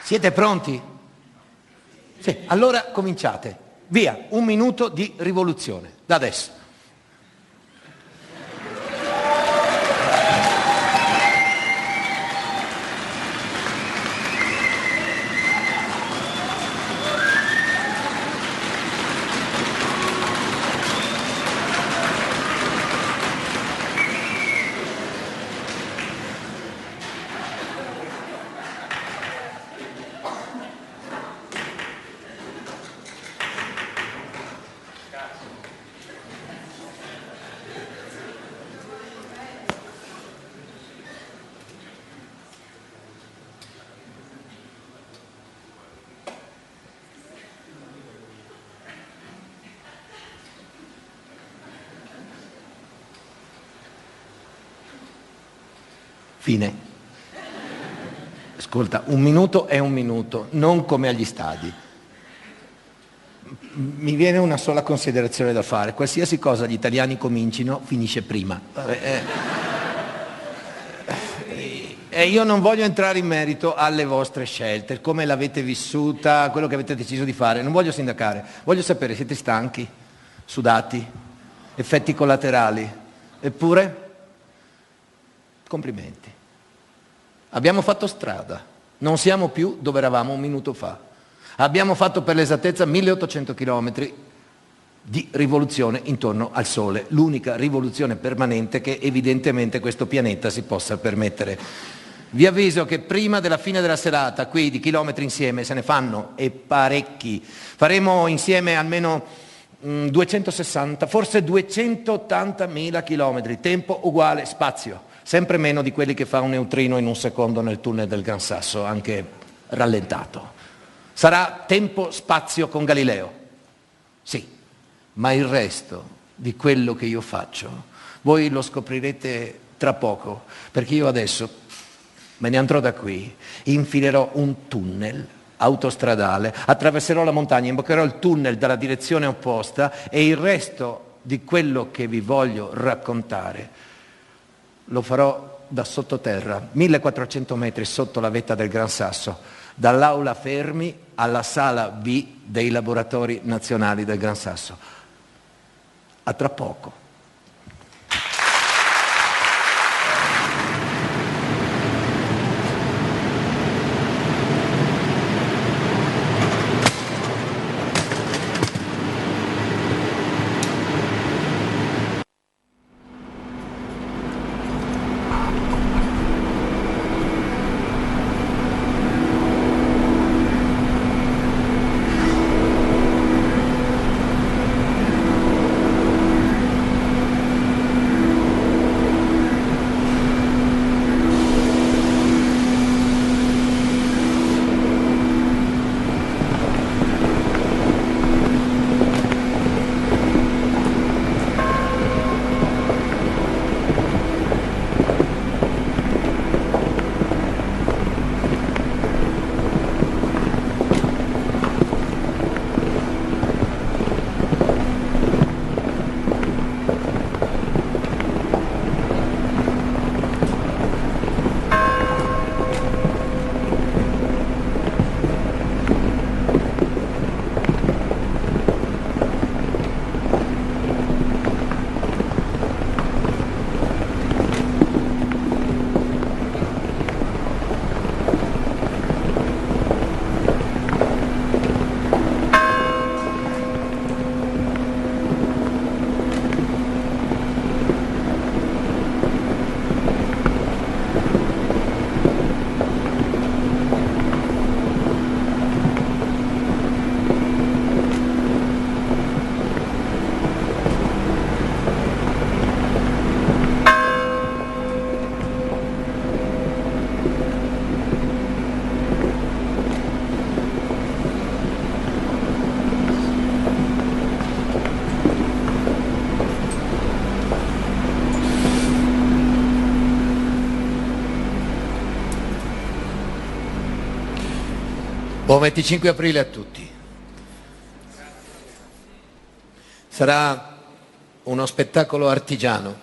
Siete pronti? Sì, allora cominciate. Via, 1 minuto di rivoluzione, da adesso. Fine. Ascolta, 1 minuto è 1 minuto, non come agli stadi. Mi viene una sola considerazione da fare: qualsiasi cosa gli italiani comincino finisce prima. E io non voglio entrare in merito alle vostre scelte, come l'avete vissuta, quello che avete deciso di fare, non voglio sindacare, voglio sapere: siete stanchi, sudati, effetti collaterali? Eppure, complimenti. Abbiamo fatto strada, non siamo più dove eravamo 1 minuto fa. Abbiamo fatto per l'esattezza 1800 chilometri di rivoluzione intorno al Sole, l'unica rivoluzione permanente che evidentemente questo pianeta si possa permettere. Vi avviso che prima della fine della serata qui di chilometri insieme se ne fanno e parecchi. Faremo insieme almeno 260, forse 280.000 chilometri, tempo uguale, spazio, sempre meno di quelli che fa un neutrino in 1 secondo nel tunnel del Gran Sasso, anche rallentato. Sarà tempo-spazio con Galileo, sì, ma il resto di quello che io faccio voi lo scoprirete tra poco, perché io adesso me ne andrò da qui, infilerò un tunnel autostradale, attraverserò la montagna, imboccherò il tunnel dalla direzione opposta e il resto di quello che vi voglio raccontare lo farò da sottoterra, 1400 metri sotto la vetta del Gran Sasso, dall'aula Fermi alla sala B dei laboratori nazionali del Gran Sasso. A tra poco. Buon 25 aprile a tutti. Sarà uno spettacolo artigiano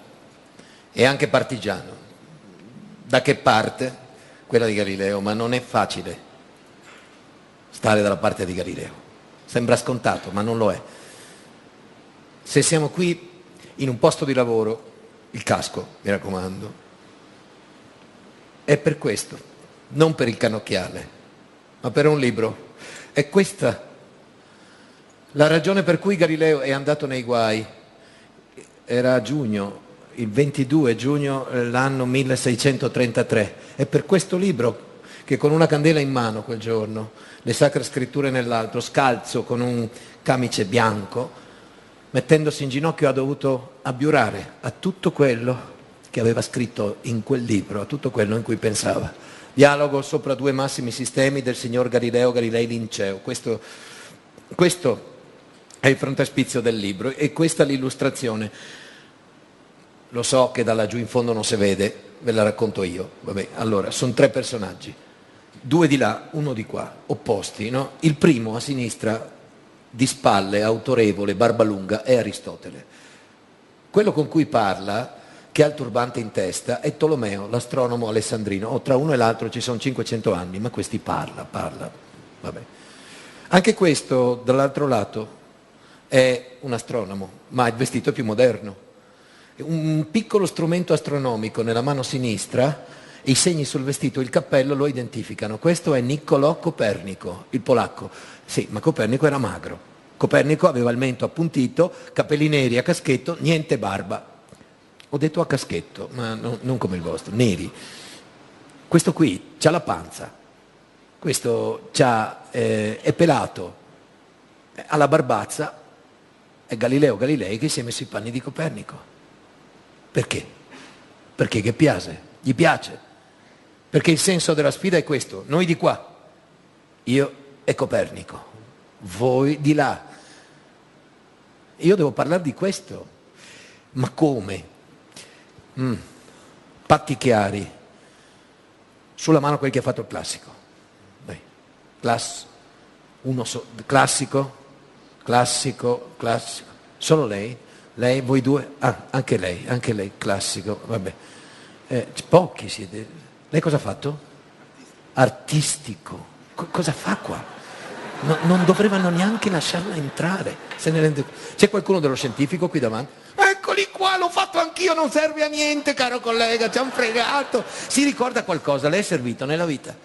e anche partigiano. Da che parte? Quella di Galileo, ma non è facile. stare dalla parte di Galileo. Sembra scontato, ma non lo è. Se siamo qui in un posto di lavoro, il casco, mi raccomando, è per questo, non per il cannocchiale, ma per un libro. È questa la ragione per cui Galileo è andato nei guai. Era a giugno, il 22 giugno l'anno 1633. È per questo libro che con una candela in mano quel giorno, le sacre scritture nell'altro, scalzo con un camice bianco, mettendosi in ginocchio ha dovuto abbiurare a tutto quello che aveva scritto in quel libro, a tutto quello in cui pensava. Dialogo sopra due massimi sistemi del signor Galileo Galilei Linceo. Questo è il frontespizio del libro e questa è l'illustrazione. Lo so che da laggiù in fondo non si vede, ve la racconto io. Vabbè, allora, sono tre personaggi, due di là, uno di qua, opposti, no? Il primo a sinistra, di spalle, autorevole, barba lunga, è Aristotele. Quello con cui parla, che ha il turbante in testa, è Tolomeo, l'astronomo alessandrino. O tra uno e l'altro ci sono 500 anni, ma questi parla. Vabbè. Anche questo, dall'altro lato, è un astronomo, ma il vestito è più moderno. Un piccolo strumento astronomico nella mano sinistra, e i segni sul vestito, il cappello lo identificano. Questo è Niccolò Copernico, il polacco. Sì, ma Copernico era magro. Copernico aveva il mento appuntito, capelli neri a caschetto, niente barba. Ho detto a caschetto, ma non come il vostro, neri. Questo qui c'ha la panza, questo è pelato, ha la barbazza, è Galileo Galilei che si è messo i panni di Copernico. Perché? Perché che piace, gli piace. Perché il senso della sfida è questo, noi di qua, io e Copernico, voi di là. Io devo parlare di questo, ma come? Patti chiari, sulla mano quel che ha fatto il classico. Beh, classico, solo lei? Lei, voi due? Ah, anche lei, classico, vabbè. Pochi siete. Lei cosa ha fatto? Artistico. Cosa fa qua? Non dovevano neanche lasciarla entrare. Se ne rende... C'è qualcuno dello scientifico qui davanti? Eccoli qua, l'ho fatto anch'io, non serve a niente, caro collega, ci han fregato. Si ricorda qualcosa? Lei è servito nella vita?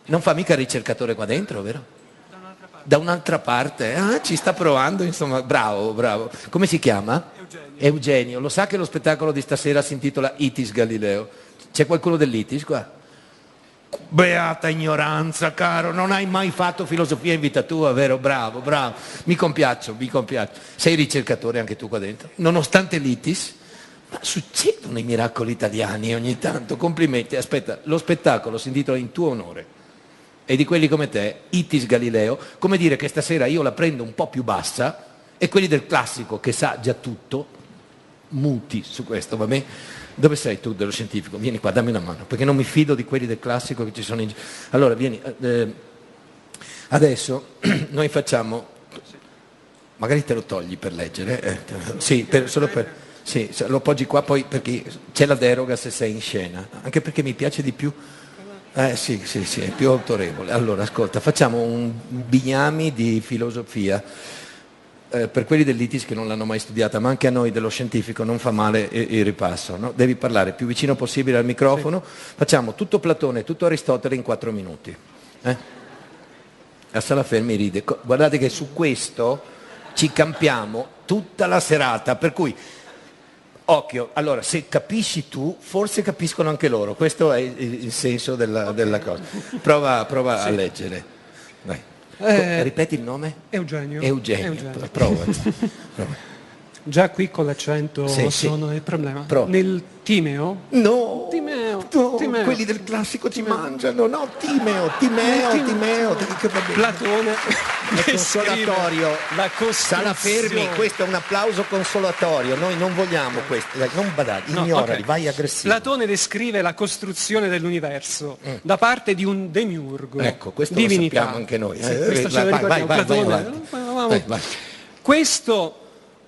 Non fa mica il ricercatore qua dentro, vero? Da un'altra parte. Ah, ci sta provando, insomma, bravo. Come si chiama? Eugenio. Lo sa che lo spettacolo di stasera si intitola Itis Galileo? C'è qualcuno dell'Itis qua? Beata ignoranza, caro, non hai mai fatto filosofia in vita tua, vero? Bravo. Mi compiaccio. Sei ricercatore anche tu qua dentro? Nonostante l'Itis? Ma succedono i miracoli italiani ogni tanto, complimenti. Aspetta, lo spettacolo si intitola in tuo onore. E di quelli come te, Itis Galileo, come dire che stasera io la prendo un po' più bassa e quelli del classico che sa già tutto, muti su questo, va bene? Dove sei tu dello scientifico? Vieni qua, dammi una mano, perché non mi fido di quelli del classico che ci sono in giro. Allora, vieni, adesso noi facciamo, magari te lo togli per leggere, sì, sì, lo appoggi qua poi perché c'è la deroga se sei in scena, anche perché mi piace di più. Sì, è più autorevole. Allora, ascolta, facciamo un bignami di filosofia per quelli dell'ITIS che non l'hanno mai studiata, ma anche a noi dello scientifico non fa male il ripasso, no? Devi parlare più vicino possibile al microfono. Sì. Facciamo tutto Platone, tutto Aristotele in 4 minuti. La sala fermi ride. Guardate che su questo ci campiamo tutta la serata, per cui... Occhio, allora se capisci tu, forse capiscono anche loro, questo è il senso della cosa. Prova a leggere. Vai. Ripeti il nome? Eugenio. Prova. Già qui con l'accento sono il problema. Prova. Nel Timeo? No, Timeo. Quelli del classico ci mangiano, no? Timeo. Platone. È consolatorio. Sala fermi, questo è un applauso consolatorio, noi non vogliamo questo, non badate, ignorali, vai aggressivo. Platone descrive la costruzione dell'universo da parte di un demiurgo. Ecco, questo divinità. Lo sappiamo anche noi. Questo ce lo ricordiamo, Platone. Vai. Questo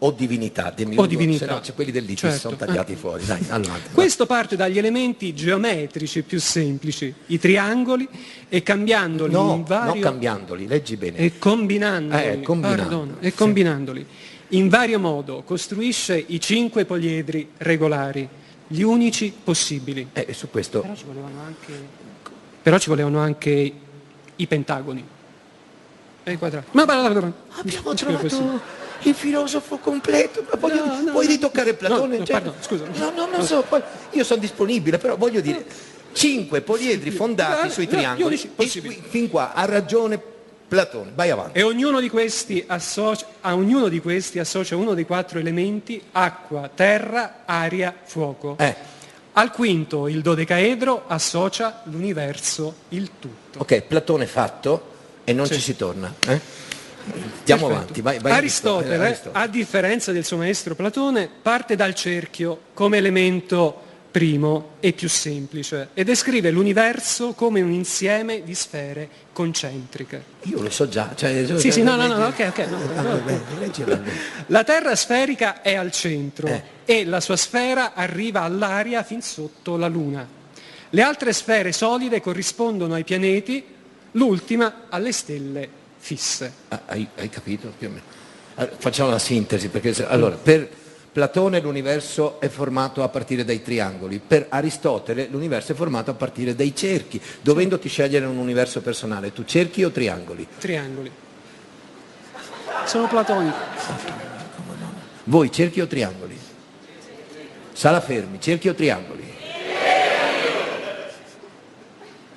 o divinità, o divinità. se no c'è quelli dell'ITIS, Certo. sono tagliati fuori. Dai, allora, Questo parte dagli elementi geometrici più semplici, i triangoli, e cambiandoli in vario... non cambiandoli, leggi bene. E combinandoli, combinandoli. combinandoli. In vario modo costruisce i 5 poliedri regolari, gli unici possibili. Su questo... Però ci volevano anche i pentagoni e i quadrati. Abbiamo trovato il filosofo completo. Vuoi ritoccare Platone? No, pardon, scusa. Non so, poi io sono disponibile, però voglio dire, 5 poliedri fondati sui triangoli, e fin qua ha ragione Platone. Vai avanti. E ognuno di questi associa uno dei 4 elementi: acqua, terra, aria, fuoco. Al quinto, il dodecaedro, associa l'universo, il tutto. Ok, Platone fatto e non ci si torna. Andiamo avanti. Vai, Aristotele, a differenza del suo maestro Platone, parte dal cerchio come elemento primo e più semplice e descrive l'universo come un insieme di sfere concentriche. Io lo so già. La Terra sferica è al centro e la sua sfera arriva all'aria fin sotto la Luna. Le altre sfere solide corrispondono ai pianeti, l'ultima alle stelle fisse. Hai capito? Più o meno. Facciamo la sintesi, perché allora, per Platone l'universo è formato a partire dai triangoli, per Aristotele l'universo è formato a partire dai cerchi. Dovendoti scegliere un universo personale, tu cerchi o triangoli? Triangoli. Sono platonico. Voi cerchi o triangoli? Sala Fermi, cerchi o triangoli?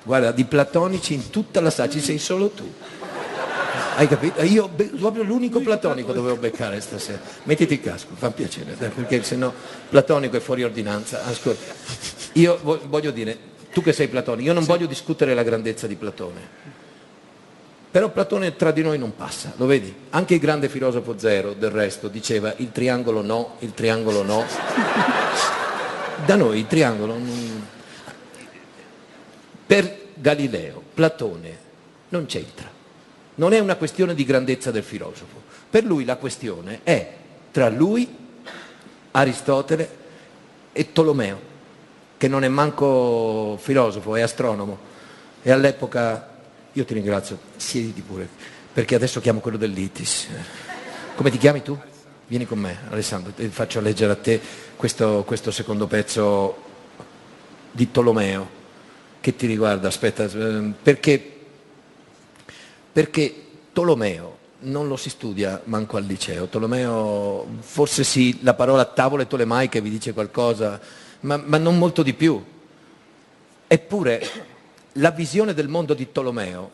Guarda, di platonici in tutta la sala ci sei solo tu. Hai capito? Io proprio l'unico platonico dovevo beccare stasera. Mettiti il casco, fa piacere, perché sennò platonico è fuori ordinanza. Ascolta, io voglio dire, tu che sei platonico, io non voglio discutere la grandezza di Platone. Però Platone tra di noi non passa, lo vedi? Anche il grande filosofo Zero, del resto, diceva il triangolo no, il triangolo no. Da noi il triangolo non... Per Galileo, Platone non c'entra. Non è una questione di grandezza del filosofo. Per lui la questione è tra lui, Aristotele e Tolomeo, che non è manco filosofo, è astronomo. E all'epoca, io ti ringrazio, siediti pure, perché adesso chiamo quello dell'ITIS. Come ti chiami tu? Vieni con me, Alessandro, ti faccio leggere a te questo secondo pezzo di Tolomeo, che ti riguarda, aspetta, perché Tolomeo non lo si studia manco al liceo. Tolomeo, forse sì, la parola tavole tolemaiche vi dice qualcosa, ma non molto di più. Eppure la visione del mondo di Tolomeo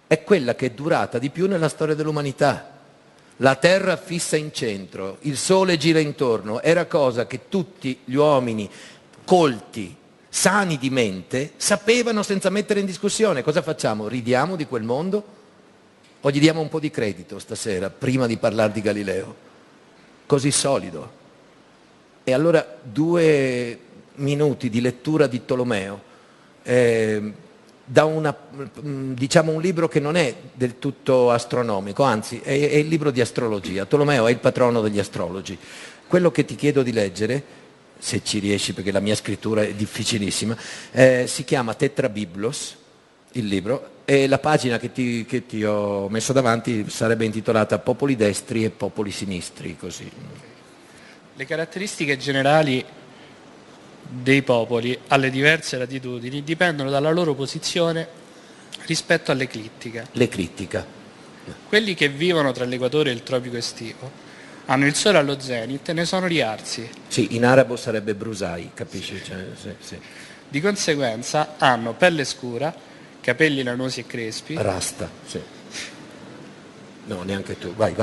è quella che è durata di più nella storia dell'umanità. La terra fissa in centro, il sole gira intorno, era cosa che tutti gli uomini colti, sani di mente, sapevano senza mettere in discussione. Cosa facciamo? Ridiamo di quel mondo? O gli diamo un po' di credito stasera, prima di parlare di Galileo? Così solido. E allora 2 minuti di lettura di Tolomeo, da un libro che non è del tutto astronomico, anzi è il libro di astrologia. Tolomeo è il patrono degli astrologi. Quello che ti chiedo di leggere, se ci riesci perché la mia scrittura è difficilissima, si chiama Tetrabiblos, il libro, e la pagina che ti ho messo davanti sarebbe intitolata Popoli destri e popoli sinistri, così. Le caratteristiche generali dei popoli alle diverse latitudini dipendono dalla loro posizione rispetto all'eclittica. L'eclittica. Quelli che vivono tra l'equatore e il tropico estivo hanno il sole allo zenit e ne sono gli arsi. Sì, in arabo sarebbe brusai, capisci? Sì. Di conseguenza hanno pelle scura, capelli lanosi e crespi. Rasta, sì. No, neanche tu. Vai.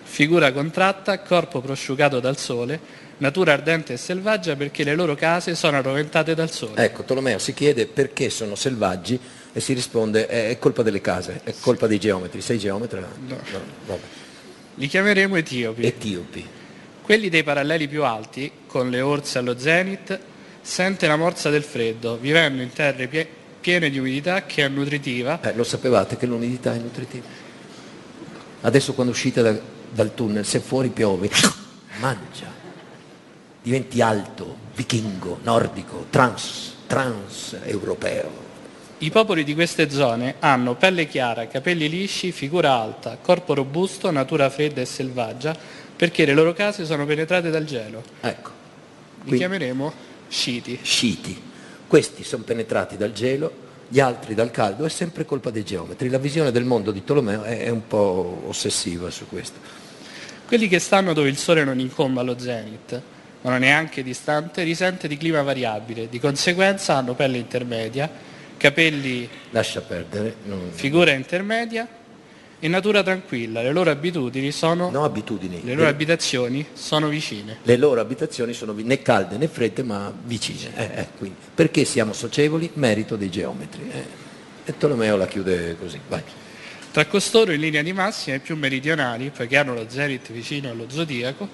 Figura contratta, corpo prosciugato dal sole, natura ardente e selvaggia perché le loro case sono arroventate dal sole. Ecco, Tolomeo si chiede perché sono selvaggi e si risponde è colpa delle case, è colpa dei geometri. Sei geometra? No. Vabbè. Li chiameremo etiopi. Etiopi. Quelli dei paralleli più alti, con le orse allo zenit, sente la morsa del freddo, vivendo in terre piene di umidità che è nutritiva. Lo sapevate che l'umidità è nutritiva? Adesso quando uscite dal tunnel, se fuori piove, mangia, diventi alto, vichingo, nordico, trans europeo. I popoli di queste zone hanno pelle chiara, capelli lisci, figura alta, corpo robusto, natura fredda e selvaggia, perché le loro case sono penetrate dal gelo. Ecco. Li chiameremo Sciti. Sciti. Questi sono penetrati dal gelo, gli altri dal caldo, è sempre colpa dei geometri. La visione del mondo di Tolomeo è un po' ossessiva su questo. Quelli che stanno dove il sole non incombe allo zenit, ma non è neanche distante, risente di clima variabile, di conseguenza hanno pelle intermedia, capelli, Lascia perdere. figura intermedia e natura tranquilla. Le loro abitudini sono... No abitudini. Le loro abitazioni sono vicine. Le loro abitazioni sono né calde né fredde, ma vicine. Quindi, perché siamo socievoli? Merito dei geometri. E Tolomeo la chiude così. Vai. Tra costoro, in linea di massima, i più meridionali, poiché hanno lo zenit vicino allo zodiaco,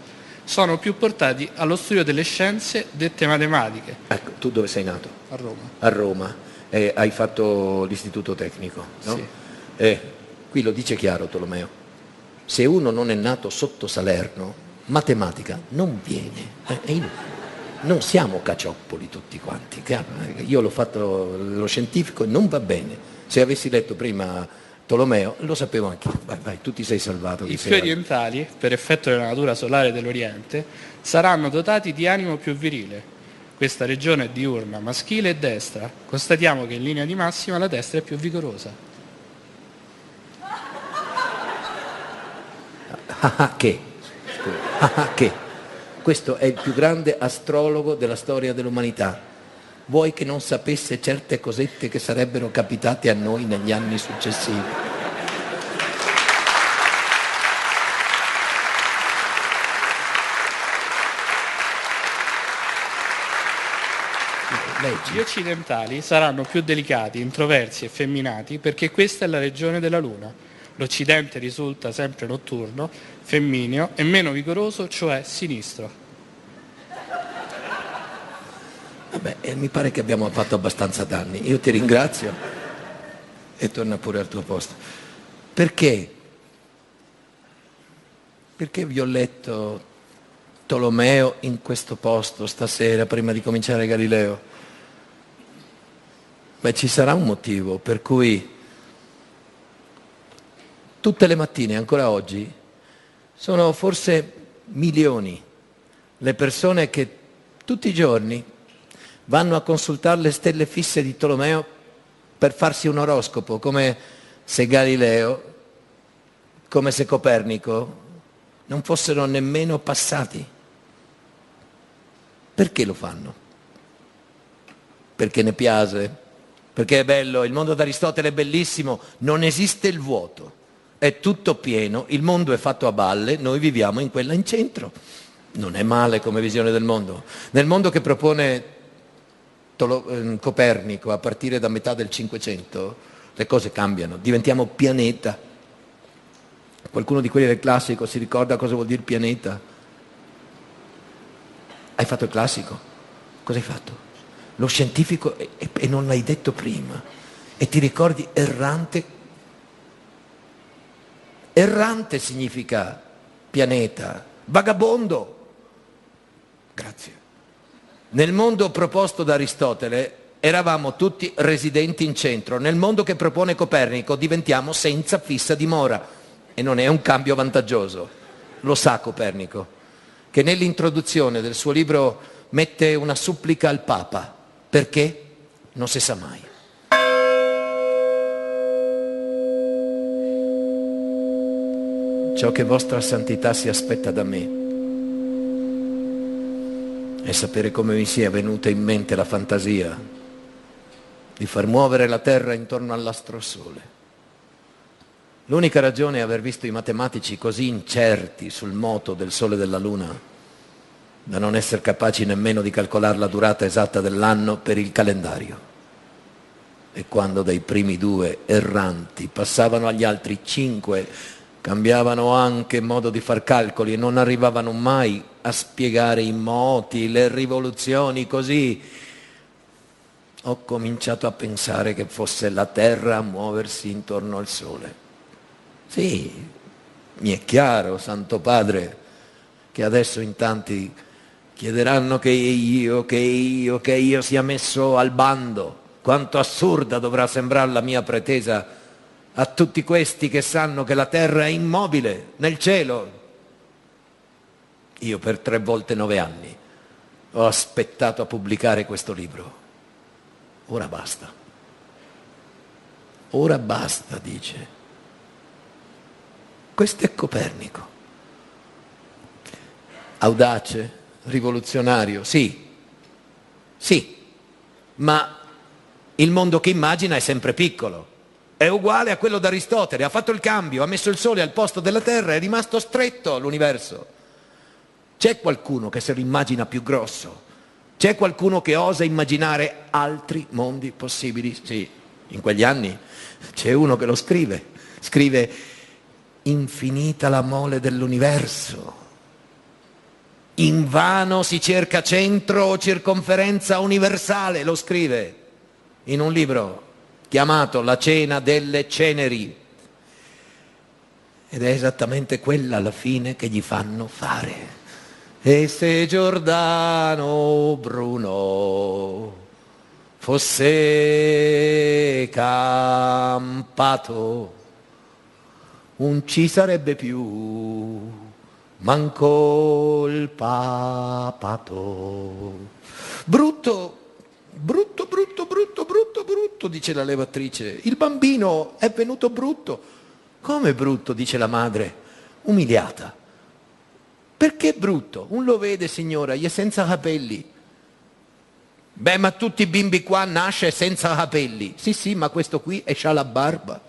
sono più portati allo studio delle scienze dette matematiche. Ecco, tu dove sei nato? A Roma. A Roma. Hai fatto l'istituto tecnico, no? Sì. Qui lo dice chiaro Tolomeo. Se uno non è nato sotto Salerno, matematica non viene. Non siamo cacioppoli tutti quanti. Io l'ho fatto lo scientifico e non va bene. Se avessi letto prima Tolomeo, lo sapevo anch'io. Vai, tu ti sei salvato. I più orientali, per effetto della natura solare dell'Oriente, saranno dotati di animo più virile. Questa regione è diurna, maschile e destra. Constatiamo che in linea di massima la destra è più vigorosa. Che? Questo è il più grande astrologo della storia dell'umanità. Vuoi che non sapesse certe cosette che sarebbero capitate a noi negli anni successivi? Gli occidentali saranno più delicati, introversi e femminati perché questa è la regione della Luna. L'Occidente risulta sempre notturno, femmineo e meno vigoroso, cioè sinistro. Vabbè, mi pare che abbiamo fatto abbastanza danni. Io ti ringrazio e torna pure al tuo posto. Perché? Perché vi ho letto Tolomeo in questo posto stasera prima di cominciare Galileo? Beh, ci sarà un motivo per cui tutte le mattine, ancora oggi, sono forse milioni le persone che tutti i giorni vanno a consultare le stelle fisse di Tolomeo per farsi un oroscopo, come se Galileo, come se Copernico non fossero nemmeno passati. Perché lo fanno? Perché ne piace? Perché è bello, il mondo d'Aristotele è bellissimo, non esiste il vuoto, è tutto pieno, il mondo è fatto a balle, noi viviamo in quella in centro. Non è male come visione del mondo. Nel mondo che propone Copernico a partire da metà del Cinquecento, le cose cambiano, diventiamo pianeta. Qualcuno di quelli del classico si ricorda cosa vuol dire pianeta? Hai fatto il classico? Cosa hai fatto? Lo scientifico e non l'hai detto prima. E ti ricordi errante? Errante significa pianeta, vagabondo. Grazie. Nel mondo proposto da Aristotele eravamo tutti residenti in centro. Nel mondo che propone Copernico diventiamo senza fissa dimora. E non è un cambio vantaggioso. Lo sa Copernico, che nell'introduzione del suo libro mette una supplica al Papa. Perché? Non si sa mai. Ciò che vostra santità si aspetta da me è sapere come mi sia venuta in mente la fantasia di far muovere la terra intorno all'astro Sole. L'unica ragione è aver visto i matematici così incerti sul moto del Sole e della Luna da non essere capaci nemmeno di calcolare la durata esatta dell'anno per il calendario. E quando dai primi due erranti passavano agli altri 5, cambiavano anche modo di far calcoli e non arrivavano mai a spiegare i moti, le rivoluzioni così, ho cominciato a pensare che fosse la Terra a muoversi intorno al Sole. Sì, Mi è chiaro, Santo Padre, che adesso in tanti chiederanno che io sia messo al bando. Quanto assurda dovrà sembrare la mia pretesa a tutti questi che sanno che la terra è immobile nel cielo. Io per 3 volte 9 anni ho aspettato a pubblicare questo libro. Ora basta. Ora basta, dice. Questo è Copernico. Audace, rivoluzionario, sì, ma il mondo che immagina è sempre piccolo, è uguale a quello d'Aristotele, ha fatto il cambio, ha messo il Sole al posto della Terra, è rimasto stretto l'universo. C'è qualcuno che se lo immagina più grosso, c'è qualcuno che osa immaginare altri mondi possibili? Sì, in quegli anni c'è uno che lo scrive, infinita la mole dell'universo. Invano si cerca centro o circonferenza universale, lo scrive in un libro chiamato La cena delle ceneri. Ed è esattamente quella alla fine che gli fanno fare. E se Giordano Bruno fosse campato, non ci sarebbe più manco il papato. Brutto, dice la levatrice. Il bambino è venuto brutto. Come brutto, dice la madre, umiliata. Perché brutto? Un lo vede, signora, gli è senza capelli. Beh, ma tutti i bimbi qua nasce senza capelli. Sì, ma questo qui c'ha la barba.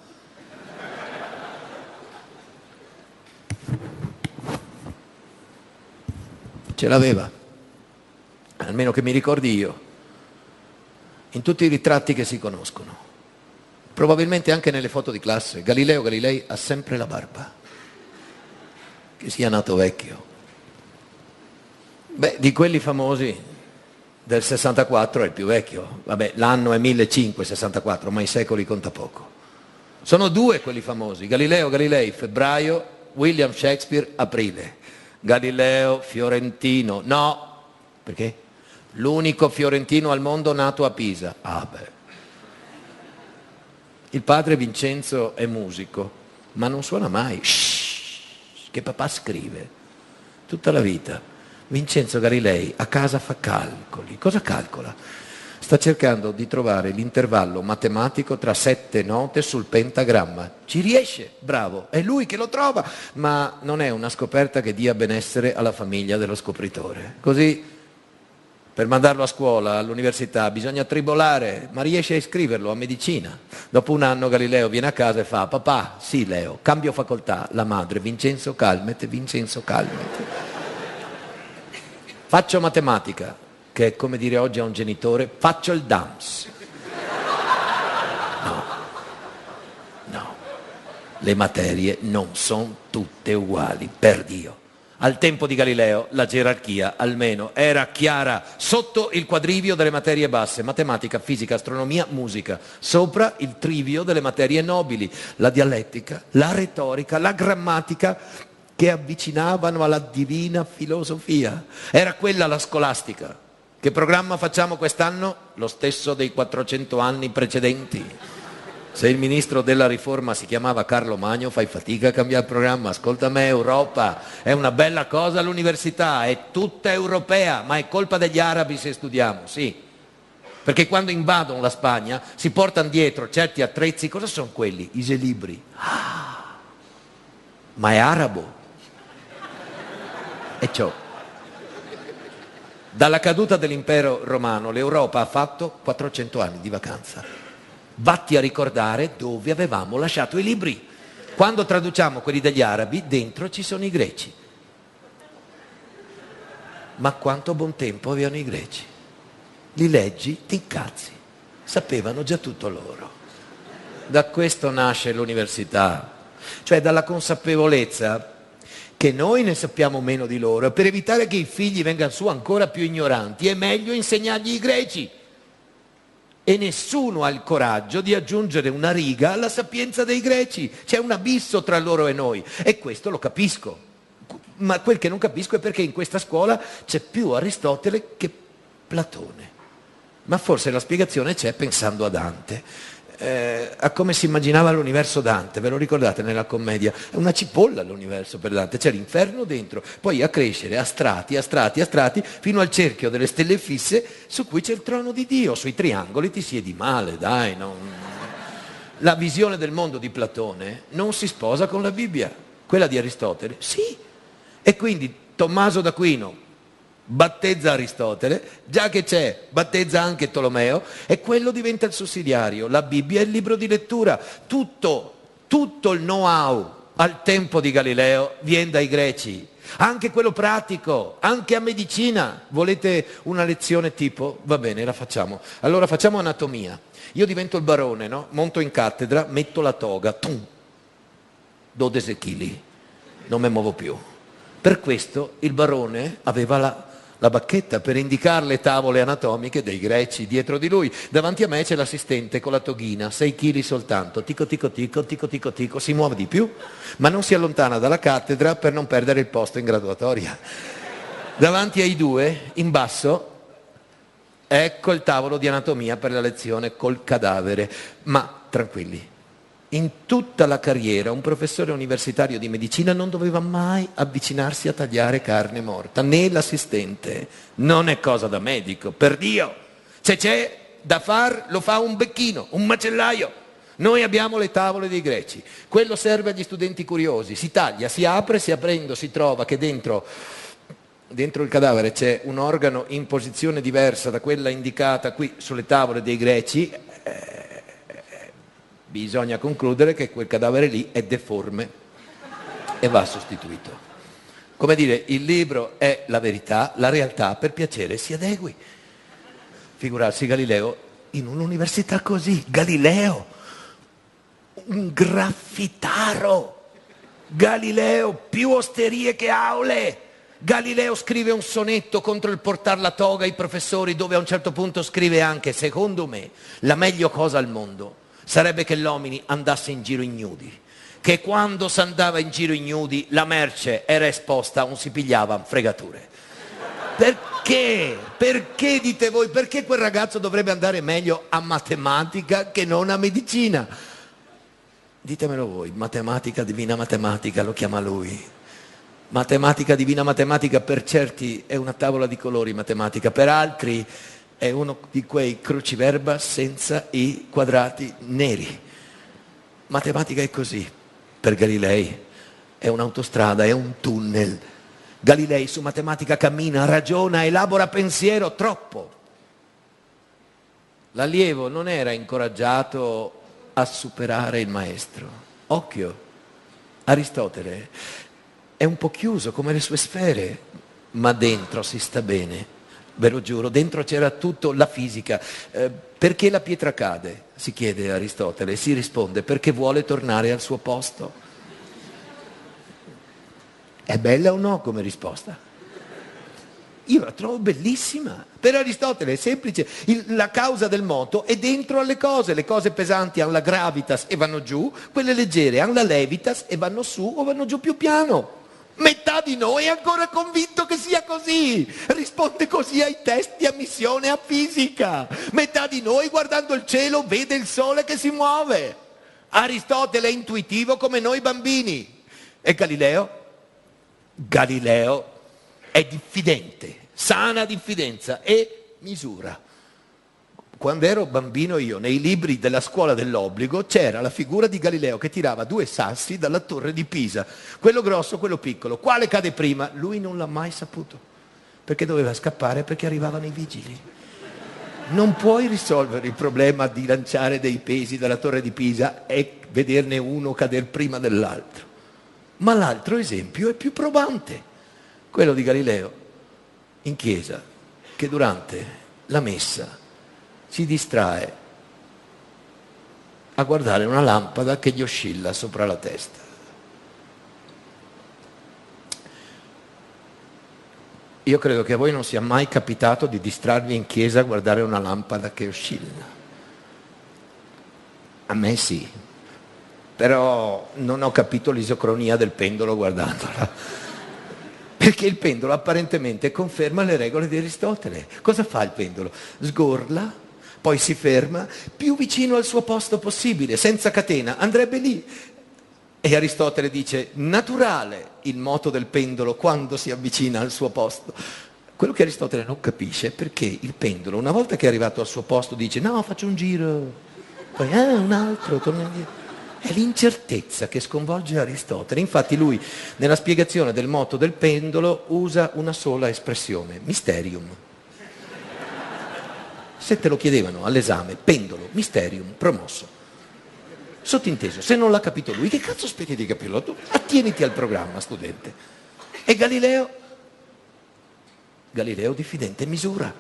Ce l'aveva, almeno che mi ricordi io, in tutti i ritratti che si conoscono, probabilmente anche nelle foto di classe. Galileo Galilei ha sempre la barba, che sia nato vecchio. Beh, di quelli famosi del 64 è il più vecchio, vabbè, l'anno è 1564, ma i secoli conta poco. Sono 2 quelli famosi, Galileo Galilei febbraio, William Shakespeare aprile. Galileo fiorentino, no, perché? L'unico fiorentino al mondo nato a Pisa. Ah beh. Il padre Vincenzo è musico, ma non suona mai. Shhh, che papà scrive tutta la vita. Vincenzo Galilei a casa fa calcoli. Cosa calcola? Sta cercando di trovare l'intervallo matematico tra 7 note sul pentagramma. Ci riesce, bravo, è lui che lo trova, ma non è una scoperta che dia benessere alla famiglia dello scopritore. Così, per mandarlo a scuola, all'università, bisogna tribolare, ma riesce a iscriverlo a medicina. Dopo un anno Galileo viene a casa e fa: papà, sì Leo, cambio facoltà. La madre: Vincenzo calmete, Vincenzo calmete. Faccio matematica, che è come dire oggi a un genitore: faccio il DAMS. No, le materie non sono tutte uguali, per Dio. Al tempo di Galileo la gerarchia almeno era chiara: sotto il quadrivio delle materie basse, matematica, fisica, astronomia, musica; sopra il trivio delle materie nobili, la dialettica, la retorica, la grammatica, che avvicinavano alla divina filosofia. Era quella la scolastica. Che programma facciamo quest'anno? Lo stesso dei 400 anni precedenti. Se il ministro della riforma si chiamava Carlo Magno, fai fatica a cambiare programma. Ascolta me, Europa è una bella cosa, l'università è tutta europea, ma è colpa degli arabi se studiamo, sì. Perché quando invadono la Spagna si portano dietro certi attrezzi. Cosa sono quelli? I gelibri. Ah, ma è arabo. E ciò. Dalla caduta dell'impero romano l'Europa ha fatto 400 anni di vacanza. Vatti a ricordare dove avevamo lasciato i libri. Quando traduciamo quelli degli arabi, dentro ci sono i greci. Ma quanto buon tempo avevano i greci? Li leggi, ti incazzi. Sapevano già tutto loro. Da questo nasce l'università, cioè dalla consapevolezza che noi ne sappiamo meno di loro, e per evitare che i figli vengano su ancora più ignoranti è meglio insegnargli i greci. e nessuno ha il coraggio di aggiungere una riga alla sapienza dei greci. C'è un abisso tra loro e noi, e questo lo capisco. Ma quel che non capisco è perché in questa scuola c'è più Aristotele che Platone. Ma forse la spiegazione c'è pensando a Dante. A come si immaginava l'universo Dante, ve lo ricordate nella commedia? È una cipolla l'universo per Dante, c'è l'inferno dentro, poi a crescere a strati, a strati, a strati, fino al cerchio delle stelle fisse su cui c'è il trono di Dio. Sui triangoli ti siedi male, dai. La visione del mondo di Platone non si sposa con la Bibbia, quella di Aristotele sì. E quindi Tommaso d'Aquino battezza Aristotele, già che c'è, battezza anche Tolomeo, e quello diventa il sussidiario. La Bibbia è il libro di lettura. Tutto il know-how al tempo di Galileo viene dai greci, anche quello pratico, anche a medicina. Volete una lezione tipo? Va bene, la facciamo. Allora facciamo anatomia. Io divento il barone, no? Monto in cattedra, metto la toga, 12 chili, non mi muovo più. Per questo il barone aveva la bacchetta per indicare le tavole anatomiche dei greci dietro di lui. Davanti a me c'è l'assistente con la toghina, 6 kg soltanto, tico tico tico, tico tico tico, si muove di più, ma non si allontana dalla cattedra per non perdere il posto in graduatoria. Davanti ai due, in basso, ecco il tavolo di anatomia per la lezione col cadavere. Ma tranquilli, in tutta la carriera un professore universitario di medicina non doveva mai avvicinarsi a tagliare carne morta, né l'assistente. Non è cosa da medico, per Dio. Se c'è da far, lo fa un becchino, un macellaio. Noi abbiamo le tavole dei greci, quello serve agli studenti curiosi. Si taglia, si apre, si aprendo si trova che dentro il cadavere c'è un organo in posizione diversa da quella indicata qui sulle tavole dei greci. Bisogna concludere che quel cadavere lì è deforme e va sostituito. Come dire, il libro è la verità, la realtà per piacere si adegui. Figurarsi Galileo in un'università così, Galileo, un graffitaro, Galileo più osterie che aule. Galileo scrive un sonetto contro il portar la toga ai professori, dove a un certo punto scrive anche: secondo me la meglio cosa al mondo sarebbe che l'uomini andasse in giro ignudi, che quando si andava in giro ignudi la merce era esposta, non si pigliava fregature. Perché? Perché dite voi? Perché quel ragazzo dovrebbe andare meglio a matematica che non a medicina? Ditemelo voi, matematica, divina matematica, lo chiama lui. Matematica, divina matematica, per certi è una tavola di colori matematica, per altri è uno di quei cruciverba senza i quadrati neri. Matematica è così. Per Galilei è un'autostrada, è un tunnel. Galilei su matematica cammina, ragiona, elabora pensiero, troppo. L'allievo non era incoraggiato a superare il maestro. Occhio, Aristotele è un po' chiuso come le sue sfere, ma dentro si sta bene. Ve lo giuro, dentro c'era tutto, la fisica. Perché la pietra cade? Si chiede Aristotele, si risponde: perché vuole tornare al suo posto. È bella o no come risposta? Io la trovo bellissima. Per Aristotele è semplice, la causa del moto è dentro alle cose. Le cose pesanti hanno la gravitas e vanno giù, quelle leggere hanno la levitas e vanno su o vanno giù più piano. Metà di noi è ancora convinto che sia così, risponde così ai test di ammissione a fisica. Metà di noi guardando il cielo vede il sole che si muove. Aristotele è intuitivo come noi bambini. E Galileo? Galileo è diffidente, sana diffidenza e misura. Quando ero bambino io, nei libri della scuola dell'obbligo, c'era la figura di Galileo che tirava 2 sassi dalla torre di Pisa. Quello grosso, quello piccolo. Quale cade prima? Lui non l'ha mai saputo. Perché doveva scappare? Perché arrivavano i vigili. Non puoi risolvere il problema di lanciare dei pesi dalla torre di Pisa e vederne uno cadere prima dell'altro. Ma l'altro esempio è più probante. Quello di Galileo in chiesa, che durante la messa si distrae a guardare una lampada che gli oscilla sopra la testa. Io credo che a voi non sia mai capitato di distrarvi in chiesa a guardare una lampada che oscilla. A me sì, però non ho capito l'isocronia del pendolo guardandola. Perché il pendolo apparentemente conferma le regole di Aristotele. Cosa fa il pendolo? Sgorla, poi si ferma, più vicino al suo posto possibile, senza catena, andrebbe lì. E Aristotele dice, naturale il moto del pendolo quando si avvicina al suo posto. Quello che Aristotele non capisce è perché il pendolo, una volta che è arrivato al suo posto, dice, no, faccio un giro. Poi un altro, torna indietro. È l'incertezza che sconvolge Aristotele. Infatti lui nella spiegazione del moto del pendolo usa una sola espressione, mysterium. Se te lo chiedevano all'esame, pendolo, mysterium, promosso. Sottinteso, se non l'ha capito lui, che cazzo speri di capirlo tu? Attieniti al programma, studente. E Galileo? Galileo diffidente misura.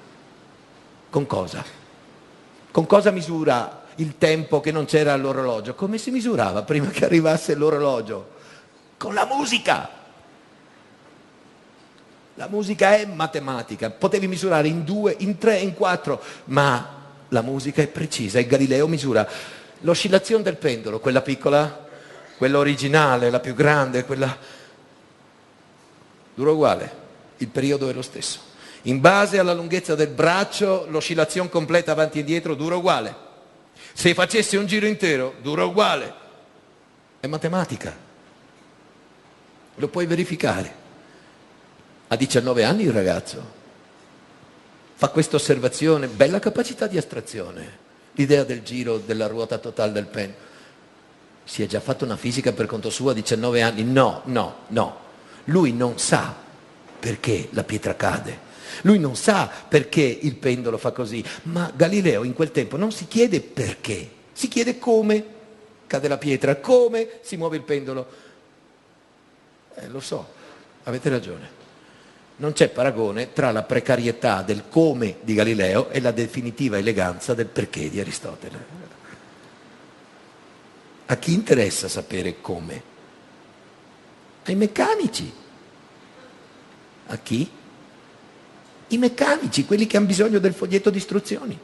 Con cosa? Con cosa misura il tempo che non c'era all'orologio? Come si misurava prima che arrivasse l'orologio? Con la musica! La musica è matematica, potevi misurare in 2, in 3, in 4, ma la musica è precisa e Galileo misura l'oscillazione del pendolo, quella piccola, quella originale, la più grande, quella dura uguale, il periodo è lo stesso. In base alla lunghezza del braccio, l'oscillazione completa avanti e indietro dura uguale. Se facessi un giro intero, dura uguale. È matematica. Lo puoi verificare. A 19 anni il ragazzo fa questa osservazione, bella capacità di astrazione, l'idea del giro della ruota totale del pendolo. Si è già fatto una fisica per conto suo a 19 anni? No. Lui non sa perché la pietra cade. Lui non sa perché il pendolo fa così, ma Galileo in quel tempo non si chiede perché, si chiede come cade la pietra, come si muove il pendolo. Lo so, avete ragione. Non c'è paragone tra la precarietà del come di Galileo e la definitiva eleganza del perché di Aristotele. A chi interessa sapere come? Ai meccanici. A chi? I meccanici, quelli che hanno bisogno del foglietto di istruzioni.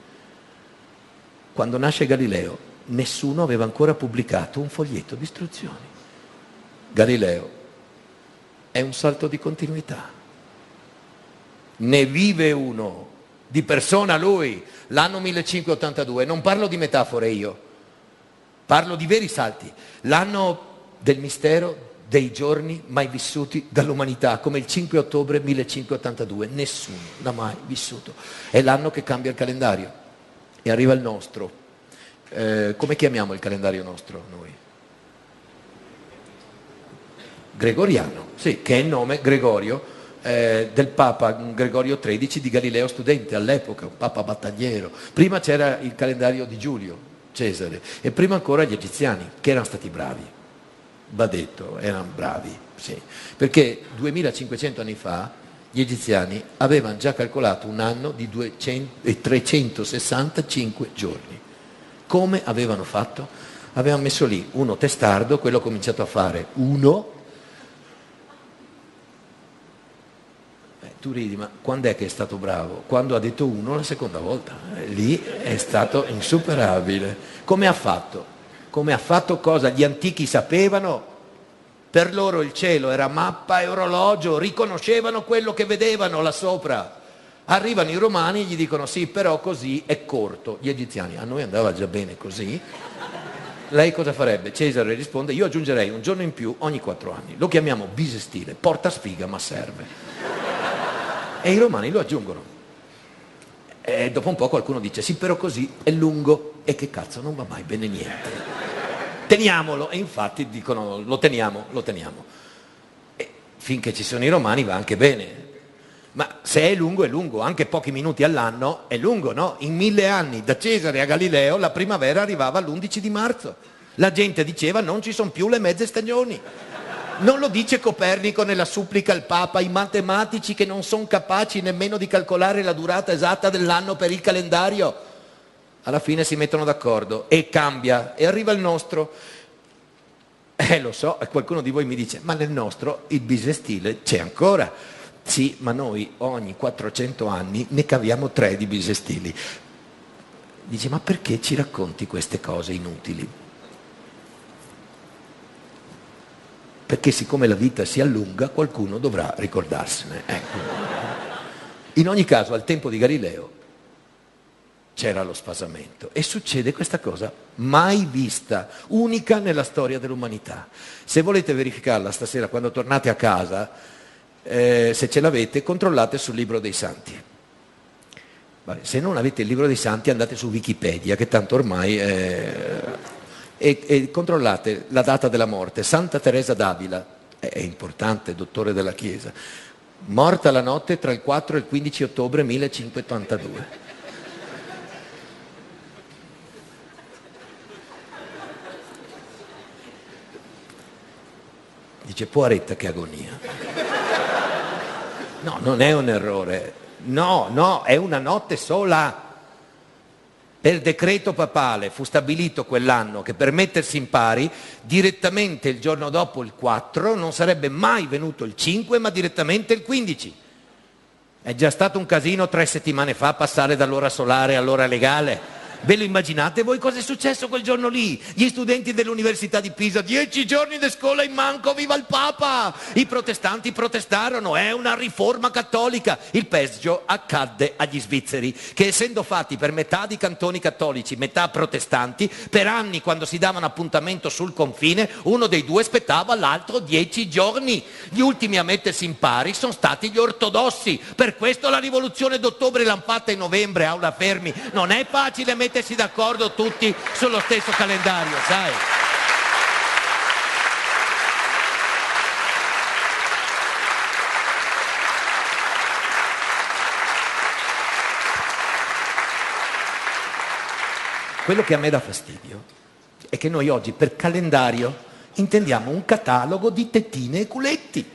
Quando nasce Galileo, nessuno aveva ancora pubblicato un foglietto di istruzioni. Galileo è un salto di continuità. Ne vive uno, di persona lui, l'anno 1582, non parlo di metafore io, parlo di veri salti, l'anno del mistero dei giorni mai vissuti dall'umanità, come il 5 ottobre 1582, nessuno l'ha mai vissuto, è l'anno che cambia il calendario e arriva il nostro. Come chiamiamo il calendario nostro noi? Gregoriano, sì, che è il nome Gregorio del Papa Gregorio XIII di Galileo studente all'epoca, un Papa battagliero. Prima c'era il calendario di Giulio Cesare e prima ancora gli egiziani, che erano stati bravi, va detto, erano bravi, sì, perché 2500 anni fa gli egiziani avevano già calcolato un anno di 365 giorni. Come avevano fatto? Avevano messo lì uno testardo, quello ha cominciato a fare uno. Tu ridi, ma quando è che è stato bravo? Quando ha detto uno la seconda volta, lì è stato insuperabile. Come ha fatto? Come ha fatto cosa? Gli antichi sapevano, per loro il cielo era mappa e orologio, riconoscevano quello che vedevano là sopra. Arrivano i romani e gli dicono sì, però così è corto. Gli egiziani, a noi andava già bene così. Lei cosa farebbe? Cesare risponde, io aggiungerei un giorno in più ogni 4 anni. Lo chiamiamo bisestile, porta sfiga ma serve. E i romani lo aggiungono. E dopo un po' qualcuno dice, sì, però così è lungo. E che cazzo, non va mai bene niente. Teniamolo. E infatti dicono, lo teniamo. E finché ci sono i romani va anche bene. Ma se è lungo, anche pochi minuti all'anno è lungo, no? In 1000 anni, da Cesare a Galileo, la primavera arrivava l'11 di marzo. La gente diceva, non ci sono più le mezze stagioni. Non lo dice Copernico nella supplica al Papa, i matematici che non sono capaci nemmeno di calcolare la durata esatta dell'anno per il calendario. Alla fine si mettono d'accordo e cambia e arriva il nostro. Lo so, e qualcuno di voi mi dice, ma nel nostro il bisestile c'è ancora. Sì, ma noi ogni 400 anni ne caviamo 3 di bisestili. Dici, ma perché ci racconti queste cose inutili? Perché siccome la vita si allunga, qualcuno dovrà ricordarsene. Ecco. In ogni caso, al tempo di Galileo c'era lo sfasamento e succede questa cosa mai vista, unica nella storia dell'umanità. Se volete verificarla stasera quando tornate a casa, se ce l'avete, controllate sul libro dei santi. Vabbè, se non avete il libro dei santi andate su Wikipedia, che tanto ormai e controllate la data della morte. Santa Teresa d'Avila, è importante, dottore della Chiesa, morta la notte tra il 4 e il 15 ottobre 1582. Dice, Poiretta, che agonia. No, non è un errore, no, è una notte sola. Per decreto papale fu stabilito quell'anno che per mettersi in pari, direttamente il giorno dopo il 4 non sarebbe mai venuto il 5, ma direttamente il 15. È già stato un casino 3 settimane fa passare dall'ora solare all'ora legale. Ve lo immaginate voi cosa è successo quel giorno lì? Gli studenti dell'Università di Pisa, 10 giorni di scuola in manco, viva il Papa! I protestanti protestarono, è una riforma cattolica. Il peggio accadde agli svizzeri, che essendo fatti per metà di cantoni cattolici, metà protestanti, per anni quando si davano appuntamento sul confine, uno dei due aspettava l'altro 10 giorni. Gli ultimi a mettersi in pari sono stati gli ortodossi. Per questo la rivoluzione d'ottobre l'hanno fatta in novembre, Aula Fermi. Non è facile mettersi d'accordo tutti sullo stesso calendario, sai? Quello che a me dà fastidio è che noi oggi per calendario intendiamo un catalogo di tettine e culetti.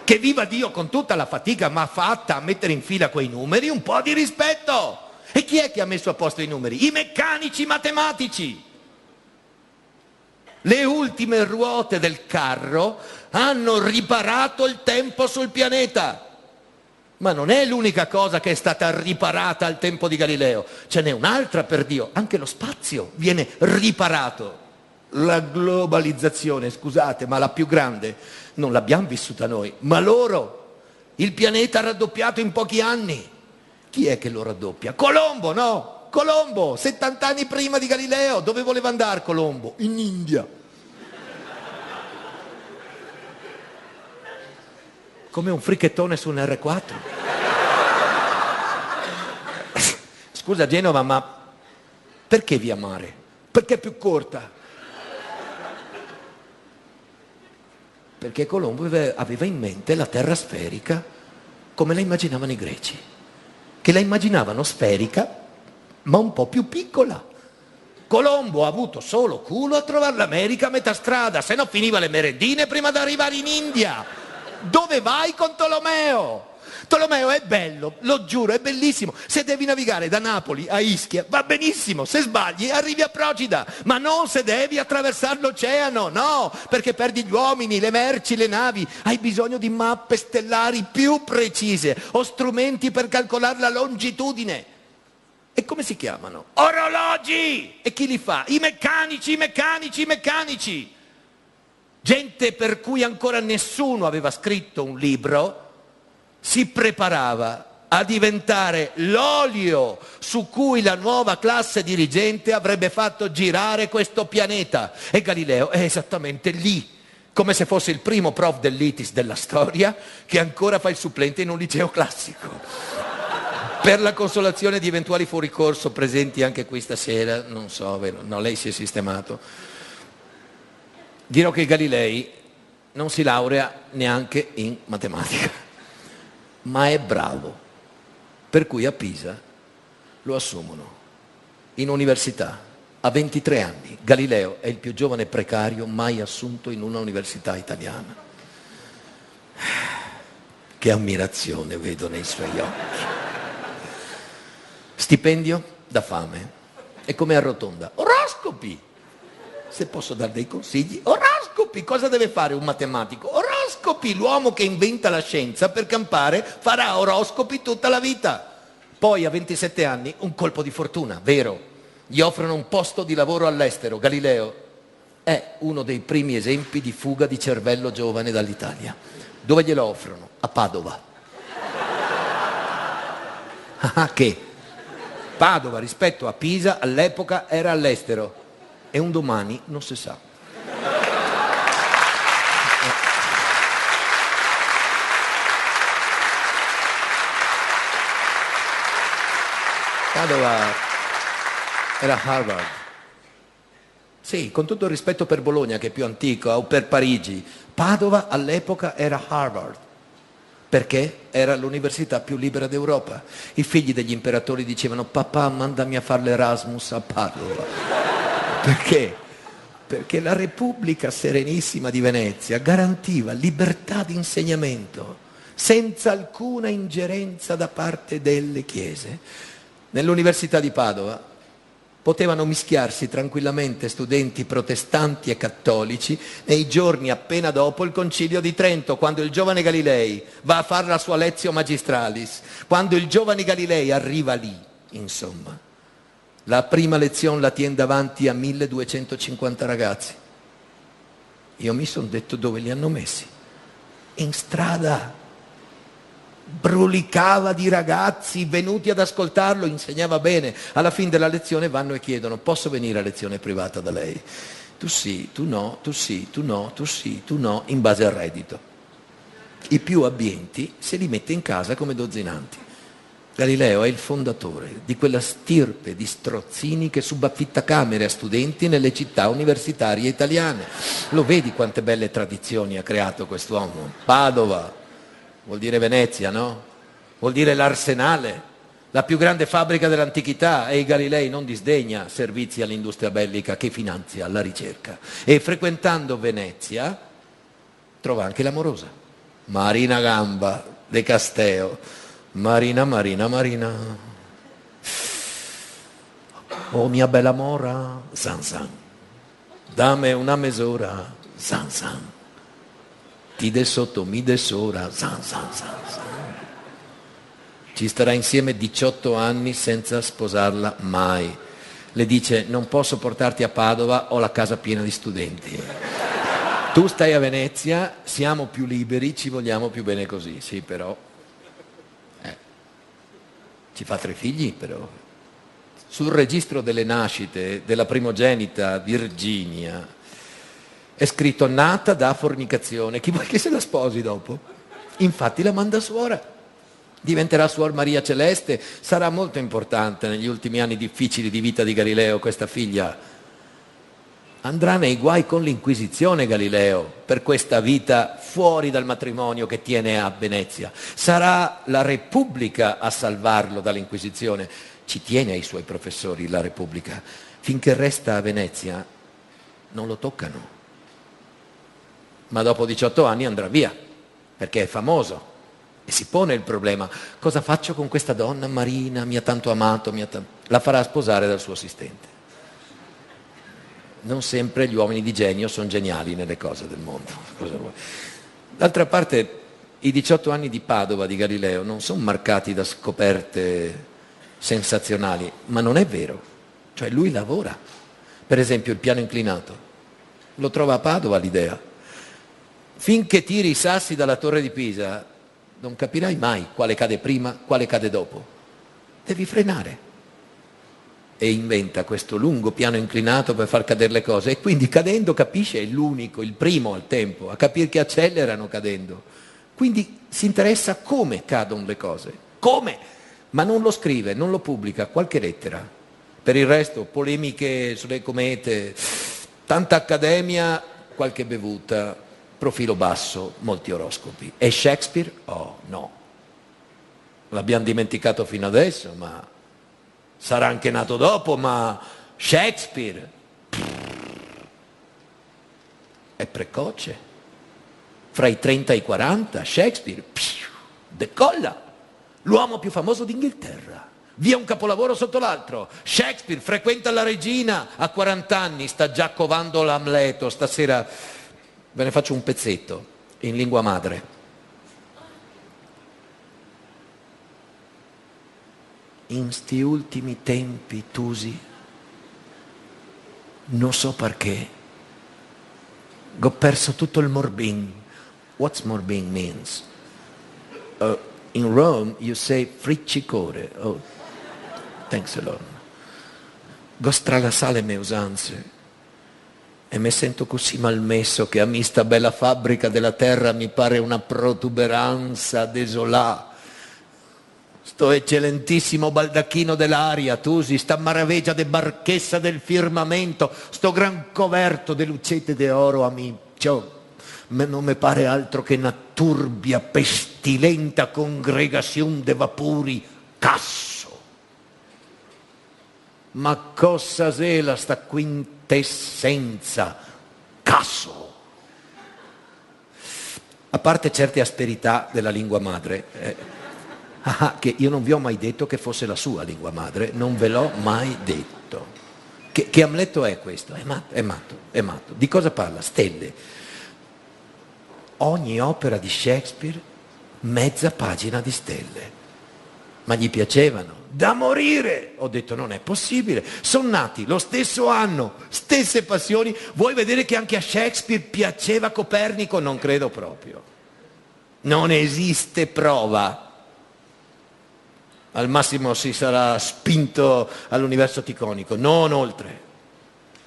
Che viva Dio, con tutta la fatica ma fatta a mettere in fila quei numeri, un po' di rispetto! E chi è che ha messo a posto i numeri? I meccanici matematici. Le ultime ruote del carro hanno riparato il tempo sul pianeta. Ma non è l'unica cosa che è stata riparata al tempo di Galileo. Ce n'è un'altra, per Dio. Anche lo spazio viene riparato. La globalizzazione, scusate, ma la più grande non l'abbiamo vissuta noi, ma loro. Il pianeta ha raddoppiato in pochi anni. Chi è che lo raddoppia? Colombo, no? Colombo, 70 anni prima di Galileo. Dove voleva andare Colombo? In India. Come un fricchettone su un R4. Scusa Genova, ma perché via mare? Perché è più corta? Perché Colombo aveva in mente la terra sferica come la immaginavano i greci, che la immaginavano sferica ma un po' più piccola. Colombo ha avuto solo culo a trovare l'America a metà strada, se no finiva le merendine prima di arrivare in India. Dove vai con Tolomeo? Tolomeo è bello, lo giuro, è bellissimo. Se devi navigare da Napoli a Ischia va benissimo, se sbagli arrivi a Procida, ma non se devi attraversare l'oceano, no, perché perdi gli uomini, le merci, le navi. Hai bisogno di mappe stellari più precise o strumenti per calcolare la longitudine. E come si chiamano? Orologi! E chi li fa? I meccanici. Gente per cui ancora nessuno aveva scritto un libro si preparava a diventare l'olio su cui la nuova classe dirigente avrebbe fatto girare questo pianeta. E Galileo è esattamente lì, come se fosse il primo prof dell'ITIS della storia che ancora fa il supplente in un liceo classico. Per la consolazione di eventuali fuoricorso presenti anche qui stasera, non so, no, lei si è sistemato, dirò che Galilei non si laurea neanche in matematica, ma è bravo, per cui a Pisa lo assumono in università a 23 anni. Galileo è il più giovane precario mai assunto in una università italiana. Che ammirazione vedo nei suoi occhi. Stipendio da fame. E come arrotonda? Oroscopi! Se posso dare dei consigli, oroscopi! Cosa deve fare un matematico? Oroscopi! L'uomo che inventa la scienza per campare farà oroscopi tutta la vita. Poi a 27 anni un colpo di fortuna, vero, gli offrono un posto di lavoro all'estero. Galileo è uno dei primi esempi di fuga di cervello giovane dall'Italia. Dove glielo offrono? A Padova. Ah, che Padova rispetto a Pisa all'epoca era all'estero e un domani non si sa. Padova era Harvard. Sì, con tutto il rispetto per Bologna che è più antico, o per Parigi, Padova all'epoca era Harvard. Perché era l'università più libera d'Europa. I figli degli imperatori dicevano: papà, mandami a fare l'Erasmus a Padova. Perché? Perché la Repubblica Serenissima di Venezia garantiva libertà di insegnamento senza alcuna ingerenza da parte delle chiese. Nell'Università di Padova potevano mischiarsi tranquillamente studenti protestanti e cattolici nei giorni appena dopo il Concilio di Trento, quando il giovane Galilei va a fare la sua Lectio Magistralis, quando il giovane Galilei arriva lì, insomma. La prima lezione la tiene davanti a 1250 ragazzi. Io mi sono detto: dove li hanno messi? In strada. Brulicava di ragazzi venuti ad ascoltarlo, insegnava bene. Alla fine della lezione vanno e chiedono: posso venire a lezione privata da lei? Tu sì, tu no, tu sì, tu no, tu sì, tu no, in base al reddito. I più abbienti se li mette in casa come dozzinanti. Galileo è il fondatore di quella stirpe di strozzini che subaffitta camere a studenti nelle città universitarie italiane. Lo vedi quante belle tradizioni ha creato quest'uomo? Padova vuol dire Venezia, no? Vuol dire l'arsenale, la più grande fabbrica dell'antichità, e i Galilei non disdegna servizi all'industria bellica che finanzia la ricerca. E frequentando Venezia trova anche l'amorosa, Marina Gamba de Casteo. Marina, Marina, Marina. Oh mia bella mora, San San. Dame una mesura, San San. Ti de sotto, mi de sora, San San San San. Ci starà insieme 18 anni senza sposarla mai. Le dice: non posso portarti a Padova, ho la casa piena di studenti. Tu stai a Venezia, siamo più liberi, ci vogliamo più bene così. Sì, però ci fa 3 figli, però. Sul registro delle nascite della primogenita Virginia è scritto: nata da fornicazione. Chi vuoi che se la sposi dopo? Infatti la manda suora. Diventerà Suor Maria Celeste. Sarà molto importante negli ultimi anni difficili di vita di Galileo questa figlia. Andrà nei guai con l'Inquisizione Galileo per questa vita fuori dal matrimonio che tiene a Venezia. Sarà la Repubblica a salvarlo dall'Inquisizione. Ci tiene ai suoi professori la Repubblica. Finché resta a Venezia non lo toccano. Ma dopo 18 anni andrà via, perché è famoso. E si pone il problema: cosa faccio con questa donna Marina, mi ha tanto amato, la farà sposare dal suo assistente. Non sempre gli uomini di genio sono geniali nelle cose del mondo. Cosa vuoi? D'altra parte, i 18 anni di Padova di Galileo non sono marcati da scoperte sensazionali, ma non è vero. Cioè lui lavora. Per esempio il piano inclinato. Lo trova a Padova l'idea. Finché tiri i sassi dalla torre di Pisa non capirai mai quale cade prima, quale cade dopo. Devi frenare. E inventa questo lungo piano inclinato per far cadere le cose, e quindi cadendo capisce, è l'unico, il primo al tempo a capire che accelerano cadendo. Quindi si interessa come cadono le cose, come, ma non lo scrive, non lo pubblica, qualche lettera. Per il resto polemiche sulle comete, tanta accademia, qualche bevuta, profilo basso, molti oroscopi. E Shakespeare? Oh no, l'abbiamo dimenticato fino adesso, ma sarà anche nato dopo, ma Shakespeare è precoce. Fra i 30 e i 40 Shakespeare decolla, l'uomo più famoso d'Inghilterra, via un capolavoro sotto l'altro. Shakespeare frequenta la regina a 40 anni, sta già covando l'Amleto. Stasera ve ne faccio un pezzetto in lingua madre. in sti ultimi tempi, Tusi, non so perché, ho perso tutto il morbin. What's morbin means? In Rome you say friccicore. Oh, thanks a lot. Ho stralassato le mie usanze e mi sento così malmesso che a me sta bella fabbrica della terra mi pare una protuberanza desolata. Sto eccellentissimo baldacchino dell'aria, Tusi, sta maraveggia de barchessa del firmamento, sto gran coverto de lucette d'oro a me, non mi pare altro che una turbia, pestilenta congregazione de vapori, casso. Ma cosa sela sta quintessenza, casso? A parte certe asperità della lingua madre, che io non vi ho mai detto che fosse la sua lingua madre, non ve l'ho mai detto. Che Amleto è questo? È matto. Di cosa parla? Stelle. Ogni opera di Shakespeare, mezza pagina di stelle. Ma gli piacevano. Da morire! Ho detto non è possibile. Sono nati lo stesso anno, stesse passioni. Vuoi vedere che anche a Shakespeare piaceva Copernico? Non credo proprio. Non esiste prova. Al massimo si sarà spinto all'universo ticonico, non oltre.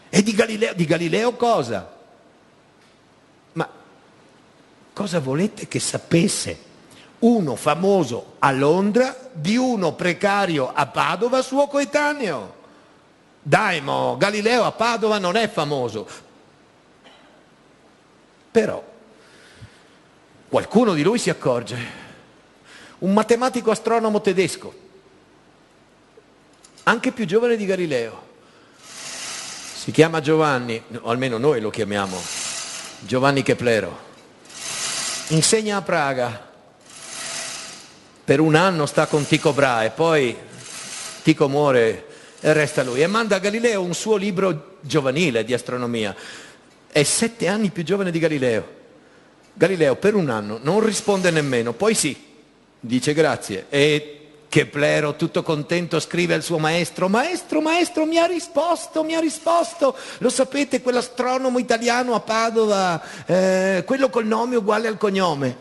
E di Galileo cosa? Ma cosa volete che sapesse uno famoso a Londra di uno precario a Padova suo coetaneo? Dai mo, Galileo a Padova non è famoso. Però qualcuno di lui si accorge. Un matematico astronomo tedesco, anche più giovane di Galileo, si chiama Giovanni, o almeno noi lo chiamiamo Giovanni Keplero, insegna a Praga, per un anno sta con Tycho Brahe, poi Tycho muore e resta lui, e manda a Galileo un suo libro giovanile di astronomia, è 7 anni più giovane di Galileo. Galileo per un anno non risponde nemmeno, poi sì, dice grazie, e Keplero tutto contento scrive al suo maestro: maestro, mi ha risposto, lo sapete, quell'astronomo italiano a Padova, quello col nome uguale al cognome,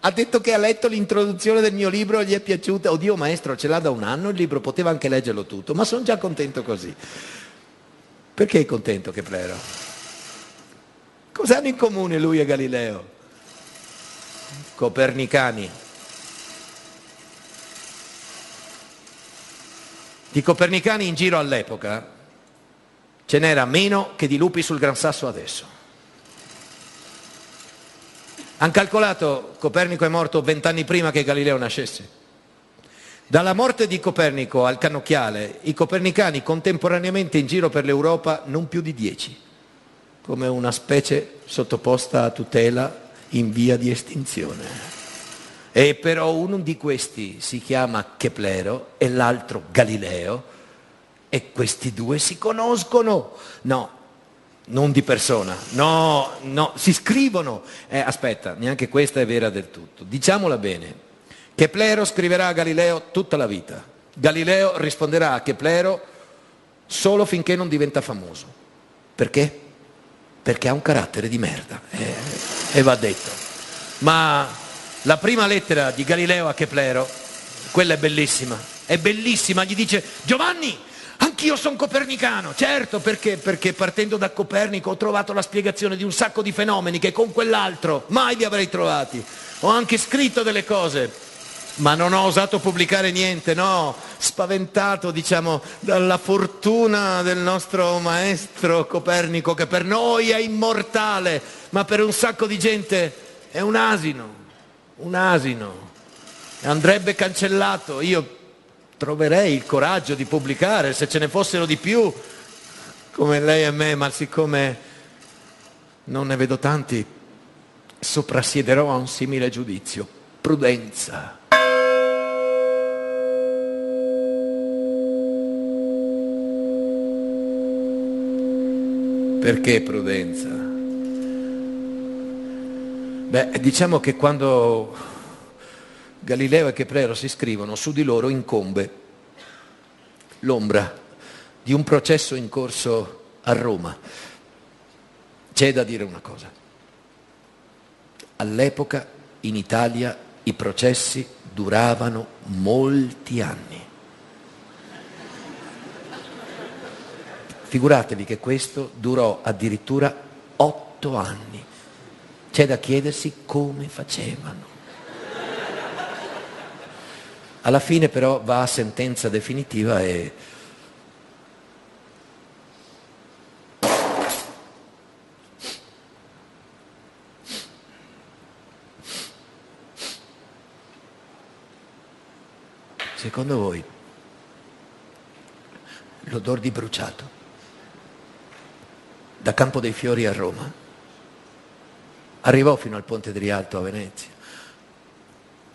ha detto che ha letto l'introduzione del mio libro e gli è piaciuta. Oddio maestro, ce l'ha da un anno il libro, poteva anche leggerlo tutto, ma sono già contento così. Perché è contento Keplero? Cos'hanno in comune lui e Galileo? Copernicani. Di copernicani in giro all'epoca ce n'era meno che di lupi sul Gran Sasso adesso. Han calcolato, Copernico è morto 20 anni prima che Galileo nascesse. Dalla morte di Copernico al cannocchiale, i copernicani contemporaneamente in giro per l'Europa non più di 10, come una specie sottoposta a tutela in via di estinzione. E però uno di questi si chiama Keplero e l'altro Galileo, e questi due si conoscono. No, non di persona, no, si scrivono. Aspetta, neanche questa è vera del tutto. Diciamola bene, Keplero scriverà a Galileo tutta la vita. Galileo risponderà a Keplero solo finché non diventa famoso. Perché? Perché ha un carattere di merda, e va detto. Ma la prima lettera di Galileo a Keplero, quella è bellissima, gli dice: Giovanni, anch'io sono copernicano. Certo, perché partendo da Copernico ho trovato la spiegazione di un sacco di fenomeni che con quell'altro mai li avrei trovati. Ho anche scritto delle cose, ma non ho osato pubblicare niente, no, spaventato, dalla fortuna del nostro maestro Copernico, che per noi è immortale, ma per un sacco di gente è un asino, andrebbe cancellato. Io troverei il coraggio di pubblicare se ce ne fossero di più come lei e me, ma siccome non ne vedo tanti, soprassiederò a un simile giudizio. Prudenza. Perché prudenza? Diciamo che quando Galileo e Keplero si scrivono, su di loro incombe l'ombra di un processo in corso a Roma. C'è da dire una cosa. All'epoca in Italia i processi duravano molti anni. Figuratevi che questo durò addirittura 8 anni. C'è da chiedersi come facevano. Alla fine però va a sentenza definitiva e secondo voi l'odor di bruciato da Campo dei Fiori a Roma arrivò fino al Ponte di Rialto a Venezia?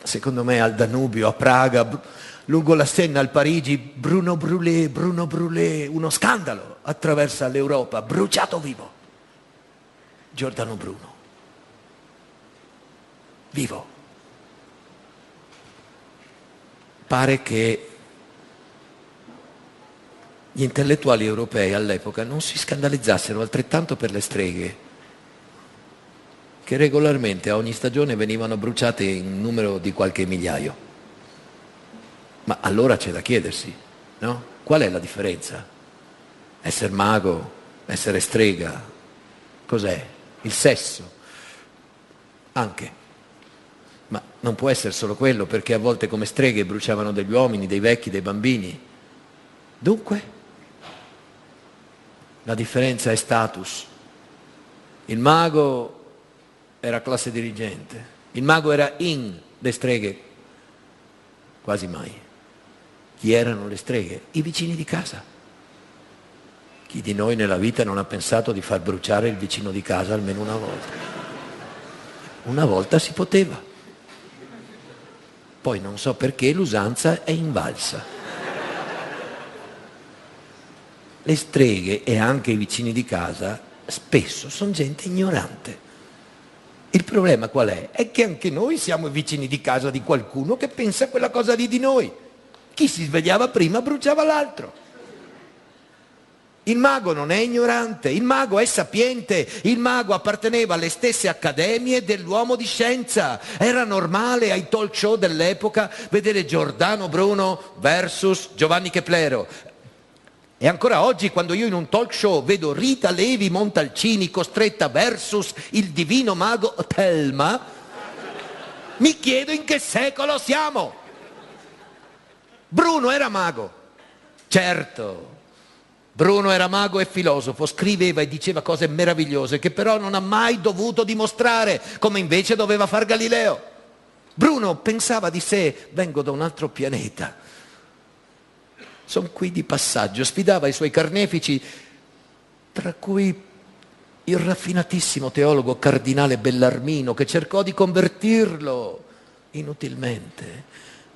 Secondo me al Danubio, a Praga, lungo la Senna, al Parigi, Bruno Brulé, uno scandalo attraversa l'Europa, bruciato vivo. Giordano Bruno, vivo. Pare che gli intellettuali europei all'epoca non si scandalizzassero altrettanto per le streghe, che regolarmente a ogni stagione venivano bruciate in numero di qualche migliaio. Ma allora c'è da chiedersi, no? Qual è la differenza? Essere mago, essere strega, cos'è? Il sesso, anche. Ma non può essere solo quello, perché a volte come streghe bruciavano degli uomini, dei vecchi, dei bambini. Dunque, la differenza è status. Il mago era classe dirigente, il mago era in, le streghe quasi mai. Chi erano le streghe? I vicini di casa. Chi di noi nella vita non ha pensato di far bruciare il vicino di casa almeno una volta? Una volta si poteva. Poi non so perché l'usanza è invalsa. Le streghe e anche i vicini di casa spesso sono gente ignorante. Il problema qual è? È che anche noi siamo i vicini di casa di qualcuno che pensa quella cosa lì di noi. Chi si svegliava prima bruciava l'altro. Il mago non è ignorante, il mago è sapiente, il mago apparteneva alle stesse accademie dell'uomo di scienza. Era normale ai talk show dell'epoca vedere Giordano Bruno versus Giovanni Keplero. E ancora oggi, quando io in un talk show vedo Rita Levi Montalcini costretta versus il divino mago Telma, mi chiedo in che secolo siamo. Bruno era mago, certo. Bruno era mago e filosofo, scriveva e diceva cose meravigliose che però non ha mai dovuto dimostrare, come invece doveva far Galileo. Bruno pensava di sé: vengo da un altro pianeta, sono qui di passaggio. Sfidava i suoi carnefici, tra cui il raffinatissimo teologo cardinale Bellarmino, che cercò di convertirlo inutilmente.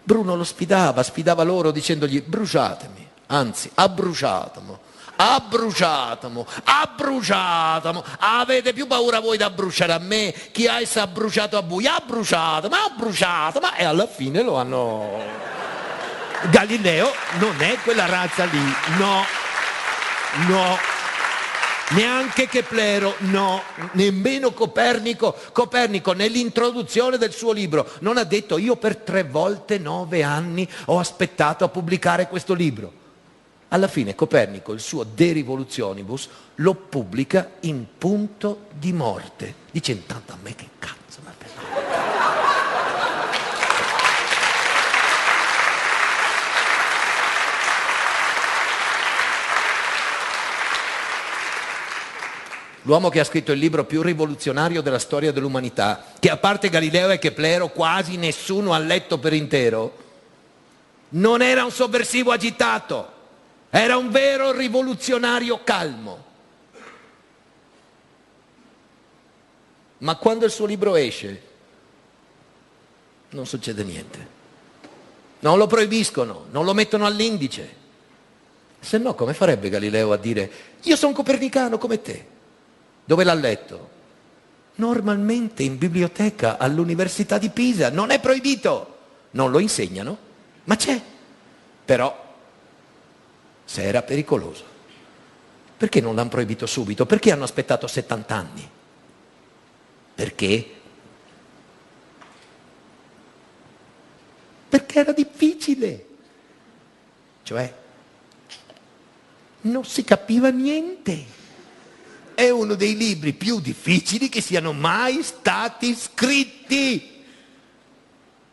Bruno lo sfidava loro dicendogli: bruciatemi, anzi abbruciatemo, avete più paura voi da bruciare a me, chi ha essa bruciato a voi, abbruciato, ma e alla fine lo hanno... Galileo non è quella razza lì, no, neanche Keplero, no, nemmeno Copernico. Copernico nell'introduzione del suo libro non ha detto: io per 3 volte 9 anni ho aspettato a pubblicare questo libro. Alla fine Copernico il suo De Revolutionibus lo pubblica in punto di morte. Dice: intanto a me che cazzo mi ha. L'uomo che ha scritto il libro più rivoluzionario della storia dell'umanità, che a parte Galileo e Keplero quasi nessuno ha letto per intero, non era un sovversivo agitato, era un vero rivoluzionario calmo. Ma quando il suo libro esce, non succede niente. Non lo proibiscono, non lo mettono all'indice. Se no, come farebbe Galileo a dire: io sono copernicano come te? Dove l'ha letto? Normalmente in biblioteca all'Università di Pisa. Non è proibito, non lo insegnano, ma c'è. Però se era pericoloso. Perché non l'hanno proibito subito? Perché hanno aspettato 70 anni? Perché? Perché era difficile. Cioè, non si capiva niente. È uno dei libri più difficili che siano mai stati scritti.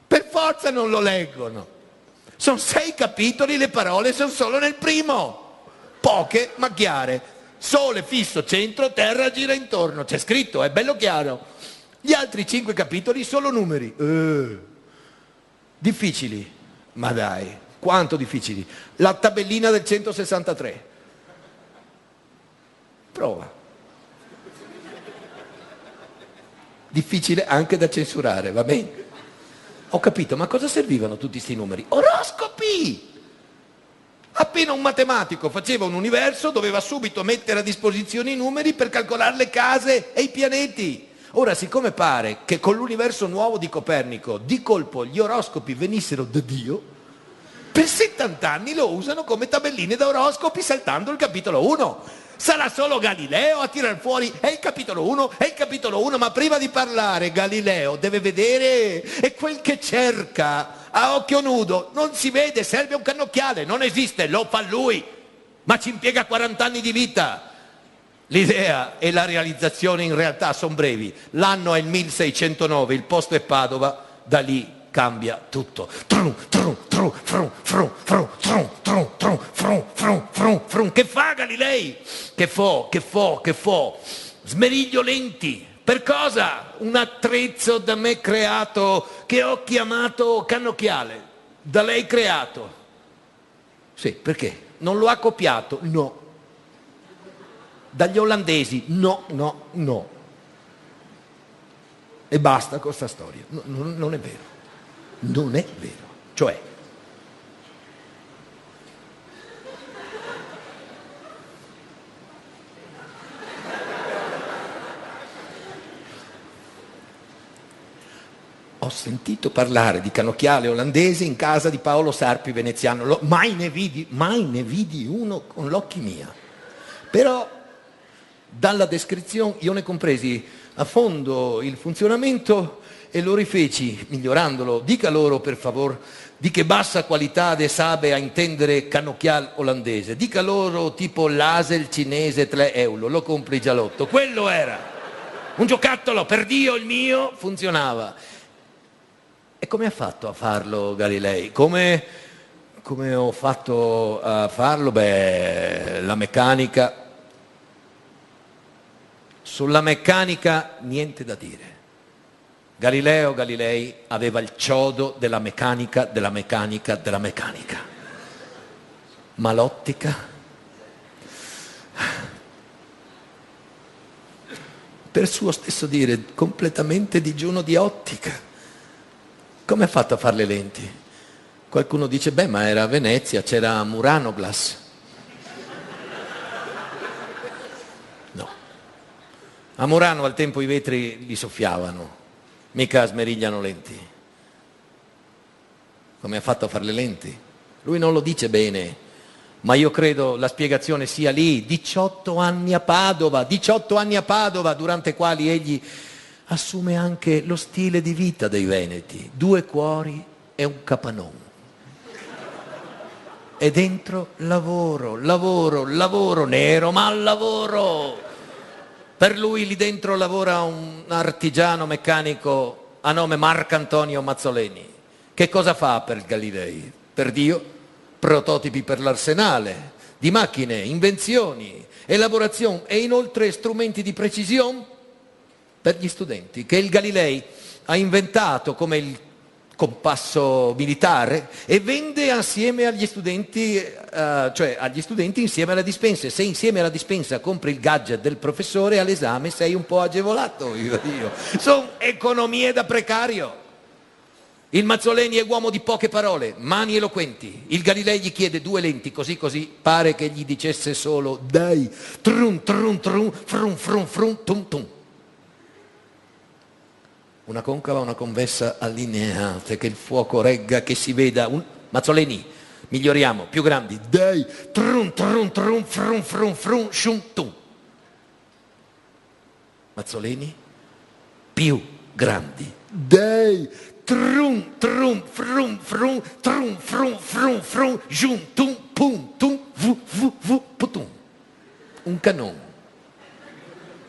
Per forza non lo leggono. Sono 6 capitoli, le parole sono solo nel primo. Poche ma chiare. Sole fisso centro, terra gira intorno. C'è scritto, è bello chiaro. Gli altri 5 capitoli solo numeri. Difficili. Ma dai, quanto difficili. La tabellina del 163. Prova. Difficile anche da censurare, va bene? Ho capito, ma cosa servivano tutti questi numeri? Oroscopi! Appena un matematico faceva un universo, doveva subito mettere a disposizione i numeri per calcolare le case e i pianeti. Ora, siccome pare che con l'universo nuovo di Copernico di colpo gli oroscopi venissero da Dio, per 70 anni lo usano come tabelline da oroscopi saltando il capitolo 1. Sarà solo Galileo a tirar fuori è il capitolo 1, è il capitolo 1, ma prima di parlare Galileo deve vedere e quel che cerca a occhio nudo non si vede, serve un cannocchiale, non esiste, lo fa lui, ma ci impiega 40 anni di vita. L'idea e la realizzazione in realtà sono brevi, l'anno è il 1609, il posto è Padova, da lì cambia tutto. Che fa Galilei? Che fo? Smeriglio lenti. Per cosa? Un attrezzo da me creato che ho chiamato cannocchiale. Da lei creato. Sì, perché? Non lo ha copiato? No. Dagli olandesi? No. E basta con sta storia. Non è vero. Non è vero. Cioè, ho sentito parlare di cannocchiale olandese in casa di Paolo Sarpi veneziano, mai ne vidi uno con l'occhi mia. Però dalla descrizione io ne compresi a fondo il funzionamento e lo rifeci migliorandolo. Dica loro per favor di che bassa qualità de sabe a intendere cannocchiale olandese. Dica loro tipo l'asel cinese 3 euro, lo compri giallotto. Quello era un giocattolo, per Dio il mio funzionava. E come ha fatto a farlo Galilei? Come ho fatto a farlo? Beh, la meccanica. Sulla meccanica niente da dire. Galileo Galilei aveva il ciodo della meccanica. Ma l'ottica? Per suo stesso dire, completamente digiuno di ottica. Come ha fatto a fare le lenti? Qualcuno dice, beh, ma era a Venezia, c'era Murano Glass. No. A Murano al tempo i vetri li soffiavano, mica smerigliano lenti. Come ha fatto a fare le lenti? Lui non lo dice bene, ma io credo la spiegazione sia lì. 18 anni a Padova, durante i quali egli assume anche lo stile di vita dei veneti, 2 cuori e un capanone. E dentro lavoro, nero, ma lavoro. Per lui lì dentro lavora un artigiano meccanico a nome Marcantonio Mazzoleni. Che cosa fa per Galilei? Per Dio, prototipi per l'arsenale, di macchine, invenzioni, elaborazione e inoltre strumenti di precisione per gli studenti, che il Galilei ha inventato come il compasso militare e vende assieme agli studenti, cioè agli studenti insieme alla dispensa. Se insieme alla dispensa compri il gadget del professore all'esame sei un po' agevolato, io dico. Sono economie da precario. Il Mazzoleni è uomo di poche parole, mani eloquenti. Il Galilei gli chiede 2 lenti, così pare che gli dicesse solo dai, trum trum trum, frum frum frum, tum tum. Una concava, una convessa allineate, che il fuoco regga, che si veda. Mazzoleni, Miglioriamo, più grandi. Dei, trum, trum, trum, frum, frum, frum, shum, tum. Mazzoleni, più grandi. Dei, trum, trum, frum, frum, trum, frum, frum, frum, shum, tum, pum, tum, vu, vu, vu, putum. Un cannone.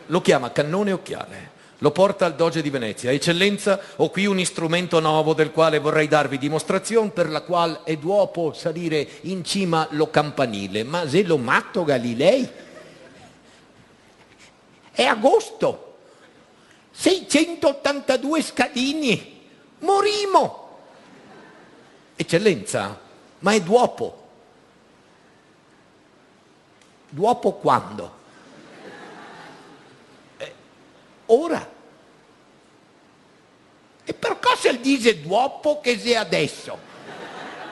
Lo chiama cannone occhiale. Lo porta al Doge di Venezia. Eccellenza, ho qui un strumento nuovo del quale vorrei darvi dimostrazione, per la quale è duopo salire in cima lo campanile. Ma se lo matto Galilei? È agosto, 682 scalini, morimo. Eccellenza, ma è duopo. Duopo quando? Ora. E per cosa il dice duopo che sia adesso?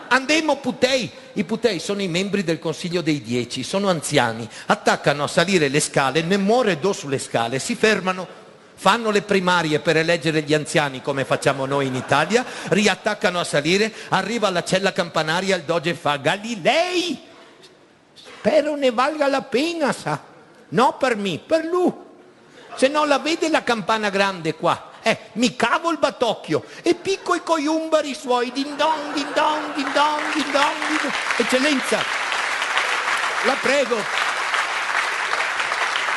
Andemo putei. I putei sono i membri del Consiglio dei 10, sono anziani, attaccano a salire le scale, ne muore do sulle scale, si fermano, fanno le primarie per eleggere gli anziani come facciamo noi in Italia, riattaccano a salire, arriva alla cella campanaria, il Doge fa: Galilei, spero ne valga la pena, sa. No per me, per lui. Se no la vede la campana grande qua. Mi cavo il batocchio e picco i coiumbari suoi, din don, din don, din don, din don, din don. Eccellenza, la prego.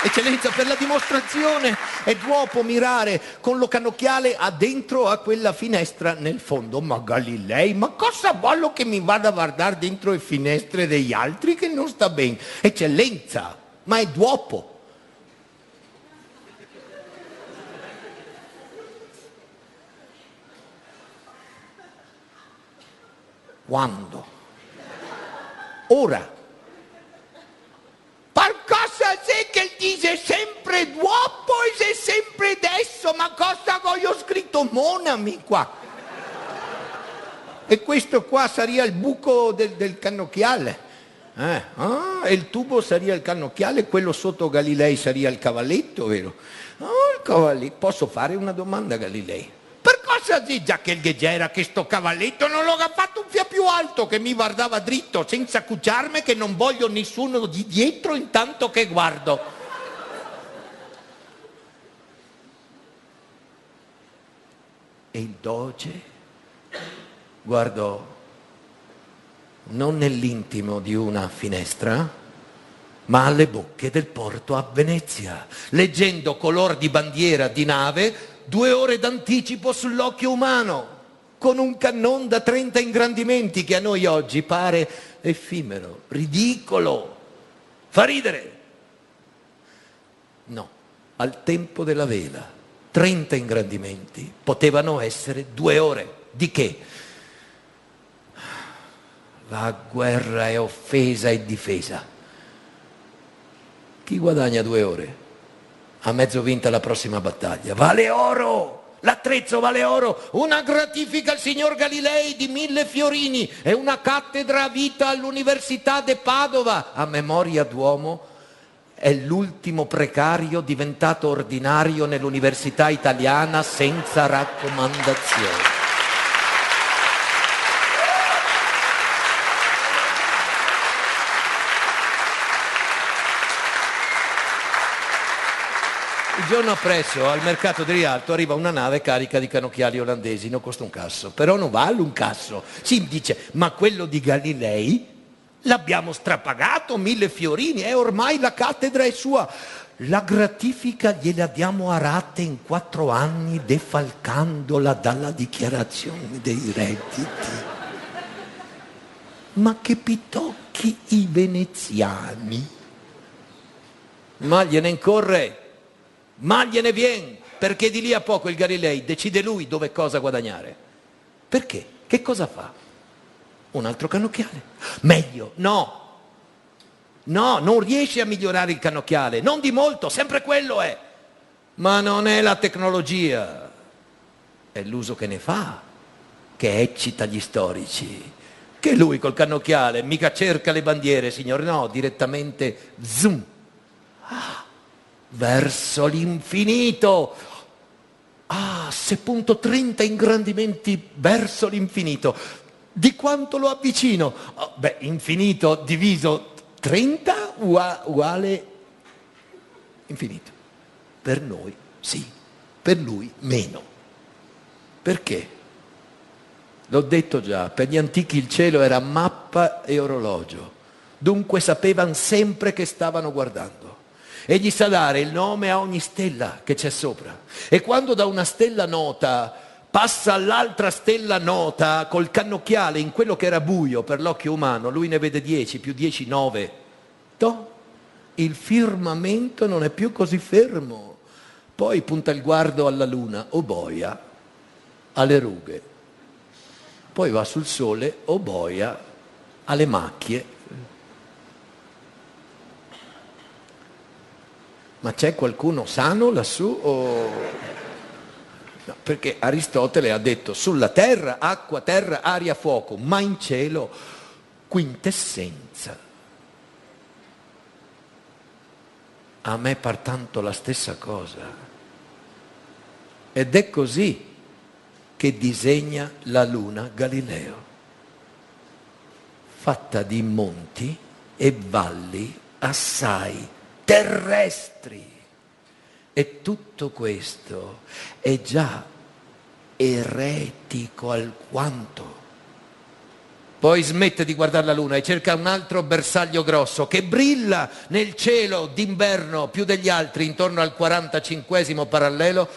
Eccellenza, per la dimostrazione è duopo mirare con lo cannocchiale addentro a quella finestra nel fondo. Ma Galilei, ma cosa vuole che mi vada a guardare dentro le finestre degli altri che non sta bene? Eccellenza, ma è duopo. Quando? Ora. Per cosa c'è che dice sempre dopo e c'è sempre adesso? Ma cosa voglio scritto monami qua? E questo qua sarebbe il buco del cannocchiale. E il tubo sarebbe il cannocchiale, quello sotto Galilei sarebbe il cavalletto, vero? Il cavalletto. Posso fare una domanda a Galilei? Per cosa già che il Ghegera, che sto cavalletto, non l'ho fatto un fia più alto che mi guardava dritto, senza cucciarmi, che non voglio nessuno di dietro intanto che guardo. E il Doge guardò non nell'intimo di una finestra, ma alle bocche del porto a Venezia, leggendo color di bandiera di nave 2 ore d'anticipo sull'occhio umano, con un cannon da 30 ingrandimenti che a noi oggi pare effimero, ridicolo, fa ridere. No, al tempo della vela 30 ingrandimenti potevano essere 2 ore. Di che? La guerra è offesa e difesa. Chi guadagna 2 ore? Ha mezzo vinta la prossima battaglia. Vale oro! L'attrezzo vale oro! Una gratifica al signor Galilei di 1000 fiorini e una cattedra a vita all'Università de Padova. A memoria d'uomo, è l'ultimo precario diventato ordinario nell'Università italiana senza raccomandazione. Il giorno appresso al mercato di Rialto arriva una nave carica di cannocchiali olandesi, non costa un casso, però non vale un casso. Si dice, ma quello di Galilei l'abbiamo strapagato, 1000 fiorini, e ormai la cattedra è sua. La gratifica gliela diamo a rate in 4 anni, defalcandola dalla dichiarazione dei redditi. Ma che pitocchi i veneziani! Ma gliene incorre, ma gliene viene, perché di lì a poco il Galilei decide lui dove cosa guadagnare. Perché? Che cosa fa? Un altro cannocchiale? Meglio, no, non riesce a migliorare il cannocchiale, non di molto, sempre quello è. Ma non è la tecnologia, è l'uso che ne fa che eccita gli storici. Che lui col cannocchiale mica cerca le bandiere, signore, no, direttamente zoom, verso l'infinito. Se punto 30 ingrandimenti verso l'infinito. Di quanto lo avvicino? Oh, beh, infinito diviso 30 uguale infinito. Per noi sì, per lui meno. Perché? L'ho detto già, per gli antichi il cielo era mappa e orologio, dunque sapevano sempre che stavano guardando. Egli sa dare il nome a ogni stella che c'è sopra. E quando da una stella nota passa all'altra stella nota col cannocchiale in quello che era buio per l'occhio umano, lui ne vede 10, più 10, 9. Il firmamento non è più così fermo. Poi punta il guardo alla luna, o boia, alle rughe. Poi va sul sole, o boia, alle macchie. Ma c'è qualcuno sano lassù? No, perché Aristotele ha detto sulla terra, acqua, terra, aria, fuoco, ma in cielo quintessenza. A me par tanto la stessa cosa. Ed è così che disegna la luna Galileo, fatta di monti e valli assai terrestri. E tutto questo è già eretico alquanto. Poi smette di guardare la luna e cerca un altro bersaglio grosso che brilla nel cielo d'inverno più degli altri intorno al 45° parallelo.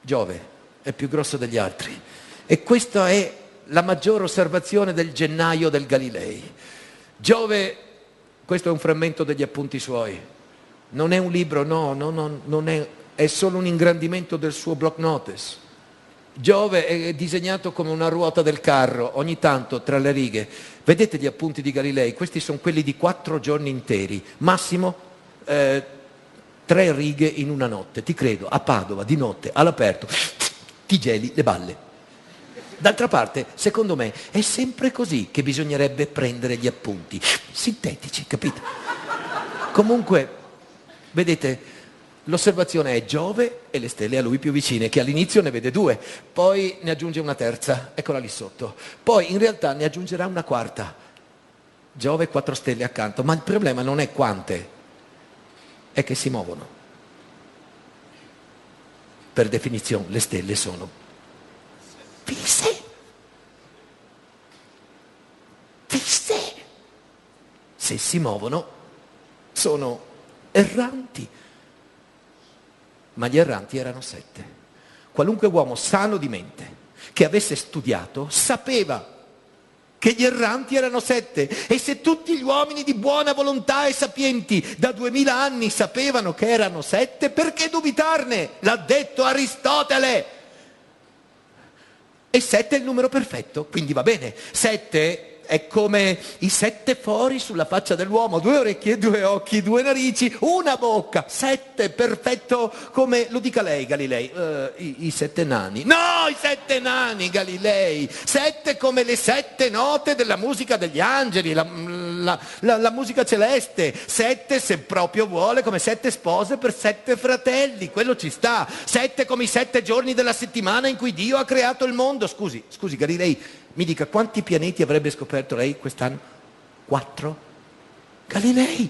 Giove è più grosso degli altri. E questa è la maggiore osservazione del gennaio del Galilei. Giove, questo è un frammento degli appunti suoi, non è un libro, non è solo un ingrandimento del suo block notice. Giove è disegnato come una ruota del carro, ogni tanto tra le righe. Vedete gli appunti di Galilei? Questi sono quelli di 4 giorni interi, massimo 3 righe in una notte. Ti credo, a Padova, di notte, all'aperto, ti geli le balle. D'altra parte, secondo me, è sempre così che bisognerebbe prendere gli appunti, sintetici, capito? Comunque, vedete, l'osservazione è Giove e le stelle a lui più vicine, che all'inizio ne vede 2, poi ne aggiunge una terza, eccola lì sotto, poi in realtà ne aggiungerà una quarta. Giove 4 stelle accanto, ma il problema non è quante, è che si muovono. Per definizione le stelle sono fisse. Se si muovono sono erranti. Ma gli erranti erano 7. Qualunque uomo sano di mente che avesse studiato sapeva che gli erranti erano 7. E se tutti gli uomini di buona volontà e sapienti da 2000 anni sapevano che erano 7, perché dubitarne? L'ha detto Aristotele. E 7 è il numero perfetto, quindi va bene. 7 è come i 7 fori sulla faccia dell'uomo, 2 orecchie, 2 occhi, 2 narici, una bocca. 7, perfetto, come lo dica lei, Galilei. I 7 nani. No, i 7 nani, Galilei. 7 come le 7 note della musica degli angeli, la musica celeste. 7, se proprio vuole, come 7 spose per 7 fratelli, quello ci sta. 7 come i 7 giorni della settimana in cui Dio ha creato il mondo. Scusi, Galilei, mi dica quanti pianeti avrebbe scoperto lei quest'anno? 4? Galilei!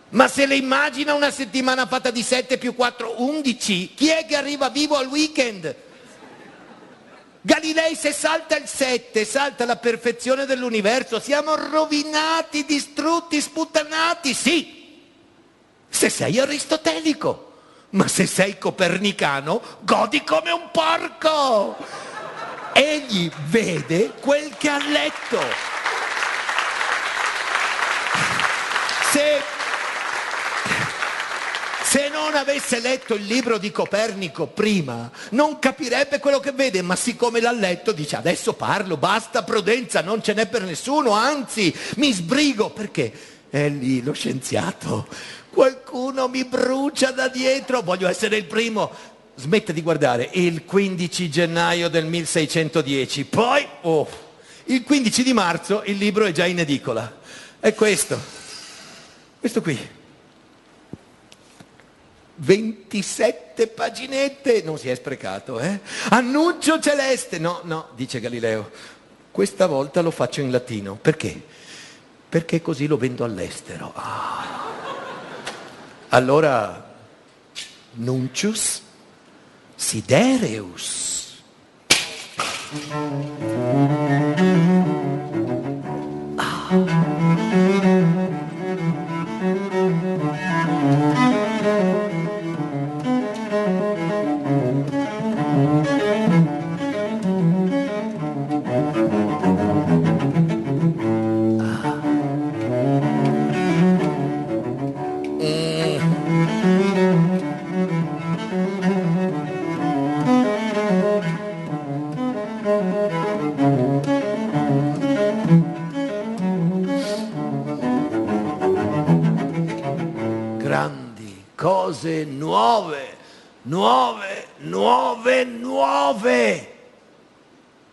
Ma se le immagina una settimana fatta di 7 più 4, 11? Chi è che arriva vivo al weekend? Galilei, se salta il 7, salta la perfezione dell'universo. Siamo rovinati, distrutti, sputtanati, sì! Se sei aristotelico. Ma se sei copernicano, godi come un porco! Egli vede quel che ha letto. Se non avesse letto il libro di Copernico prima, non capirebbe quello che vede, ma siccome l'ha letto dice adesso parlo, basta prudenza, non ce n'è per nessuno, anzi mi sbrigo, perché è lì lo scienziato. Qualcuno mi brucia da dietro, voglio essere il primo. Smette di guardare, il 15 gennaio del 1610, poi, il 15 di marzo il libro è già in edicola. È questo qui. 27 paginette, non si è sprecato, Annuncio celeste, no, dice Galileo, Questa volta lo faccio in latino. Perché? Perché così lo vendo all'estero. Allora, nuncius sidereus. Grandi cose nuove, nuove, nuove, nuove.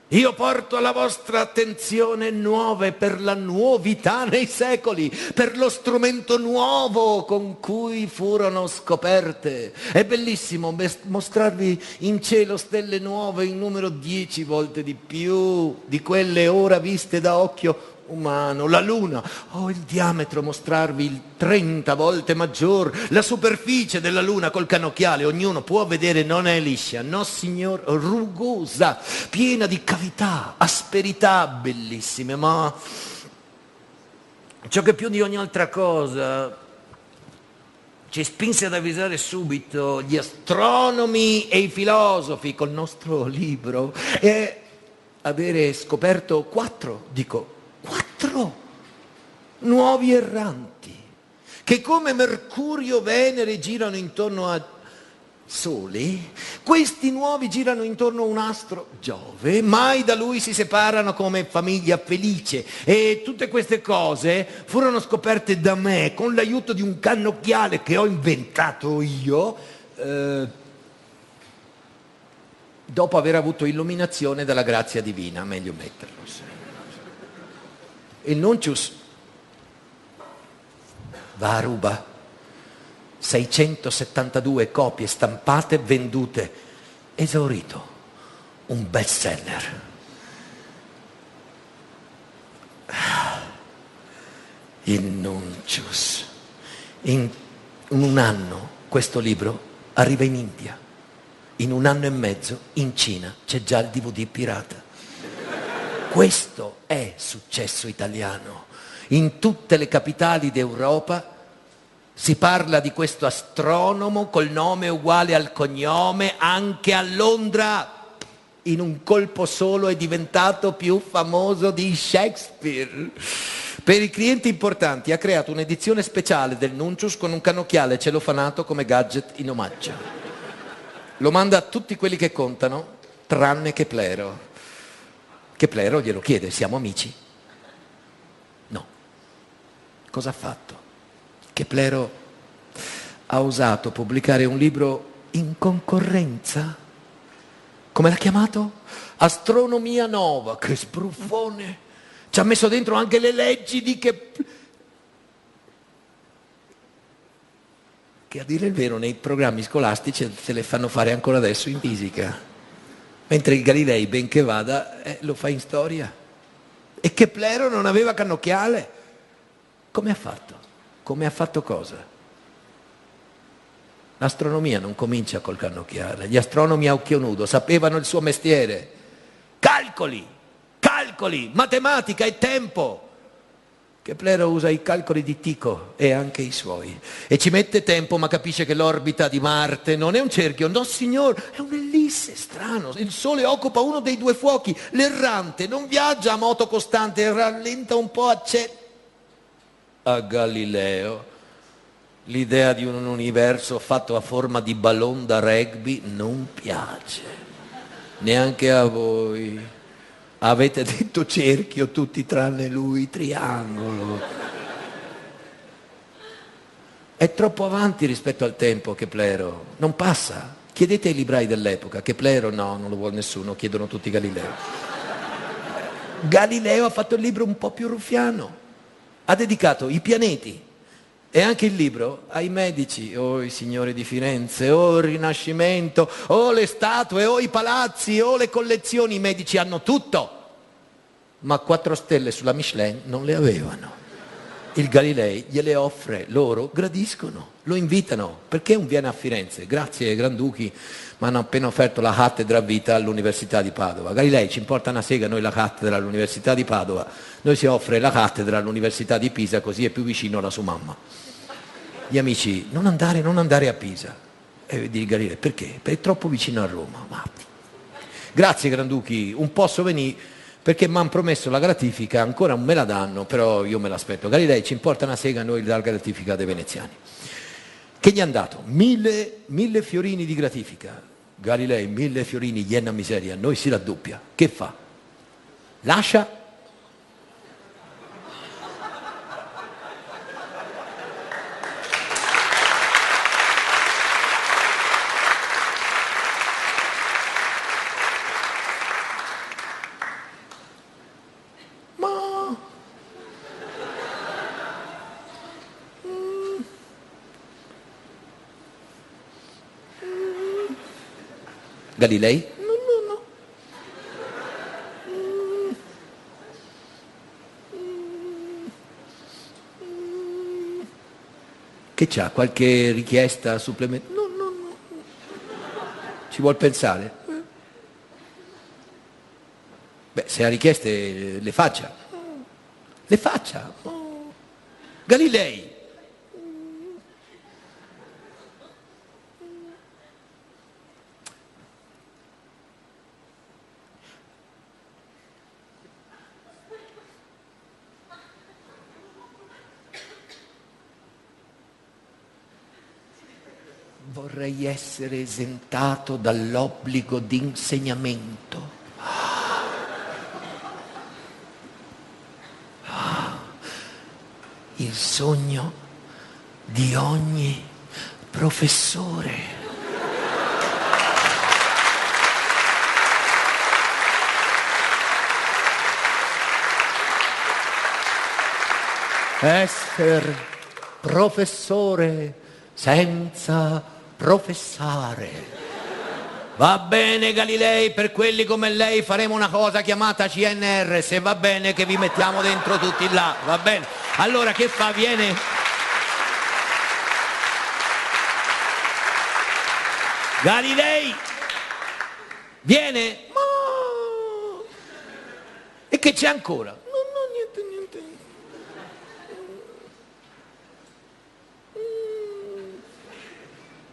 Io porto alla vostra attenzione nuove per la nuovità nei secoli, per lo strumento nuovo con cui furono scoperte. È bellissimo mostrarvi in cielo stelle nuove in numero 10 volte di più di quelle ora viste da occhio umano, la luna, il diametro mostrarvi il 30 volte maggior, la superficie della luna col cannocchiale, ognuno può vedere, non è liscia, no signor, rugosa, piena di cavità, asperità bellissime, ma ciò che più di ogni altra cosa ci spinse ad avvisare subito gli astronomi e i filosofi col nostro libro è avere scoperto 4 nuovi erranti che come Mercurio, Venere girano intorno a Sole, questi nuovi girano intorno a un astro, Giove, mai da lui si separano come famiglia felice, e tutte queste cose furono scoperte da me con l'aiuto di un cannocchiale che ho inventato io dopo aver avuto illuminazione dalla grazia divina, meglio metterlo. Il nuncius va a ruba, 672 copie stampate, vendute, esaurito, un bestseller. Il nuncius. In un anno questo libro arriva in India, in un anno e mezzo in Cina c'è già il DVD pirata. Questo è successo italiano. In tutte le capitali d'Europa si parla di questo astronomo col nome uguale al cognome, anche a Londra. In un colpo solo è diventato più famoso di Shakespeare. Per i clienti importanti ha creato un'edizione speciale del Nuncius con un cannocchiale celofanato come gadget in omaggio. Lo manda a tutti quelli che contano, tranne Keplero. Keplero glielo chiede, siamo amici? No. Cosa ha fatto? Keplero ha osato pubblicare un libro in concorrenza. Come l'ha chiamato? Astronomia Nova. Che sbruffone! Ci ha messo dentro anche le leggi di che a dire il vero nei programmi scolastici se le fanno fare ancora adesso in fisica. Mentre il Galilei, ben che vada, lo fa in storia. E Keplero non aveva cannocchiale. Come ha fatto? Come ha fatto cosa? L'astronomia non comincia col cannocchiale. Gli astronomi a occhio nudo sapevano il suo mestiere. Calcoli, matematica e tempo. Keplero usa i calcoli di Tycho e anche i suoi. E ci mette tempo, ma capisce che l'orbita di Marte non è un cerchio, no signor, è un'ellisse, strano. Il Sole occupa uno dei due fuochi, l'errante non viaggia a moto costante, rallenta un po' a Galileo. L'idea di un universo fatto a forma di ballon da rugby non piace, neanche a voi. Avete detto cerchio tutti tranne lui, triangolo. È troppo avanti rispetto al tempo Keplero, non passa. Chiedete ai librai dell'epoca, Keplero no, non lo vuole nessuno, chiedono tutti Galileo. Galileo ha fatto il libro un po' più ruffiano, ha dedicato i pianeti e anche il libro ai medici, i signori di Firenze, il Rinascimento, le statue, i palazzi, le collezioni. I medici hanno tutto. ma 4 stelle sulla Michelin non le avevano. Il Galilei gliele offre, loro gradiscono, lo invitano. Perché non viene a Firenze? Grazie ai Granduchi mi hanno appena offerto la cattedra a vita all'Università di Padova. Galilei, ci importa una sega noi la cattedra all'Università di Padova, noi si offre la cattedra all'Università di Pisa, così è più vicino alla sua mamma. Gli amici, non andare a Pisa. E di Galilei, perché? Perché è troppo vicino a Roma. Grazie Granduchi, un posso venire perché mi hanno promesso la gratifica, ancora non me la danno, però io me l'aspetto. Galilei, ci importa una sega a noi la gratifica dei veneziani. Che gli hanno dato? 1000 fiorini di gratifica. Galilei, 1000 fiorini, gli è una miseria, noi si raddoppia. Che fa? Lascia? Galilei? No. Che c'ha? Qualche richiesta supplementare? No. Ci vuol pensare? Beh, se ha richieste le faccia. Le faccia. Galilei. Vorrei essere esentato dall'obbligo di insegnamento. Il sogno di ogni professore. Essere professore senza professare. Va bene Galilei, per quelli come lei faremo una cosa chiamata CNR, se va bene che vi mettiamo dentro tutti là, va bene? Allora che fa? Viene? Galilei? Viene? Ma... E che c'è ancora? No, niente.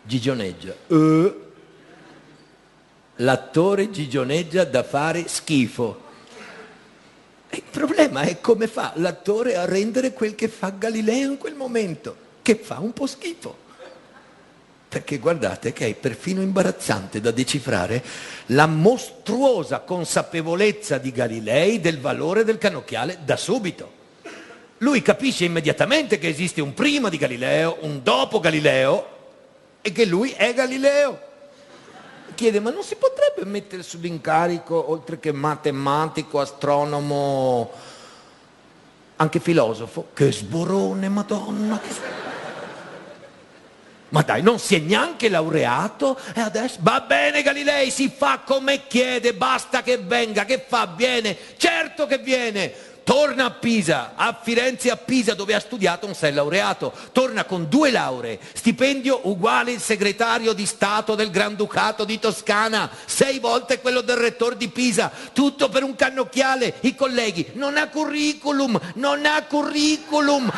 Gigioneggia. L'attore gigioneggia da fare schifo. Il problema è come fa l'attore a rendere quel che fa Galileo in quel momento, che fa un po' schifo. Perché guardate che è perfino imbarazzante da decifrare la mostruosa consapevolezza di Galilei del valore del cannocchiale da subito. Lui capisce immediatamente che esiste un prima di Galileo, un dopo Galileo, e che lui è Galileo. Chiede, ma non si potrebbe mettere sull'incarico, oltre che matematico, astronomo, anche filosofo? Che sborone, Madonna! Ma dai, non si è neanche laureato e adesso va bene Galilei, si fa come chiede, basta che venga, che fa? Viene, certo che viene. Torna a Pisa, a Firenze e a Pisa dove ha studiato, non si è laureato, torna con 2 lauree, stipendio uguale il segretario di Stato del Granducato di Toscana, 6 volte quello del rettore di Pisa, tutto per un cannocchiale. I colleghi, non ha curriculum,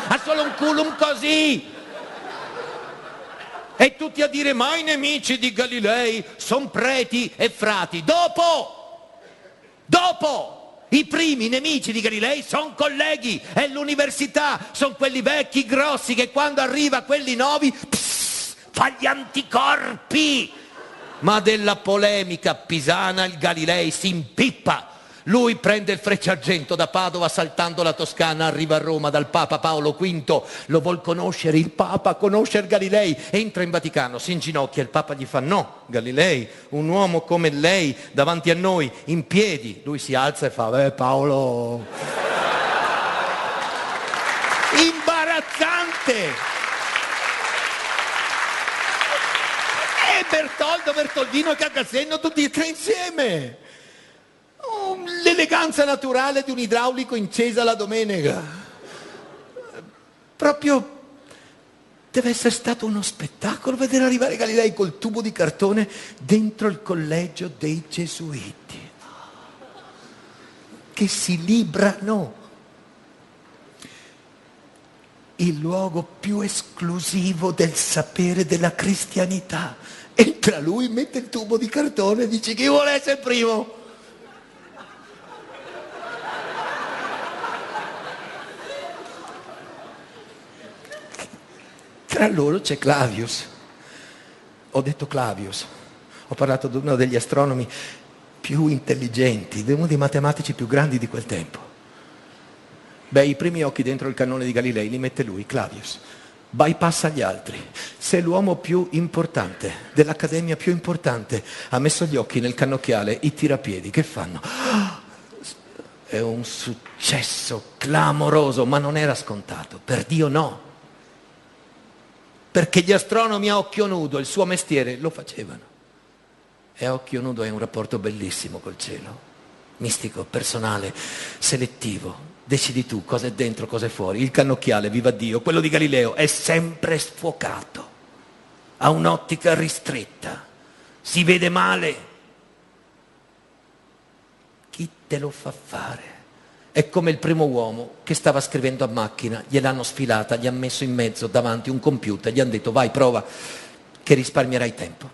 ha solo un culum così. E tutti a dire, ma i nemici di Galilei sono preti e frati. Dopo! I primi nemici di Galilei sono colleghi, è l'università, sono quelli vecchi grossi che quando arriva quelli nuovi fa gli anticorpi. Ma della polemica pisana il Galilei si impippa. Lui prende il Frecciargento da Padova saltando la Toscana, arriva a Roma dal Papa Paolo V, lo vuol conoscere, il Papa conosce Galilei, entra in Vaticano, si inginocchia, il Papa gli fa no, Galilei, un uomo come lei davanti a noi, in piedi, lui si alza e fa, Paolo, imbarazzante! E Bertoldo, Bertoldino e Cagasenno tutti e 3 insieme! l'eleganza naturale di un idraulico in Cesa la domenica. Proprio deve essere stato uno spettacolo vedere arrivare Galilei col tubo di cartone dentro il collegio dei Gesuiti, che si librano. Il luogo più esclusivo del sapere della cristianità. Entra lui, mette il tubo di cartone e dice: chi vuole essere il primo? Tra loro c'è Clavius. Ho detto Clavius, ho parlato di uno degli astronomi più intelligenti, di uno dei matematici più grandi di quel tempo. Beh, i primi occhi dentro il cannone di Galilei li mette lui, Clavius. Bypassa gli altri. Se l'uomo più importante, dell'accademia più importante, ha messo gli occhi nel cannocchiale, i tirapiedi, che fanno? È un successo clamoroso, ma non era scontato. Per Dio no. Perché gli astronomi a occhio nudo, il suo mestiere, lo facevano. E a occhio nudo hai un rapporto bellissimo col cielo. Mistico, personale, selettivo. Decidi tu cosa è dentro, cosa è fuori. Il cannocchiale, viva Dio, quello di Galileo, è sempre sfocato, ha un'ottica ristretta, si vede male. Chi te lo fa fare? È come il primo uomo che stava scrivendo a macchina, gliel'hanno sfilata, gli hanno messo in mezzo davanti un computer, gli hanno detto vai prova che risparmierai tempo.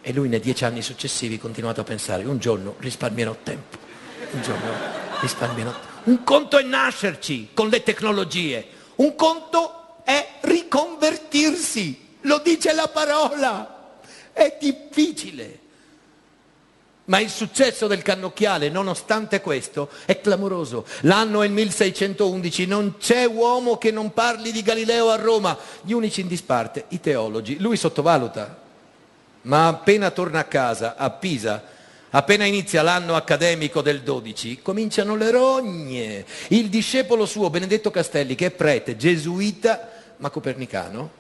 E lui nei 10 anni successivi ha continuato a pensare: un giorno risparmierò tempo, un giorno risparmierò tempo. Un conto è nascerci con le tecnologie, un conto è riconvertirsi, lo dice la parola, è difficile. Ma il successo del cannocchiale, nonostante questo, è clamoroso. L'anno è il 1611, non c'è uomo che non parli di Galileo a Roma. Gli unici in disparte, i teologi. Lui sottovaluta, ma appena torna a casa, a Pisa, appena inizia l'anno accademico del 12, cominciano le rogne. Il discepolo suo, Benedetto Castelli, che è prete, gesuita, ma copernicano,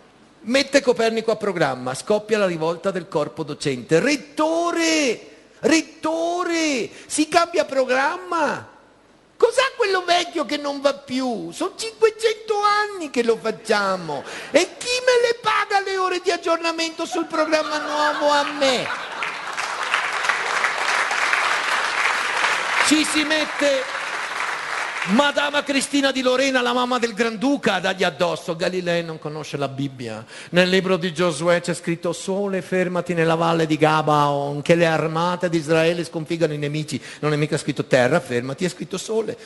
mette Copernico a programma, scoppia la rivolta del corpo docente. Rettore, si cambia programma. Cos'ha quello vecchio che non va più? Sono 500 anni che lo facciamo. E chi me le paga le ore di aggiornamento sul programma nuovo a me? Ci si mette Madama Cristina di Lorena, la mamma del Granduca, a dargli addosso. Galilei non conosce la Bibbia. Nel libro di Giosuè c'è scritto: sole fermati nella valle di Gabaon, che le armate di Israele sconfiggano i nemici. Non è mica scritto terra fermati, è scritto sole.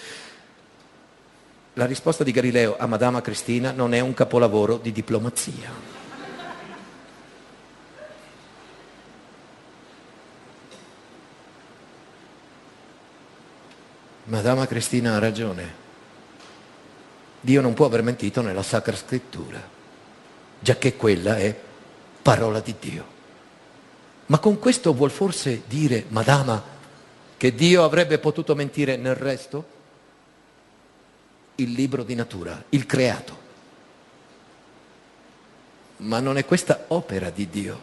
La risposta di Galileo a Madama Cristina non è un capolavoro di diplomazia. Madama Cristina ha ragione. Dio non può aver mentito nella Sacra Scrittura, giacché quella è parola di Dio. Ma con questo vuol forse dire, Madama, che Dio avrebbe potuto mentire nel resto? Il libro di natura, il creato. Ma non è questa opera di Dio.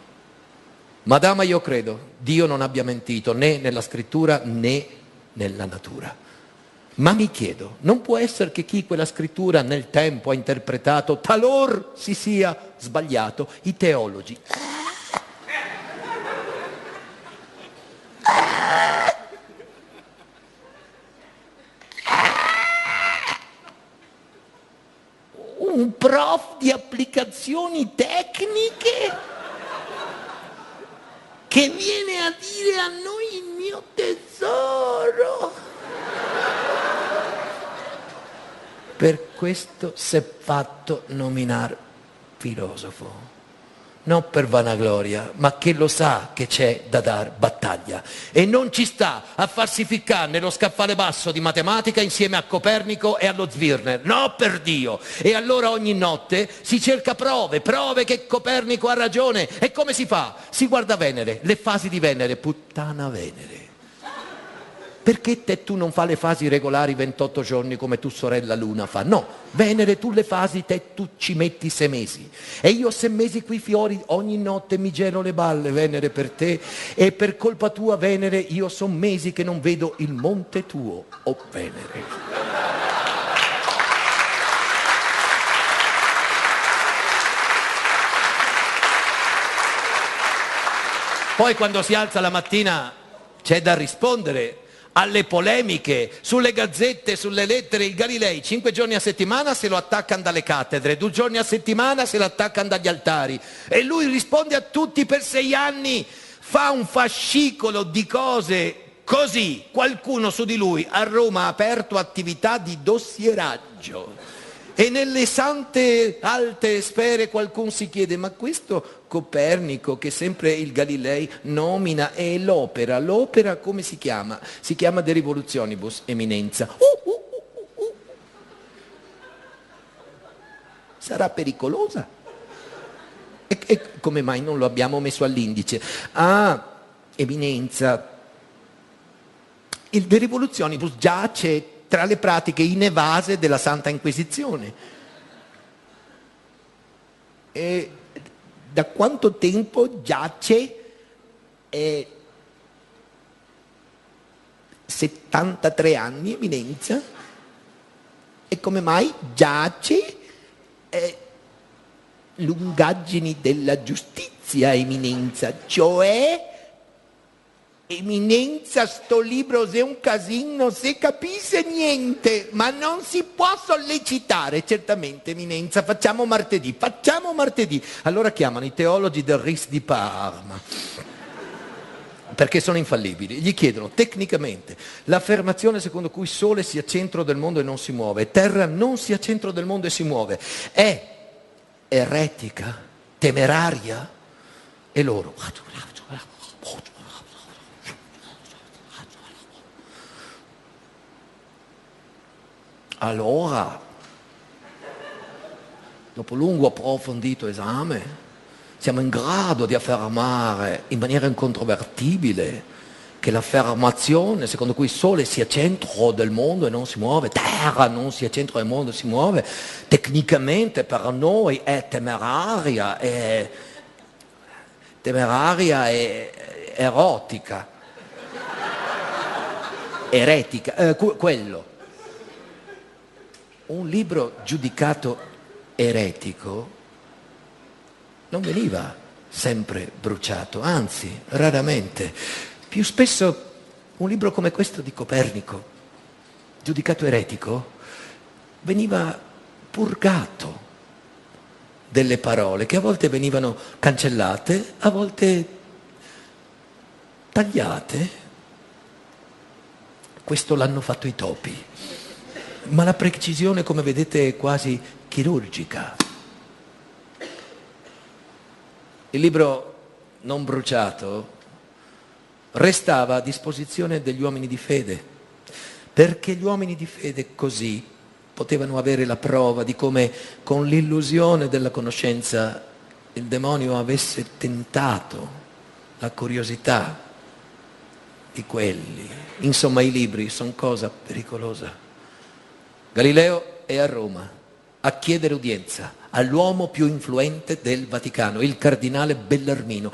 Madama, io credo, Dio non abbia mentito né nella Scrittura né nella natura. Ma mi chiedo, non può essere che chi quella scrittura nel tempo ha interpretato talor si sia sbagliato? I teologi. Un prof di applicazioni tecniche che viene a dire a noi il mio tesoro. Per questo si è fatto nominare filosofo, non per vanagloria, ma che lo sa che c'è da dar battaglia e non ci sta a farsi ficcare nello scaffale basso di matematica insieme a Copernico e allo Zwirner, no per Dio. E allora ogni notte si cerca prove che Copernico ha ragione. E come si fa? Si guarda Venere, le fasi di Venere, puttana Venere. Perché tu non fa le fasi regolari 28 giorni come tua sorella Luna fa? No, Venere tu le fasi tu ci metti 6 mesi. E io 6 mesi qui fiori ogni notte mi gelo le balle, Venere, per te. E per colpa tua, Venere, io son mesi che non vedo il monte tuo, oh Venere. Poi quando si alza la mattina c'è da rispondere alle polemiche, sulle gazzette, sulle lettere. Il Galilei 5 giorni a settimana se lo attaccano dalle cattedre, 2 giorni a settimana se lo attaccano dagli altari. E lui risponde a tutti per 6 anni, fa un fascicolo di cose così. Qualcuno su di lui a Roma ha aperto attività di dossieraggio. E nelle sante alte sfere qualcuno si chiede, ma questo Copernico che sempre il Galilei nomina è l'opera come si chiama? Si chiama De Revolutionibus, eminenza. Sarà pericolosa? E come mai non lo abbiamo messo all'indice? Ah, eminenza, il De Revolutionibus giace tra le pratiche inevase della Santa Inquisizione. E da quanto tempo giace? 73 anni, eminenza. E come mai giace? Lungaggini della giustizia, eminenza, cioè... Eminenza, sto libro è un casino, non si capisce niente, ma non si può sollecitare, certamente, eminenza, facciamo martedì. Allora chiamano i teologi del RIS di Parma, perché sono infallibili, gli chiedono tecnicamente l'affermazione secondo cui Sole sia centro del mondo e non si muove, Terra non sia centro del mondo e si muove, è eretica, temeraria? E loro... Allora, dopo lungo approfondito esame, siamo in grado di affermare in maniera incontrovertibile che l'affermazione secondo cui il Sole sia centro del mondo e non si muove, Terra non sia centro del mondo e si muove, tecnicamente per noi è temeraria e erotica, eretica, quello. Un libro giudicato eretico non veniva sempre bruciato, anzi, raramente. Più spesso un libro come questo di Copernico, giudicato eretico, veniva purgato delle parole che a volte venivano cancellate, a volte tagliate. Questo l'hanno fatto i topi. Ma la precisione, come vedete, è quasi chirurgica. Il libro non bruciato restava a disposizione degli uomini di fede, perché gli uomini di fede così potevano avere la prova di come con l'illusione della conoscenza il demonio avesse tentato la curiosità di quelli. Insomma, i libri sono cosa pericolosa. Galileo è a Roma a chiedere udienza all'uomo più influente del Vaticano, il cardinale Bellarmino.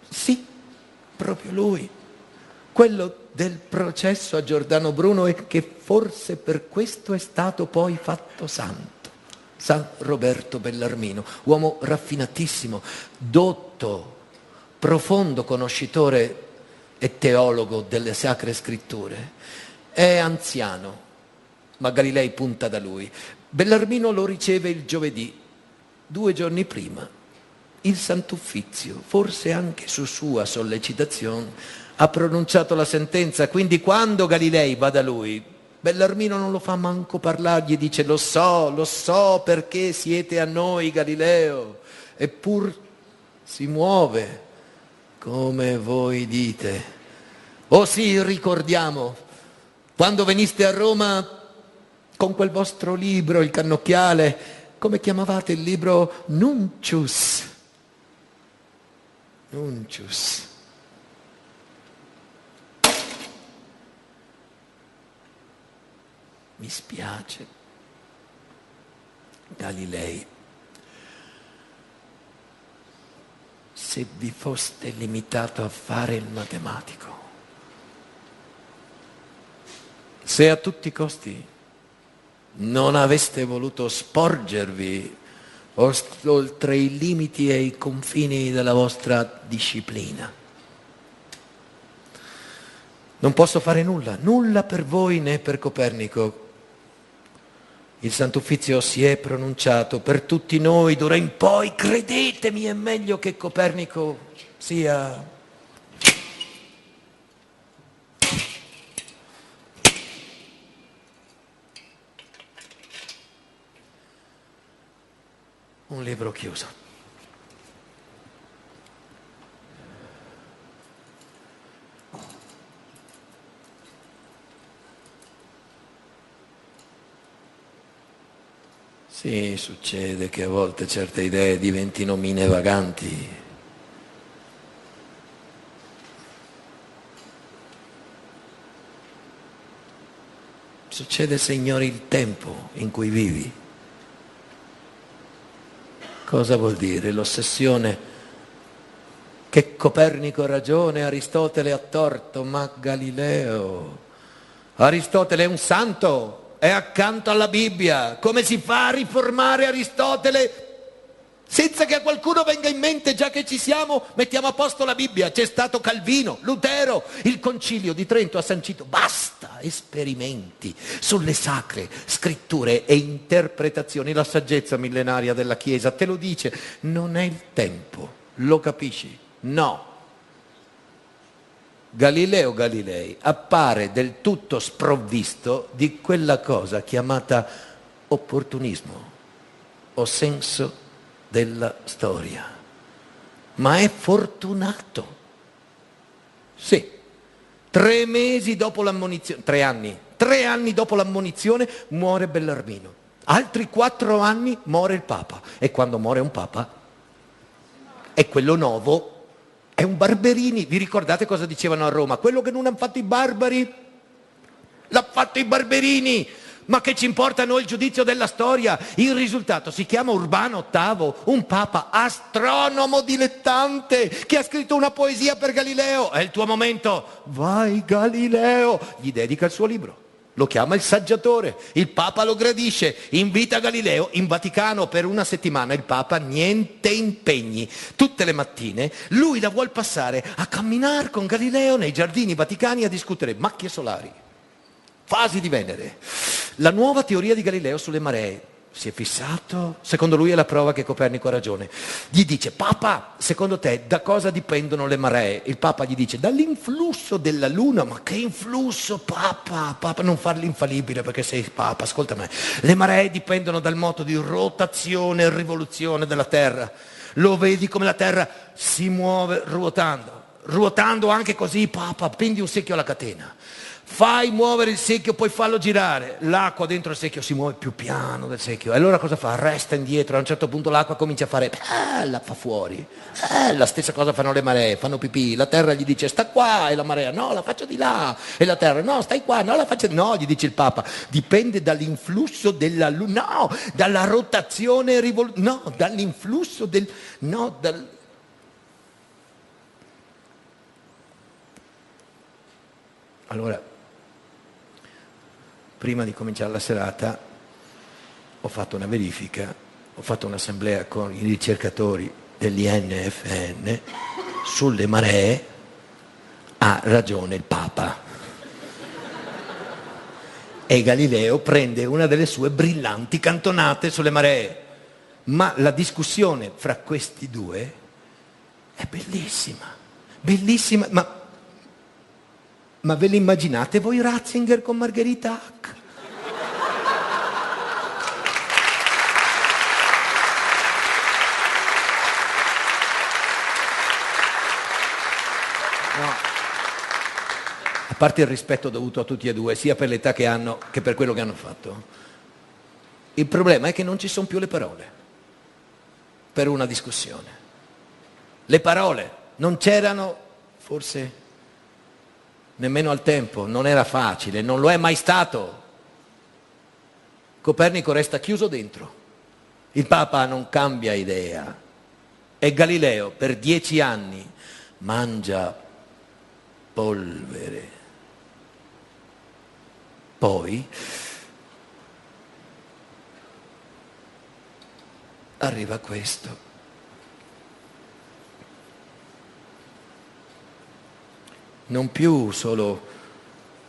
Sì, proprio lui, quello del processo a Giordano Bruno e che forse per questo è stato poi fatto santo. San Roberto Bellarmino, uomo raffinatissimo, dotto, profondo conoscitore e teologo delle Sacre Scritture. È anziano, ma Galilei punta da lui. Bellarmino lo riceve il giovedì, 2 giorni prima. Il Sant'Uffizio, forse anche su sua sollecitazione, ha pronunciato la sentenza, quindi quando Galilei va da lui, Bellarmino non lo fa manco parlare, gli dice lo so perché siete a noi, Galileo, eppur si muove come voi dite. Oh sì, ricordiamo, quando veniste a Roma con quel vostro libro, il cannocchiale, come chiamavate il libro? Nuncius. mi spiace, Galilei, se vi foste limitato a fare il matematico, se a tutti i costi non aveste voluto sporgervi oltre i limiti e i confini della vostra disciplina. Non posso fare nulla, nulla per voi né per Copernico. Il Santo Uffizio si è pronunciato per tutti noi, d'ora in poi, credetemi, è meglio che Copernico sia un libro chiuso. Sì, succede che a volte certe idee diventino mine vaganti. Succede se ignori il tempo in cui vivi. Cosa vuol dire l'ossessione che Copernico ha ragione, Aristotele ha torto, ma Galileo? Aristotele è un santo, è accanto alla Bibbia. Come si fa a riformare Aristotele senza che a qualcuno venga in mente, già che ci siamo, mettiamo a posto la Bibbia? C'è stato Calvino, Lutero, il Concilio di Trento ha sancito, basta esperimenti sulle sacre scritture e interpretazioni. La saggezza millenaria della Chiesa te lo dice, non è il tempo, lo capisci? No. Galileo Galilei appare del tutto sprovvisto di quella cosa chiamata opportunismo o senso della storia, ma è fortunato. Sì, 3 mesi dopo l'ammonizione, 3 anni dopo l'ammonizione muore Bellarmino, altri 4 anni muore il Papa, e quando muore un Papa è quello nuovo. È un Barberini, vi ricordate cosa dicevano a Roma? Quello che non hanno fatto i barbari, l'ha fatto i Barberini. Ma che ci importa a noi il giudizio della storia? Il risultato si chiama Urbano VIII, un papa astronomo dilettante che ha scritto una poesia per Galileo. È il tuo momento, vai Galileo, gli dedica il suo libro. Lo chiama il saggiatore, il Papa lo gradisce, invita Galileo in Vaticano per 1 settimana, il Papa niente impegni. Tutte le mattine lui la vuol passare a camminare con Galileo nei giardini vaticani a discutere macchie solari, fasi di Venere, la nuova teoria di Galileo sulle maree. Si è fissato, secondo lui è la prova che Copernico ha ragione. Gli dice, Papa, secondo te da cosa dipendono le maree? Il Papa gli dice, dall'influsso della Luna. Ma che influsso, Papa? Papa, non farli infallibile perché sei Papa, ascolta me. Le maree dipendono dal moto di rotazione e rivoluzione della Terra. Lo vedi come la Terra si muove ruotando anche così, Papa, appendi un secchio alla catena. Fai muovere il secchio, poi fallo girare. L'acqua dentro il secchio si muove più piano del secchio. E allora cosa fa? Resta indietro. A un certo punto l'acqua comincia a fare, la fa fuori. La stessa cosa fanno le maree, fanno pipì. La terra gli dice, sta qua. E la marea, no, la faccio di là. E la terra, no, stai qua. No, la faccio. No, gli dice il Papa, dipende dall'influsso della Luna. No, dalla rotazione e rivoluzione. No, dall'influsso del... No, dal... Allora, prima di cominciare la serata ho fatto una verifica, ho fatto un'assemblea con i ricercatori dell'INFN sulle maree. Ha ragione il Papa. E Galileo prende una delle sue brillanti cantonate sulle maree. Ma la discussione fra questi due è bellissima, bellissima, ma ve le immaginate voi Ratzinger con Margherita Hack? No. A parte il rispetto dovuto a tutti e due, sia per l'età che hanno che per quello che hanno fatto, il problema è che non ci sono più le parole per una discussione. Le parole non c'erano, forse nemmeno al tempo, non era facile, non lo è mai stato. Copernico resta chiuso dentro. Il Papa non cambia idea. E Galileo per 10 anni mangia polvere. Poi arriva questo. Non più solo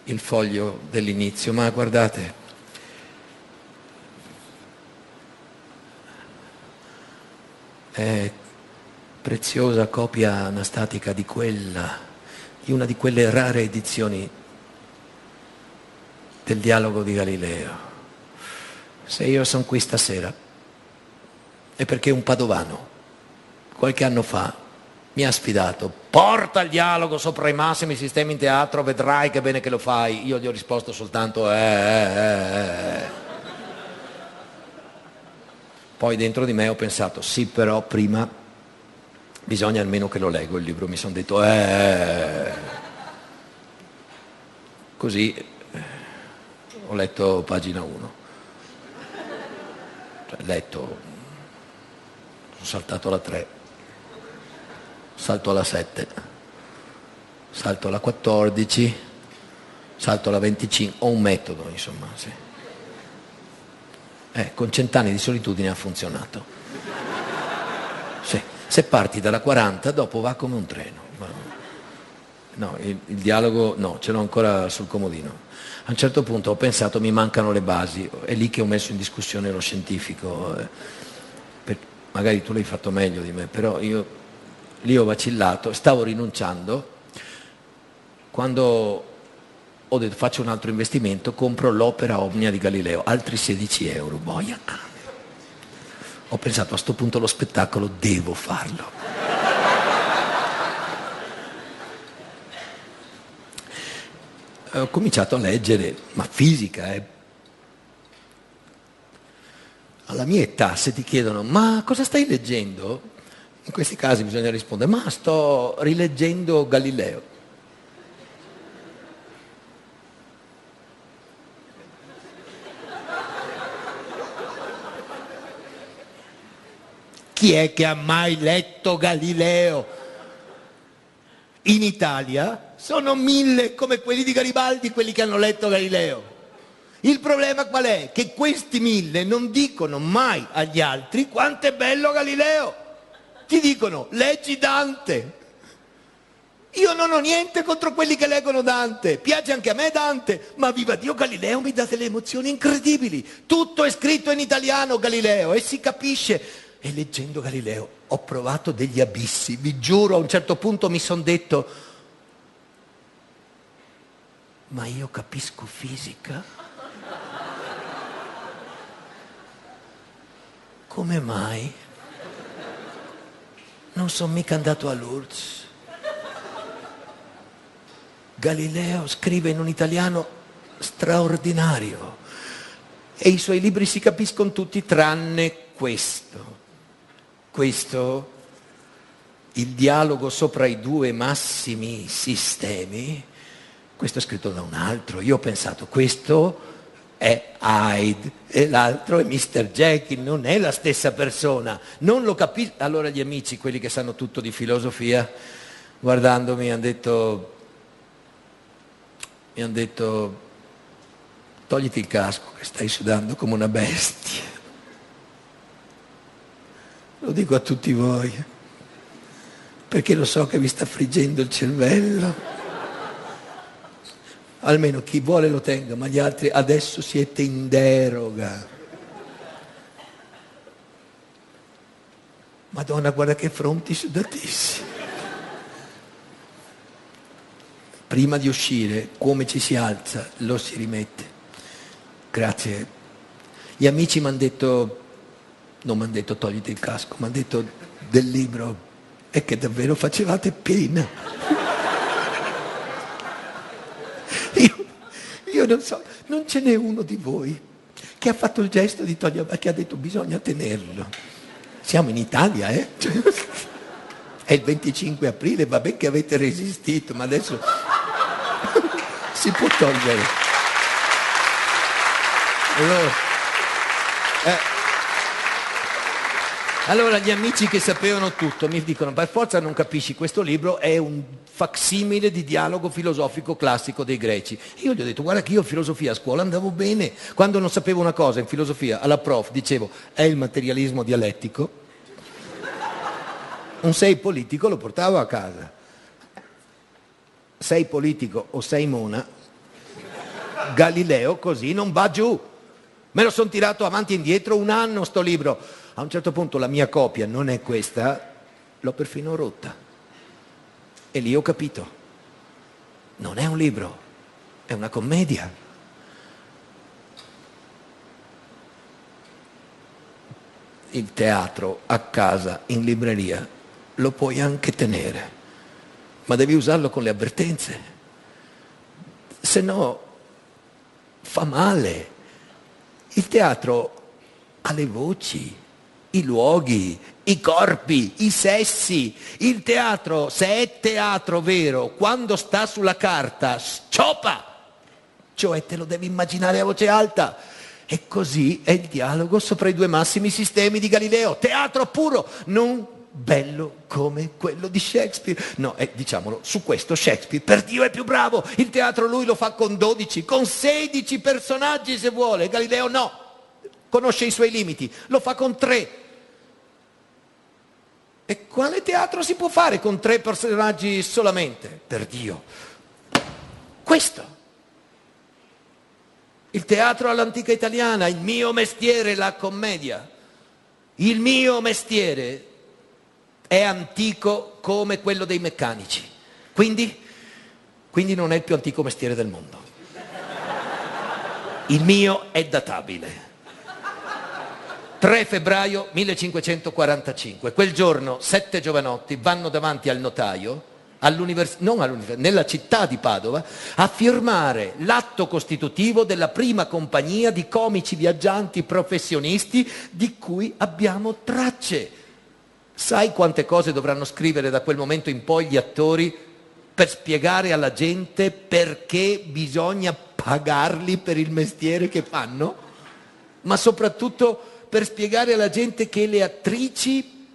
il foglio dell'inizio, ma guardate, è preziosa copia anastatica di una di quelle rare edizioni del dialogo di Galileo. Se io sono qui stasera è perché un padovano qualche anno fa mi ha sfidato: porta il dialogo sopra i massimi sistemi in teatro, vedrai che bene che lo fai. Io gli ho risposto soltanto Poi dentro di me ho pensato: sì, però prima bisogna almeno che lo leggo il libro. Mi sono detto così ho letto pagina 1, letto, sono saltato alla 3, salto alla 7, salto alla 14, salto alla 25, ho un metodo, insomma, sì. Con 100 anni di solitudine ha funzionato. Sì. Se parti dalla 40, dopo va come un treno. No, il dialogo no, ce l'ho ancora sul comodino. A un certo punto ho pensato: mi mancano le basi, è lì che ho messo in discussione lo scientifico. Magari tu l'hai fatto meglio di me, però io lì ho vacillato, stavo rinunciando. Quando ho detto faccio un altro investimento, compro l'Opera Omnia di Galileo, altri 16 euro, boia cane. Ho pensato: a sto punto lo spettacolo devo farlo. Ho cominciato a leggere, ma fisica, Alla mia età, se ti chiedono: ma cosa stai leggendo? In questi casi bisogna rispondere: ma sto rileggendo Galileo. Chi è che ha mai letto Galileo? In Italia sono 1000 come quelli di Garibaldi, quelli che hanno letto Galileo. Il problema qual è? Che questi 1000 non dicono mai agli altri quanto è bello Galileo. Ti dicono: leggi Dante. Io non ho niente contro quelli che leggono Dante, piace anche a me Dante, ma viva Dio, Galileo mi dà delle emozioni incredibili. Tutto è scritto in italiano Galileo e si capisce. E leggendo Galileo ho provato degli abissi, vi giuro. A un certo punto mi sono detto: ma io capisco fisica? Come mai? Non sono mica andato a Lourdes. Galileo scrive in un italiano straordinario e i suoi libri si capiscono tutti tranne questo. Questo, il dialogo sopra i due massimi sistemi, questo è scritto da un altro. Io ho pensato: questo è Hyde e l'altro è Mr. Jekyll, non è la stessa persona, non lo capisco. Allora gli amici, quelli che sanno tutto di filosofia, guardandomi hanno detto: togliti il casco che stai sudando come una bestia. Lo dico a tutti voi, perché lo so che vi sta friggendo il cervello. Almeno chi vuole lo tenga, ma gli altri adesso siete in deroga. Madonna, guarda che fronti sudatissimi. Prima di uscire, come ci si alza, lo si rimette. Grazie. Gli amici mi hanno detto, non mi hanno detto togliti il casco, mi hanno detto del libro, è che davvero facevate pena. Io non so, non ce n'è uno di voi che ha fatto il gesto di togliere, che ha detto bisogna tenerlo. Siamo in Italia, È il 25 aprile, va bene che avete resistito, ma adesso si può togliere. Allora, Allora gli amici che sapevano tutto mi dicono: per forza non capisci, questo libro è un facsimile di dialogo filosofico classico dei greci. Io gli ho detto: guarda che io in filosofia a scuola andavo bene, quando non sapevo una cosa in filosofia alla prof dicevo è il materialismo dialettico, un sei politico lo portavo a casa, sei politico o sei mona, Galileo così non va giù. Me lo sono tirato avanti e indietro un anno sto libro. A un certo punto la mia copia non è questa, l'ho perfino rotta. E lì ho capito. Non è un libro, è una commedia. Il teatro a casa, in libreria, lo puoi anche tenere, ma devi usarlo con le avvertenze. Se no, fa male. Il teatro ha le voci, i luoghi, i corpi, i sessi. Il teatro, se è teatro vero, quando sta sulla carta, sciopa, cioè te lo devi immaginare a voce alta. E così è il dialogo sopra i due massimi sistemi di Galileo. Teatro puro, non bello come quello di Shakespeare. No, diciamolo, su questo Shakespeare, per Dio, è più bravo. Il teatro lui lo fa con 12, con 16 personaggi se vuole. Galileo no, conosce i suoi limiti, lo fa con 3. E quale teatro si può fare con 3 personaggi solamente? Per Dio. Questo. Il teatro all'antica italiana, il mio mestiere, la commedia. Il mio mestiere è antico come quello dei meccanici. Quindi non è il più antico mestiere del mondo. Il mio è databile. 3 febbraio 1545, quel giorno 7 giovanotti vanno davanti al notaio, nella città di Padova, a firmare l'atto costitutivo della prima compagnia di comici viaggianti professionisti di cui abbiamo tracce. Sai quante cose dovranno scrivere da quel momento in poi gli attori per spiegare alla gente perché bisogna pagarli per il mestiere che fanno? Ma soprattutto per spiegare alla gente che le attrici,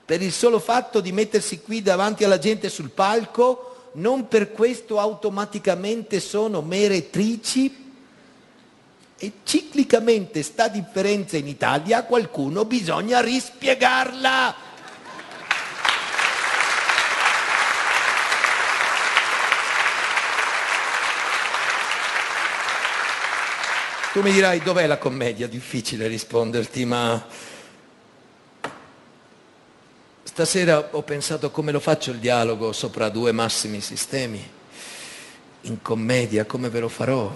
per il solo fatto di mettersi qui davanti alla gente sul palco, non per questo automaticamente sono meretrici. E ciclicamente sta differenza in Italia a qualcuno bisogna rispiegarla. Tu mi dirai: dov'è la commedia? Difficile risponderti, ma stasera ho pensato come lo faccio il dialogo sopra 2 massimi sistemi. In commedia come ve lo farò?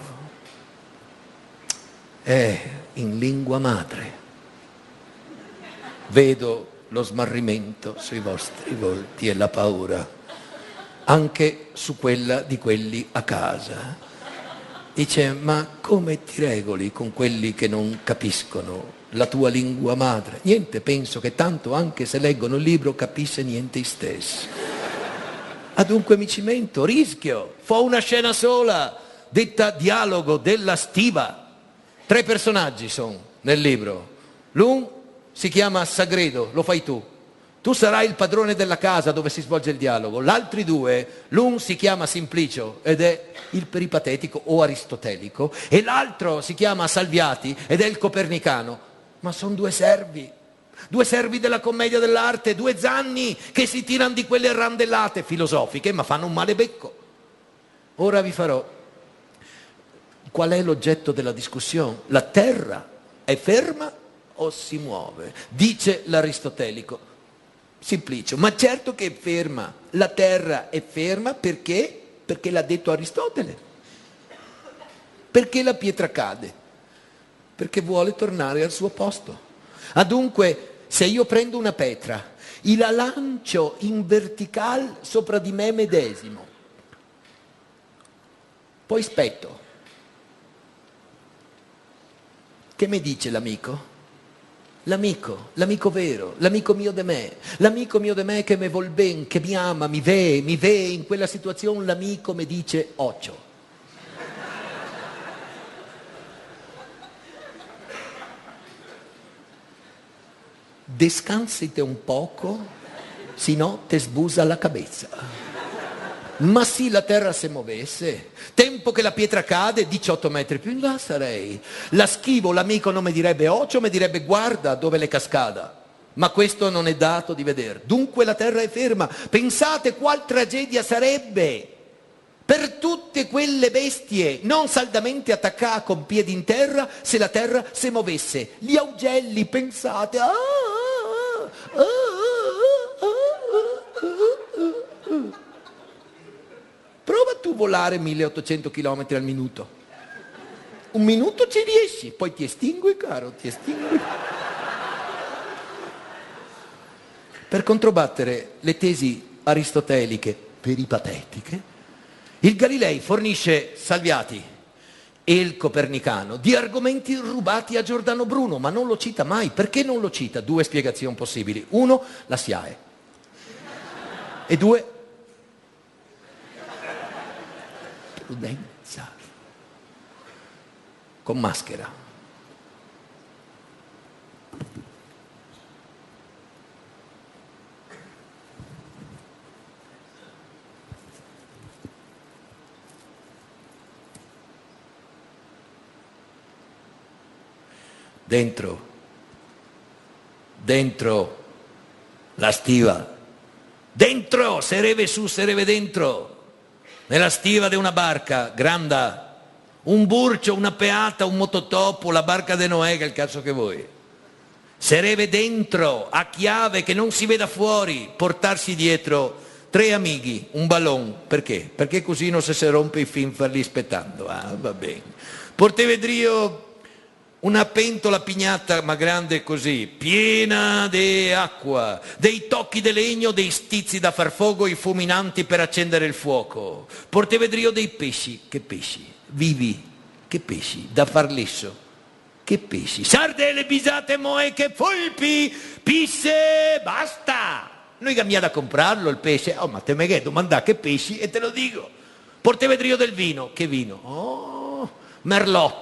In lingua madre. Vedo lo smarrimento sui vostri volti e la paura, anche su quella di quelli a casa. Dice: ma come ti regoli con quelli che non capiscono la tua lingua madre? Niente, penso che tanto anche se leggono il libro capisce niente i stessi. Adunque mi cimento, rischio, fo una scena sola, detta dialogo della stiva. 3 personaggi sono nel libro. L'un si chiama Sagredo, lo fai tu. Tu sarai il padrone della casa dove si svolge il dialogo. L'altri 2, l'un si chiama Simplicio ed è il peripatetico o aristotelico, e l'altro si chiama Salviati ed è il copernicano. Ma sono 2 servi della commedia dell'arte, 2 zanni che si tirano di quelle randellate filosofiche, ma fanno un male becco. Ora vi farò. Qual è l'oggetto della discussione? La terra è ferma o si muove? Dice l'aristotelico. Simplicio: ma certo che è ferma, la terra è ferma perché? Perché l'ha detto Aristotele. Perché la pietra cade? Perché vuole tornare al suo posto. Adunque, se io prendo una pietra e la lancio in verticale sopra di me medesimo, poi spetto, che mi dice l'amico? L'amico vero, l'amico mio de me che me vuol ben, che mi ama, mi ve, in quella situazione l'amico mi dice occhio. descansite un poco, si no te sbusa la cabeza. Ma sì, la terra se muovesse, tempo che la pietra cade, 18 metri più in là sarei. La schivo, l'amico non mi direbbe occhio, mi direbbe guarda dove le cascada. Ma questo non è dato di vedere. Dunque la terra è ferma. Pensate qual tragedia sarebbe per tutte quelle bestie non saldamente attaccate con piedi in terra se la terra si muovesse. Gli augelli, pensate. Prova tu a volare 1800 km al minuto. Un minuto ci riesci, poi ti estingui, caro, ti estingui. Per controbattere le tesi aristoteliche peripatetiche, il Galilei fornisce Salviati e il Copernicano di argomenti rubati a Giordano Bruno, ma non lo cita mai. Perché non lo cita? Due spiegazioni possibili. Uno, la SIAE. E due, prudenza. Con maschera. Dentro la stiva, dentro, sereve su, sereve dentro, nella stiva di una barca, grande, un burcio, una peata, un mototopo, la barca di Noè, che è il cazzo che vuoi. Sereve dentro, a chiave, che non si veda fuori, portarsi dietro 3 amici, un ballon, perché? Perché così non si rompe i film farli aspettando, va bene. Portevedrio una pentola pignata, ma grande così, piena di acqua, dei tocchi di legno, dei stizzi da far fuoco, i fulminanti per accendere il fuoco. Portevedrio dei pesci, che pesci? Vivi, che pesci? Da far lesso, che pesci? Sardelle, bisate, moeche, folpi, pisse, basta! Noi cambiamo da comprarlo il pesce, ma te me che domanda che pesci e te lo dico. Portevedrio del vino, che vino? Oh, Merlot,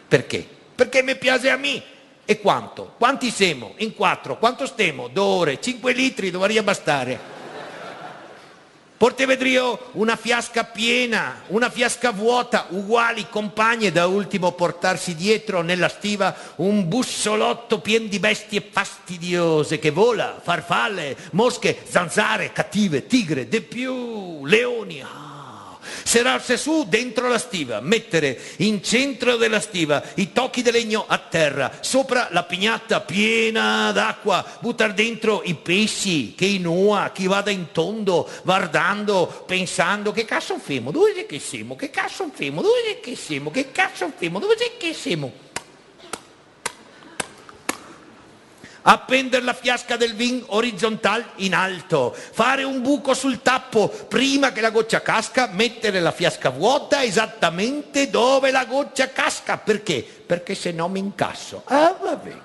perché? Perché mi piace a me. E quanto? Quanti siamo? In 4. Quanto stiamo? 2 ore. 5 litri dovrebbe bastare. Portevedrio una fiasca piena, una fiasca vuota, uguali compagne, da ultimo portarsi dietro nella stiva un bussolotto pieno di bestie fastidiose che vola, farfalle, mosche, zanzare, cattive, tigre, de più, leoni. Serarsi su dentro la stiva, mettere in centro della stiva i tocchi di legno a terra, sopra la pignata piena d'acqua, buttare dentro i pesci, che inua, chi vada in tondo, guardando, pensando che cazzo femo, dove è che siamo, che cazzo femo, dove è che siamo, che cazzo femo, dove è che siamo. Appendere la fiasca del vin orizzontale in alto, fare un buco sul tappo prima che la goccia casca, mettere la fiasca vuota esattamente dove la goccia casca. Perché? Perché se no mi incasso. Va bene.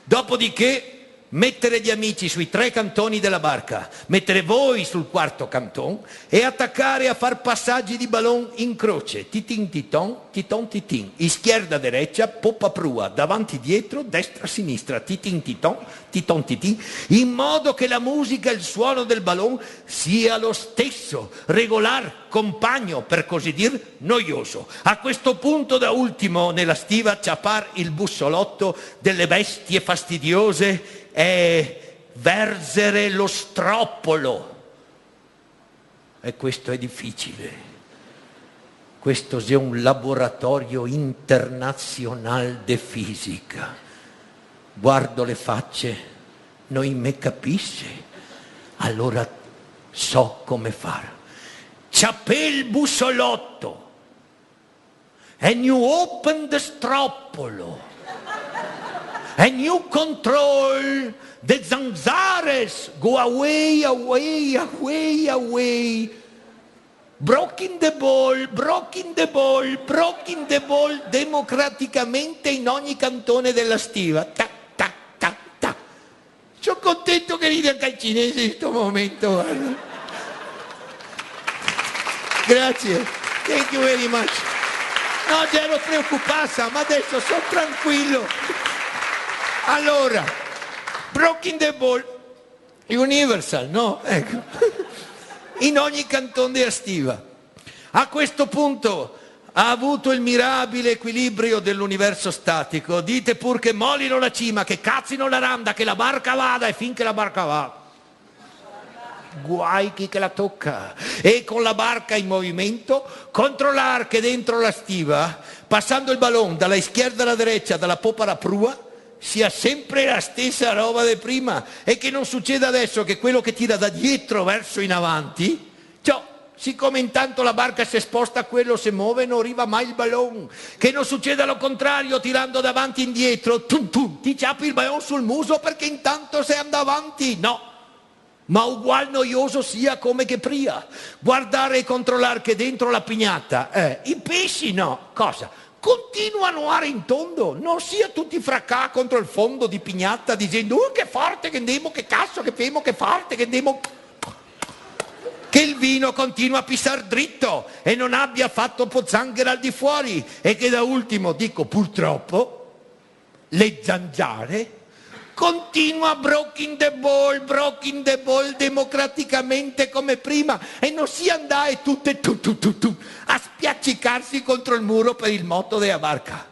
Dopodiché mettere gli amici sui 3 cantoni della barca, mettere voi sul 4° canton e attaccare a far passaggi di ballon in croce, titin titon, titon titin, izquierda derecha, poppa prua, davanti dietro, destra sinistra, titin titon, titon titin, in modo che la musica e il suono del ballon sia lo stesso, regolar, compagno, per così dir, noioso. A questo punto, da ultimo, nella stiva ciapar il bussolotto delle bestie fastidiose e versere lo stroppolo. E questo è difficile. Questo è un laboratorio internazionale di fisica. Guardo le facce, non me capisce, allora so come fare. Ciapè il bussolotto and you open the stroppolo. And you control the zanzares. Go away, away, away, away. Broken the ball, broken the ball, broken the ball, democraticamente in ogni cantone della stiva. Tac, tac, tac, tac. Sono contento che ride anche il cinese in questo momento. Guarda. Grazie. Thank you very much. No, già ero preoccupata, ma adesso sono tranquillo. Allora, Broken the Ball Universal, no? Ecco. In ogni cantone di Astiva. A questo punto ha avuto il mirabile equilibrio dell'universo statico. Dite pur che molino la cima, che cazzino la randa, che la barca vada e finché la barca va. Guai chi che la tocca. E con la barca in movimento, controllare che dentro la stiva, passando il ballon dalla izquierda alla destra, dalla popa alla prua, sia sempre la stessa roba di prima e che non succeda adesso che quello che tira da dietro verso in avanti, cioè, siccome intanto la barca si sposta, quello si muove e non arriva mai il ballon, che non succeda lo contrario tirando davanti e indietro, ti ciappi il ballon sul muso perché intanto sei andato avanti, no. Ma ugual noioso sia come che prima. Guardare e controllare che dentro la pignata, i pesci no, cosa? Continua a nuotare in tondo, non sia tutti fraccà contro il fondo di pignata dicendo che forte che andiamo, che cazzo che femo, che forte che andiamo. Che il vino continua a pissar dritto e non abbia fatto pozzanghera al di fuori e che da ultimo, dico purtroppo, le zanzare continua broken the ball democraticamente come prima e non si andare tutte a spiaccicarsi contro il muro per il motto della barca.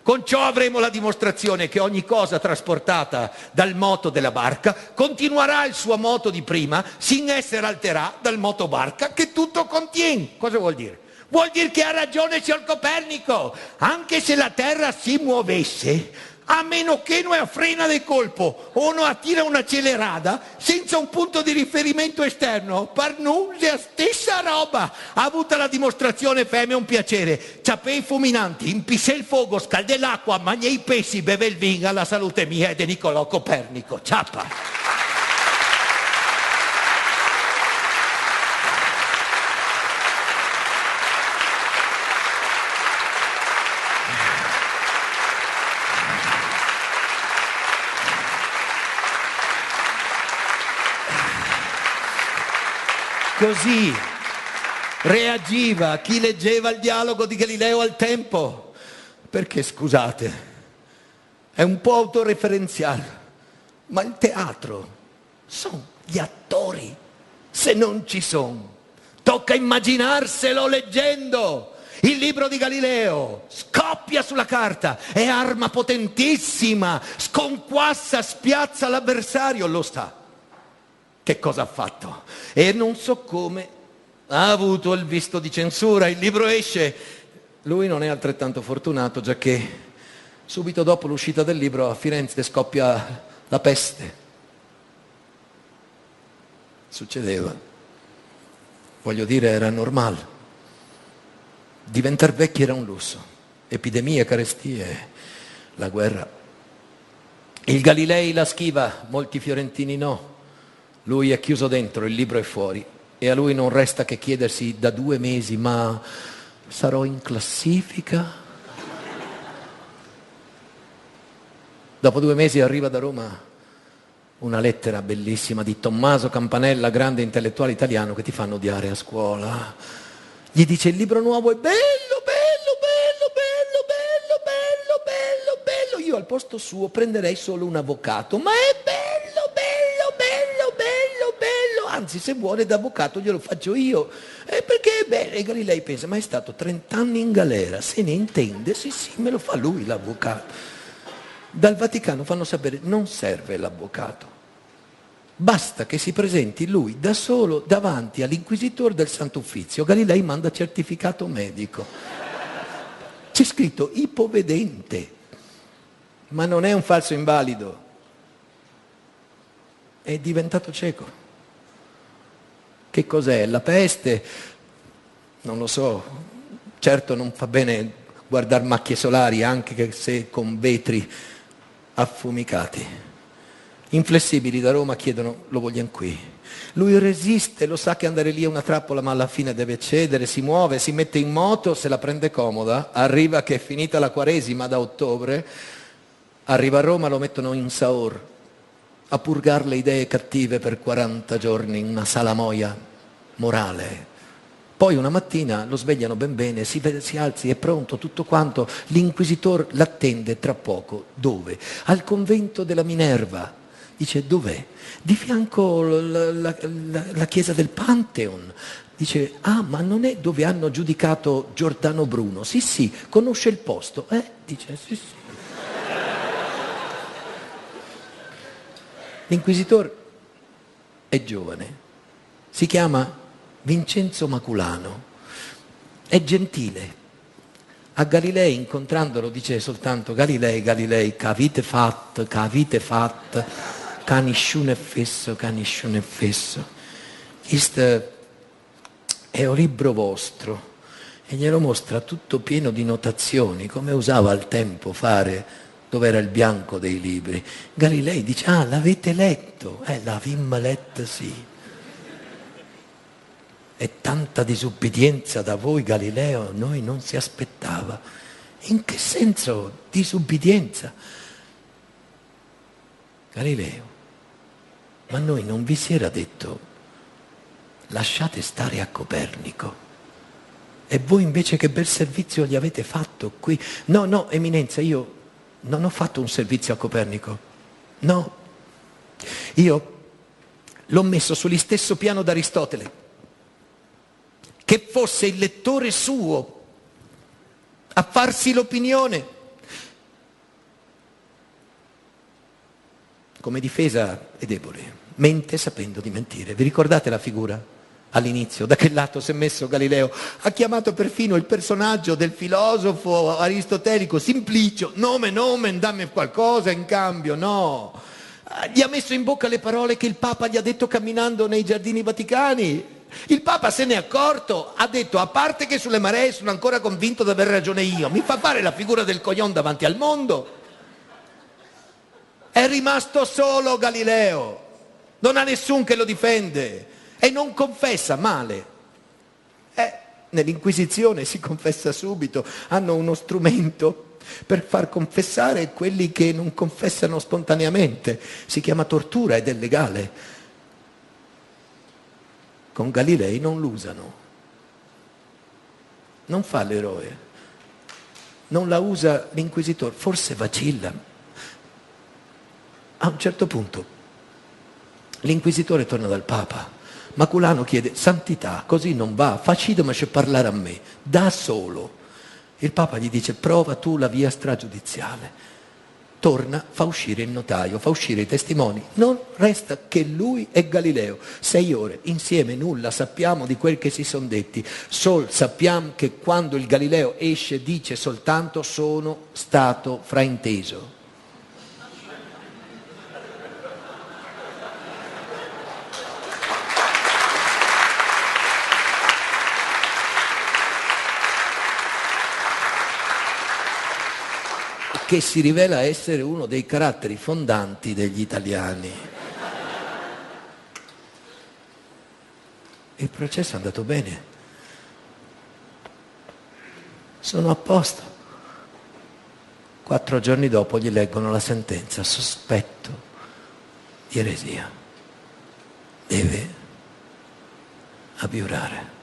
Con ciò avremo la dimostrazione che ogni cosa trasportata dal moto della barca continuerà il suo moto di prima sin essere alterato dal moto barca che tutto contiene. Cosa vuol dire? Vuol dire che ha ragione signor Copernico, anche se la Terra si muovesse, a meno che non frena del colpo o non attira un'accelerata, senza un punto di riferimento esterno, per non sia stessa roba. Ha avuto la dimostrazione, femme un piacere. Ciapei fuminanti, impisse il fuoco, scalde l'acqua, mangia i pesci, beve il vino alla salute mia e di Niccolò Copernico. Ciappa! Così reagiva chi leggeva il dialogo di Galileo al tempo, perché scusate, è un po' autoreferenziale, ma il teatro sono gli attori, se non ci sono. Tocca immaginarselo leggendo. Il libro di Galileo scoppia sulla carta, è arma potentissima, sconquassa, spiazza l'avversario, lo sta. Che cosa ha fatto? E non so come ha avuto il visto di censura, il libro esce. Lui non è altrettanto fortunato, giacché subito dopo l'uscita del libro a Firenze scoppia la peste. Succedeva. Voglio dire, era normale. Diventar vecchi era un lusso. Epidemie, carestie, la guerra. Il Galilei la schiva, molti fiorentini no. Lui è chiuso dentro, il libro è fuori e a lui non resta che chiedersi da 2 mesi, ma sarò in classifica? Dopo 2 mesi arriva da Roma una lettera bellissima di Tommaso Campanella, grande intellettuale italiano che ti fanno odiare a scuola. Gli dice: il libro nuovo è bello. Io al posto suo prenderei solo un avvocato, ma è bello. Anzi, se vuole d'avvocato glielo faccio io, perché è bello. E Galilei pensa: ma è stato 30 anni in galera, se ne intende? Sì, me lo fa lui l'avvocato. Dal Vaticano fanno sapere: non serve l'avvocato, basta che si presenti lui da solo davanti all'inquisitore del Santo Uffizio. Galilei manda certificato medico, c'è scritto ipovedente, ma non è un falso invalido, è diventato cieco. Che cos'è? La peste? Non lo so. Certo non fa bene guardare macchie solari, anche se con vetri affumicati. Inflessibili da Roma chiedono: lo vogliamo qui. Lui resiste, lo sa che andare lì è una trappola, ma alla fine deve cedere, si muove, si mette in moto, se la prende comoda, arriva che è finita la Quaresima da ottobre, arriva a Roma, lo mettono in Saor a purgare le idee cattive per 40 giorni in una salamoia morale. Poi una mattina lo svegliano ben bene, si alzi, è pronto, tutto quanto. L'inquisitor l'attende tra poco. Dove? Al convento della Minerva. Dice, dov'è? Di fianco la chiesa del Pantheon. Dice, ma non è dove hanno giudicato Giordano Bruno? Sì, sì, conosce il posto. Dice, sì, sì. L'inquisitore è giovane, si chiama Vincenzo Maculano, è gentile. A Galilei, incontrandolo, dice soltanto Galilei, Galilei, che avete fatto, che nessuno è fesso, che nessuno è fesso. Questo è un libro vostro, e glielo mostra tutto pieno di notazioni, come usava al tempo fare, dove era il bianco dei libri. Galilei dice, l'avete letto? L'avimmo letto, sì. E tanta disubbidienza da voi, Galileo, noi non si aspettava. In che senso disubbidienza? Galileo, ma noi non vi si era detto, lasciate stare a Copernico? E voi invece che bel servizio gli avete fatto qui? No, Eminenza, io non ho fatto un servizio a Copernico. No, io l'ho messo sullo stesso piano d'Aristotele, che fosse il lettore suo a farsi l'opinione. Come difesa è debole, mente sapendo di mentire. Vi ricordate la figura? All'inizio, da che lato si è messo Galileo? Ha chiamato perfino il personaggio del filosofo aristotelico Simplicio, nomen, dammi qualcosa in cambio, no. Gli ha messo in bocca le parole che il Papa gli ha detto camminando nei giardini vaticani. Il Papa se n'è accorto, ha detto, a parte che sulle maree sono ancora convinto di aver ragione io, mi fa fare la figura del coglion davanti al mondo. È rimasto solo Galileo, non ha nessun che lo difende e non confessa male. Nell'Inquisizione si confessa subito, hanno uno strumento per far confessare quelli che non confessano spontaneamente, si chiama tortura ed è legale. Con Galilei non l'usano, non fa l'eroe, non la usa l'inquisitore, forse vacilla. A un certo punto l'inquisitore torna dal Papa, Maculano chiede santità, così non va, facitemeci parlare a me, da solo. Il Papa gli dice prova tu la via stragiudiziale. Torna, fa uscire il notaio, fa uscire i testimoni, non resta che lui e Galileo. 6 ore, insieme nulla sappiamo di quel che si sono detti, sappiamo che quando il Galileo esce dice soltanto sono stato frainteso. Che si rivela essere uno dei caratteri fondanti degli italiani. Il processo è andato bene. Sono a posto. 4 giorni dopo gli leggono la sentenza, sospetto di eresia. Deve abiurare.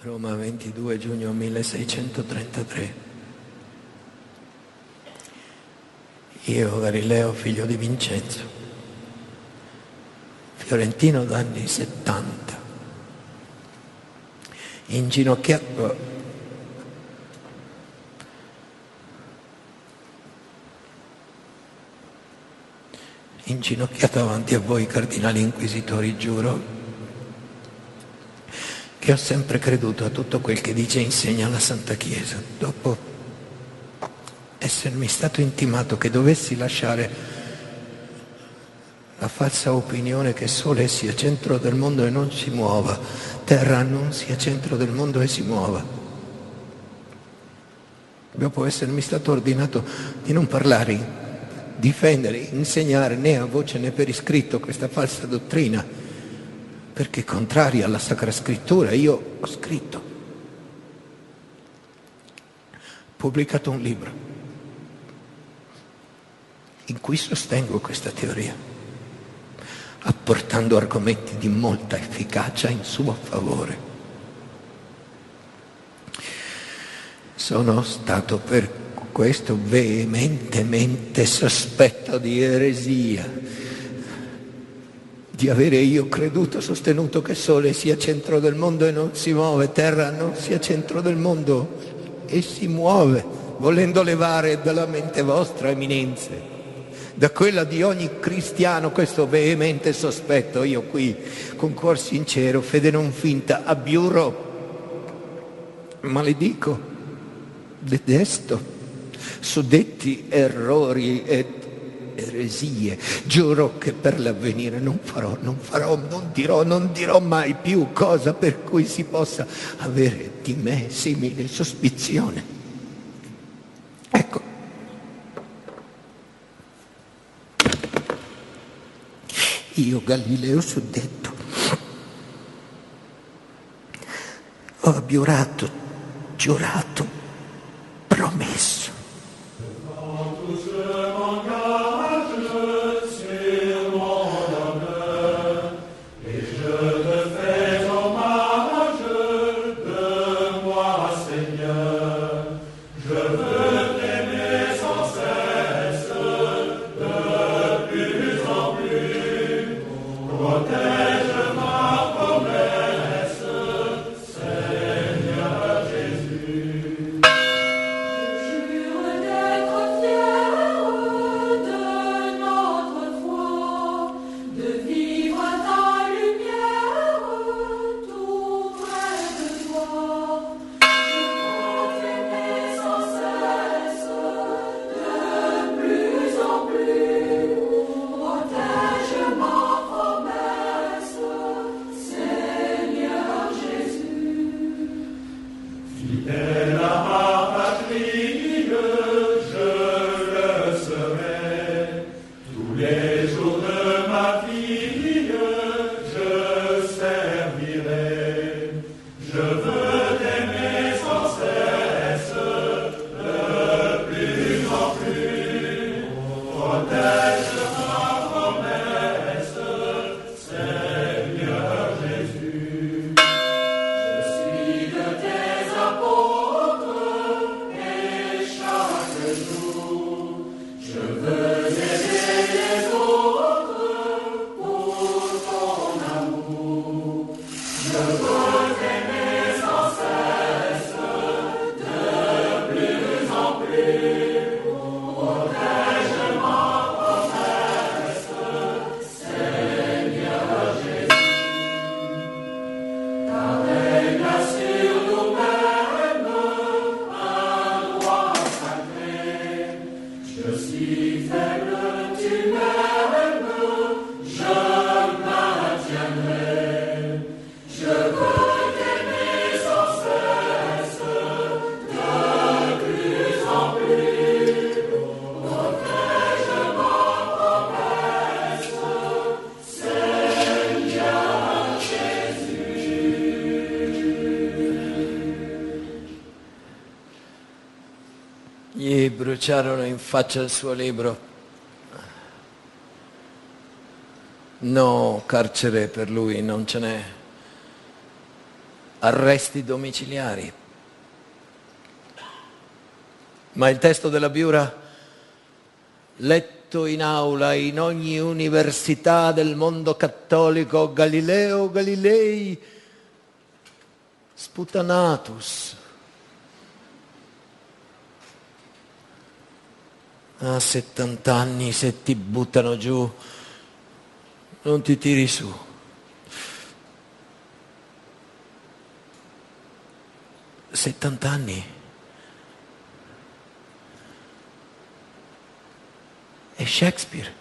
Roma, 22 giugno 1633. Io, Galileo, figlio di Vincenzo, fiorentino d'anni 70, inginocchiato davanti a voi, cardinali inquisitori, giuro che ho sempre creduto a tutto quel che dice e insegna la Santa Chiesa. Dopo essermi stato intimato che dovessi lasciare La falsa opinione che Sole sia centro del mondo e non si muova, Terra non sia centro del mondo e si muova. Dopo essermi stato ordinato di non parlare, difendere, insegnare né a voce né per iscritto questa falsa dottrina, perché contraria alla Sacra Scrittura, io ho scritto, pubblicato un libro in cui sostengo questa teoria, apportando argomenti di molta efficacia in suo favore. Sono stato per questo veementemente sospetto di eresia, di avere io creduto, sostenuto che Sole sia centro del mondo e non si muove, Terra non sia centro del mondo e si muove, volendo levare dalla mente vostra, eminenze, da quella di ogni cristiano, questo veemente sospetto. Io qui, con cuor sincero, fede non finta, abbiuro, maledico, detesto suddetti errori ed eresie. Giuro che per l'avvenire non dirò mai più cosa per cui si possa avere di me simile sospizione. Ecco, io Galileo suddetto ho abbiurato, giurato, promesso. Gli bruciarono in faccia il suo libro. No, carcere per lui non ce n'è. Arresti domiciliari. Ma il testo della Biura, letto in aula in ogni università del mondo cattolico, Galileo Galilei sputanatus. A 70 anni, se ti buttano giù, non ti tiri su. $70. È Shakespeare.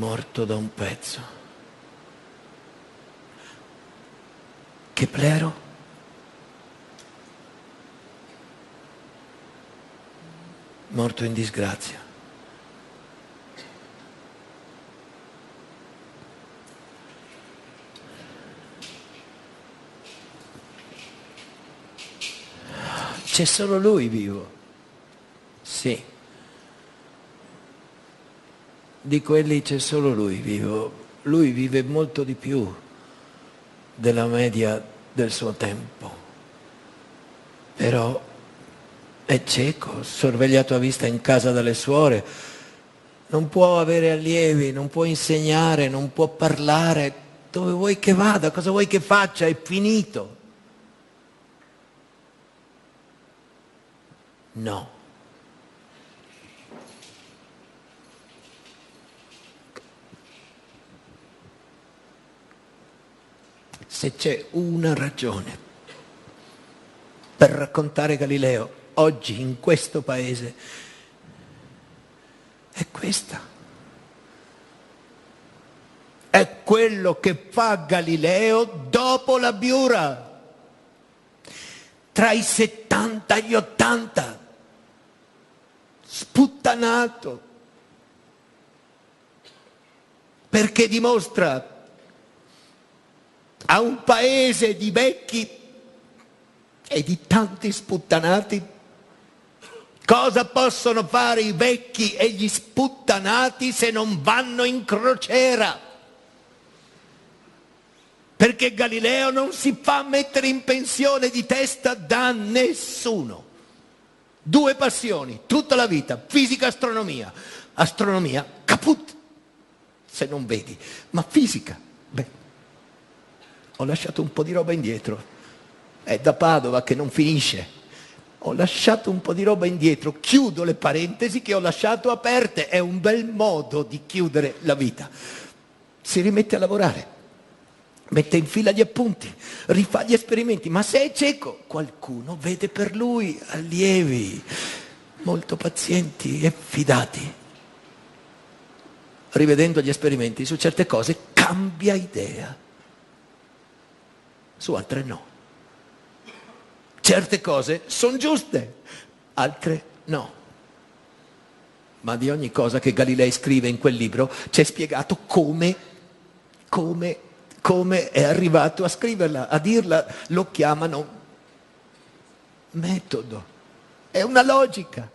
morto da un pezzo. Keplero? Morto in disgrazia. C'è solo lui vivo. Sì. Di quelli c'è solo lui vivo. Lui vive molto di più della media del suo tempo. Però è cieco, sorvegliato a vista in casa dalle suore, non può avere allievi, non può insegnare, non può parlare. Dove vuoi che vada? Cosa vuoi che faccia? È finito. No. Se c'è una ragione per raccontare Galileo oggi in questo paese, è questa. È quello che fa Galileo dopo la Biura, tra i 70 e gli 80, sputtanato, perché dimostra a un paese di vecchi e di tanti sputtanati cosa possono fare i vecchi e gli sputtanati se non vanno in crociera. Perché Galileo non si fa mettere in pensione di testa da nessuno. 2 passioni, tutta la vita, fisica, astronomia. Astronomia, caput, se non vedi. Ma fisica, beh, ho lasciato un po' di roba indietro. È da Padova che non finisce. Ho lasciato un po' di roba indietro, chiudo le parentesi che ho lasciato aperte. È un bel modo di chiudere la vita. Si rimette a lavorare, mette in fila gli appunti, rifà gli esperimenti, ma se è cieco, qualcuno vede per lui, allievi, molto pazienti e fidati. Rivedendo gli esperimenti su certe cose cambia idea, su altre no. Certe cose sono giuste, altre no. Ma di ogni cosa che Galilei scrive in quel libro c'è spiegato come è arrivato a scriverla, a dirla. Lo chiamano metodo. È una logica.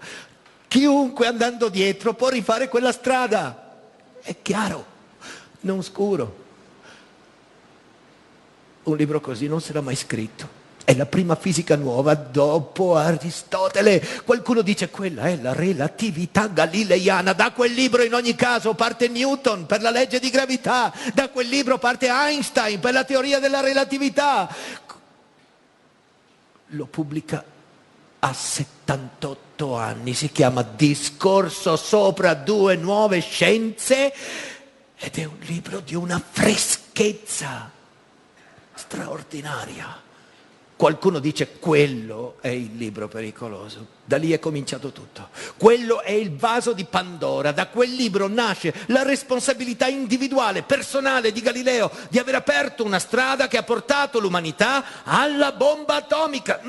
Chiunque andando dietro può rifare quella strada. È chiaro, non scuro. Un libro così non sarà mai scritto. È la prima fisica nuova dopo Aristotele. Qualcuno dice quella è la relatività galileiana. Da quel libro in ogni caso parte Newton per la legge di gravità. Da quel libro parte Einstein per la teoria della relatività. Lo pubblica a 78 anni. Si chiama Discorso sopra 2 nuove scienze ed è un libro di una freschezza straordinaria. Qualcuno dice quello è il libro pericoloso. Da lì è cominciato tutto. Quello è il vaso di Pandora. Da quel libro nasce la responsabilità individuale, personale di Galileo di aver aperto una strada che ha portato l'umanità alla bomba atomica.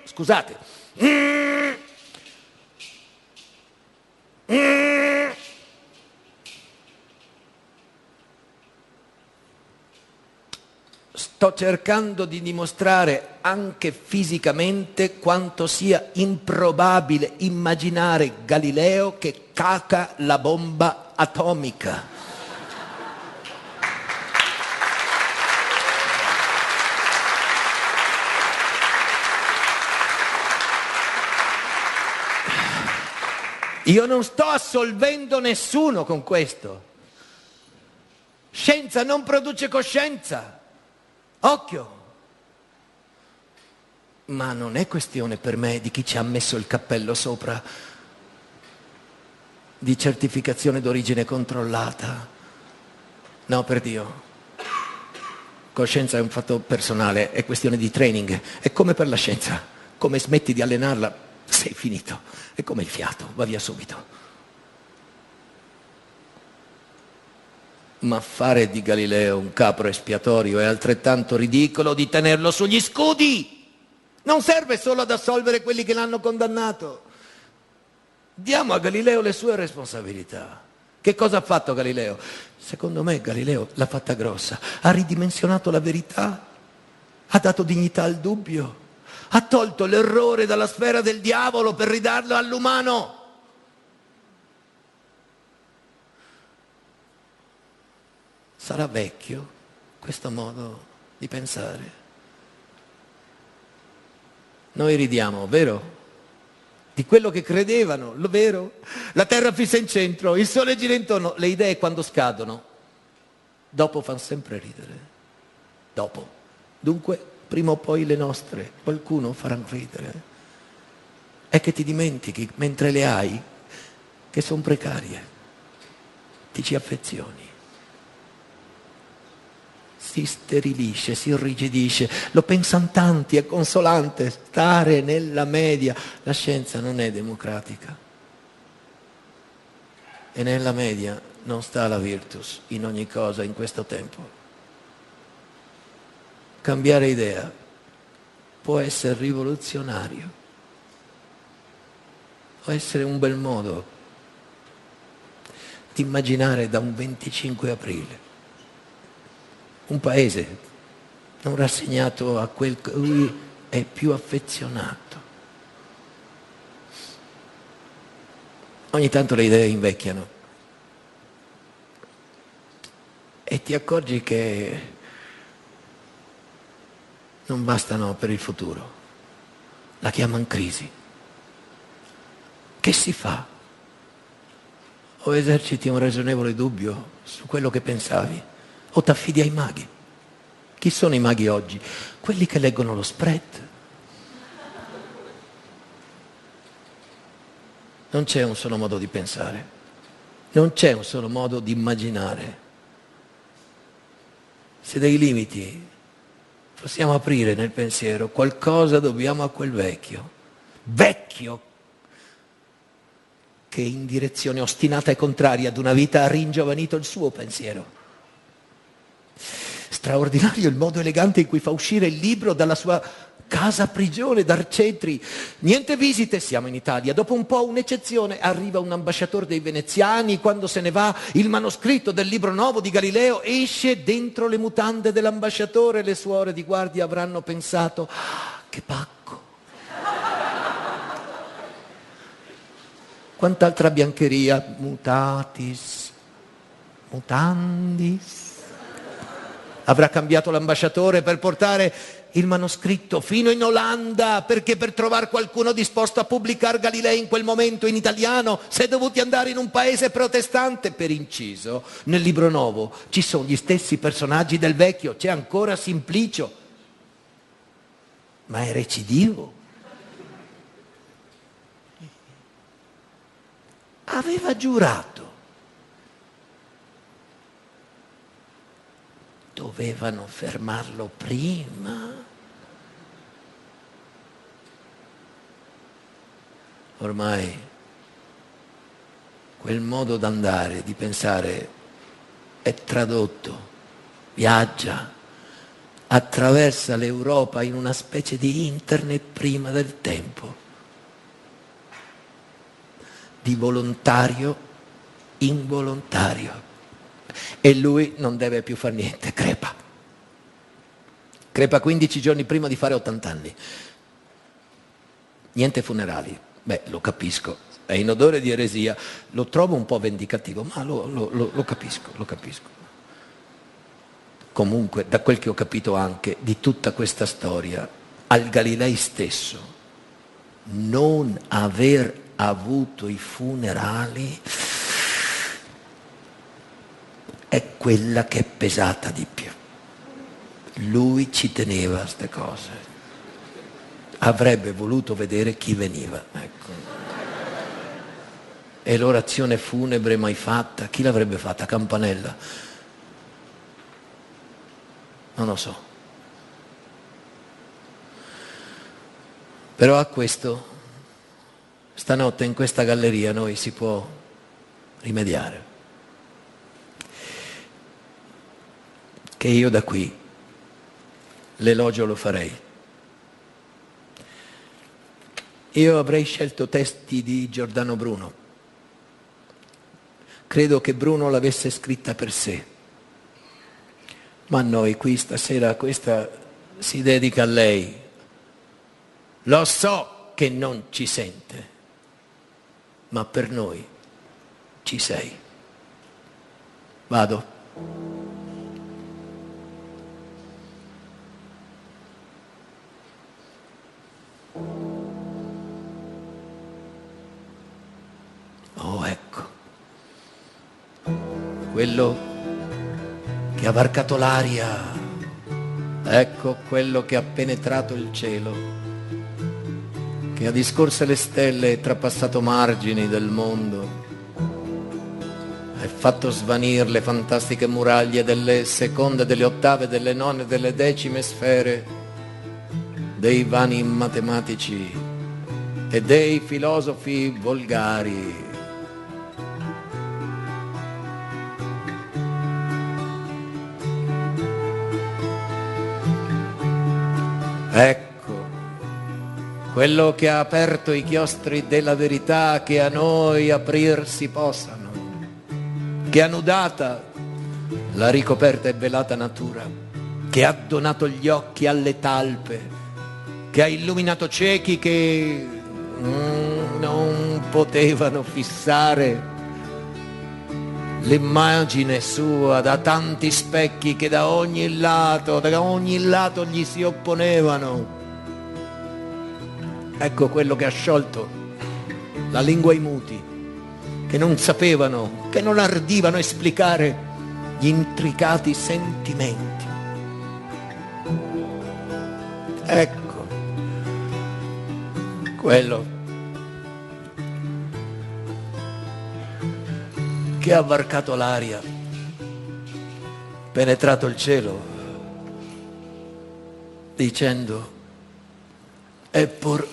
Scusate. Sto cercando di dimostrare anche fisicamente quanto sia improbabile immaginare Galileo che caca la bomba atomica. Io non sto assolvendo nessuno con questo. Scienza non produce coscienza. Occhio. Ma non è questione per me di chi ci ha messo il cappello sopra, di certificazione d'origine controllata. No, per Dio. Coscienza è un fatto personale, è questione di training, è come per la scienza, come smetti di allenarla, sei finito, è come il fiato, va via subito. Ma fare di Galileo un capro espiatorio è altrettanto ridicolo di tenerlo sugli scudi. Non serve solo ad assolvere quelli che l'hanno condannato. Diamo a Galileo le sue responsabilità. Che cosa ha fatto Galileo? Secondo me Galileo l'ha fatta grossa, ha ridimensionato la verità, ha dato dignità al dubbio, ha tolto l'errore dalla sfera del diavolo per ridarlo all'umano. Sarà vecchio questo modo di pensare? Noi ridiamo, vero? Di quello che credevano, lo vero? La terra fissa in centro, il sole gira intorno, le idee quando scadono, dopo fanno sempre ridere. Dopo. Dunque, prima o poi le nostre, qualcuno farà ridere. È che ti dimentichi, mentre le hai, che sono precarie. Ti ci affezioni. Si sterilisce, si irrigidisce, lo pensano tanti, è consolante stare nella media. La scienza non è democratica e nella media non sta la virtus in ogni cosa in questo tempo. Cambiare idea può essere rivoluzionario, può essere un bel modo di immaginare da un 25 aprile un paese non rassegnato a quel che lui è più affezionato. Ogni tanto le idee invecchiano e ti accorgi che non bastano per il futuro. La chiamano crisi. Che si fa? O eserciti un ragionevole dubbio su quello che pensavi? O t'affidi ai maghi? Chi sono i maghi oggi? Quelli che leggono lo spread. Non c'è un solo modo di pensare, non c'è un solo modo di immaginare. Se dei limiti possiamo aprire nel pensiero, qualcosa dobbiamo a quel vecchio che in direzione ostinata e contraria ad una vita ha ringiovanito il suo pensiero. Straordinario il modo elegante in cui fa uscire il libro dalla sua casa prigione d'Arcetri. Niente visite, siamo in Italia. Dopo un po' un'eccezione, arriva un ambasciatore dei veneziani, quando se ne va il manoscritto del libro nuovo di Galileo esce dentro le mutande dell'ambasciatore. Le suore di guardia avranno pensato: ah, che pacco. Quant'altra biancheria, mutatis, mutandis. Avrà cambiato l'ambasciatore per portare il manoscritto fino in Olanda, perché per trovare qualcuno disposto a pubblicare Galilei in quel momento in italiano si è dovuti andare in un paese protestante. Per inciso, nel libro nuovo ci sono gli stessi personaggi del vecchio, c'è ancora Simplicio, ma è recidivo. Aveva giurato. Dovevano fermarlo prima. Ormai quel modo d'andare, di pensare, è tradotto, viaggia, attraversa l'Europa in una specie di internet prima del tempo, di volontario involontario. E lui non deve più fare niente, crepa. Crepa 15 giorni prima di fare 80 anni. Niente funerali. Beh, lo capisco, è in odore di eresia, lo trovo un po' vendicativo, ma lo capisco. Comunque, da quel che ho capito anche di tutta questa storia, al Galilei stesso non aver avuto i funerali è quella che è pesata di più. Lui ci teneva a queste cose. Avrebbe voluto vedere chi veniva. Ecco. E l'orazione funebre mai fatta? Chi l'avrebbe fatta? Campanella. non lo so. Però a questo, stanotte in questa galleria noi si può rimediare. Che io da qui l'elogio lo farei. Io avrei scelto testi di Giordano Bruno. Credo che Bruno l'avesse scritta per sé. Ma noi qui stasera questa si dedica a lei. Lo so che non ci sente, ma per noi ci sei. Vado. Oh, ecco, quello che ha varcato l'aria, ecco quello che ha penetrato il cielo, che ha discorso le stelle e trapassato margini del mondo, e fatto svanir le fantastiche muraglie delle seconde, delle ottave, delle none, delle decime sfere, dei vani matematici e dei filosofi volgari. Ecco, quello che ha aperto i chiostri della verità che a noi aprir si possano, che ha nudata la ricoperta e velata natura, che ha donato gli occhi alle talpe, che ha illuminato ciechi che non potevano fissare l'immagine sua da tanti specchi che da ogni lato gli si opponevano. Ecco quello che ha sciolto la lingua ai muti, che non sapevano, che non ardivano esplicare gli intricati sentimenti. Ecco quello che ha varcato l'aria, penetrato il cielo, dicendo eppur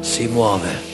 si muove.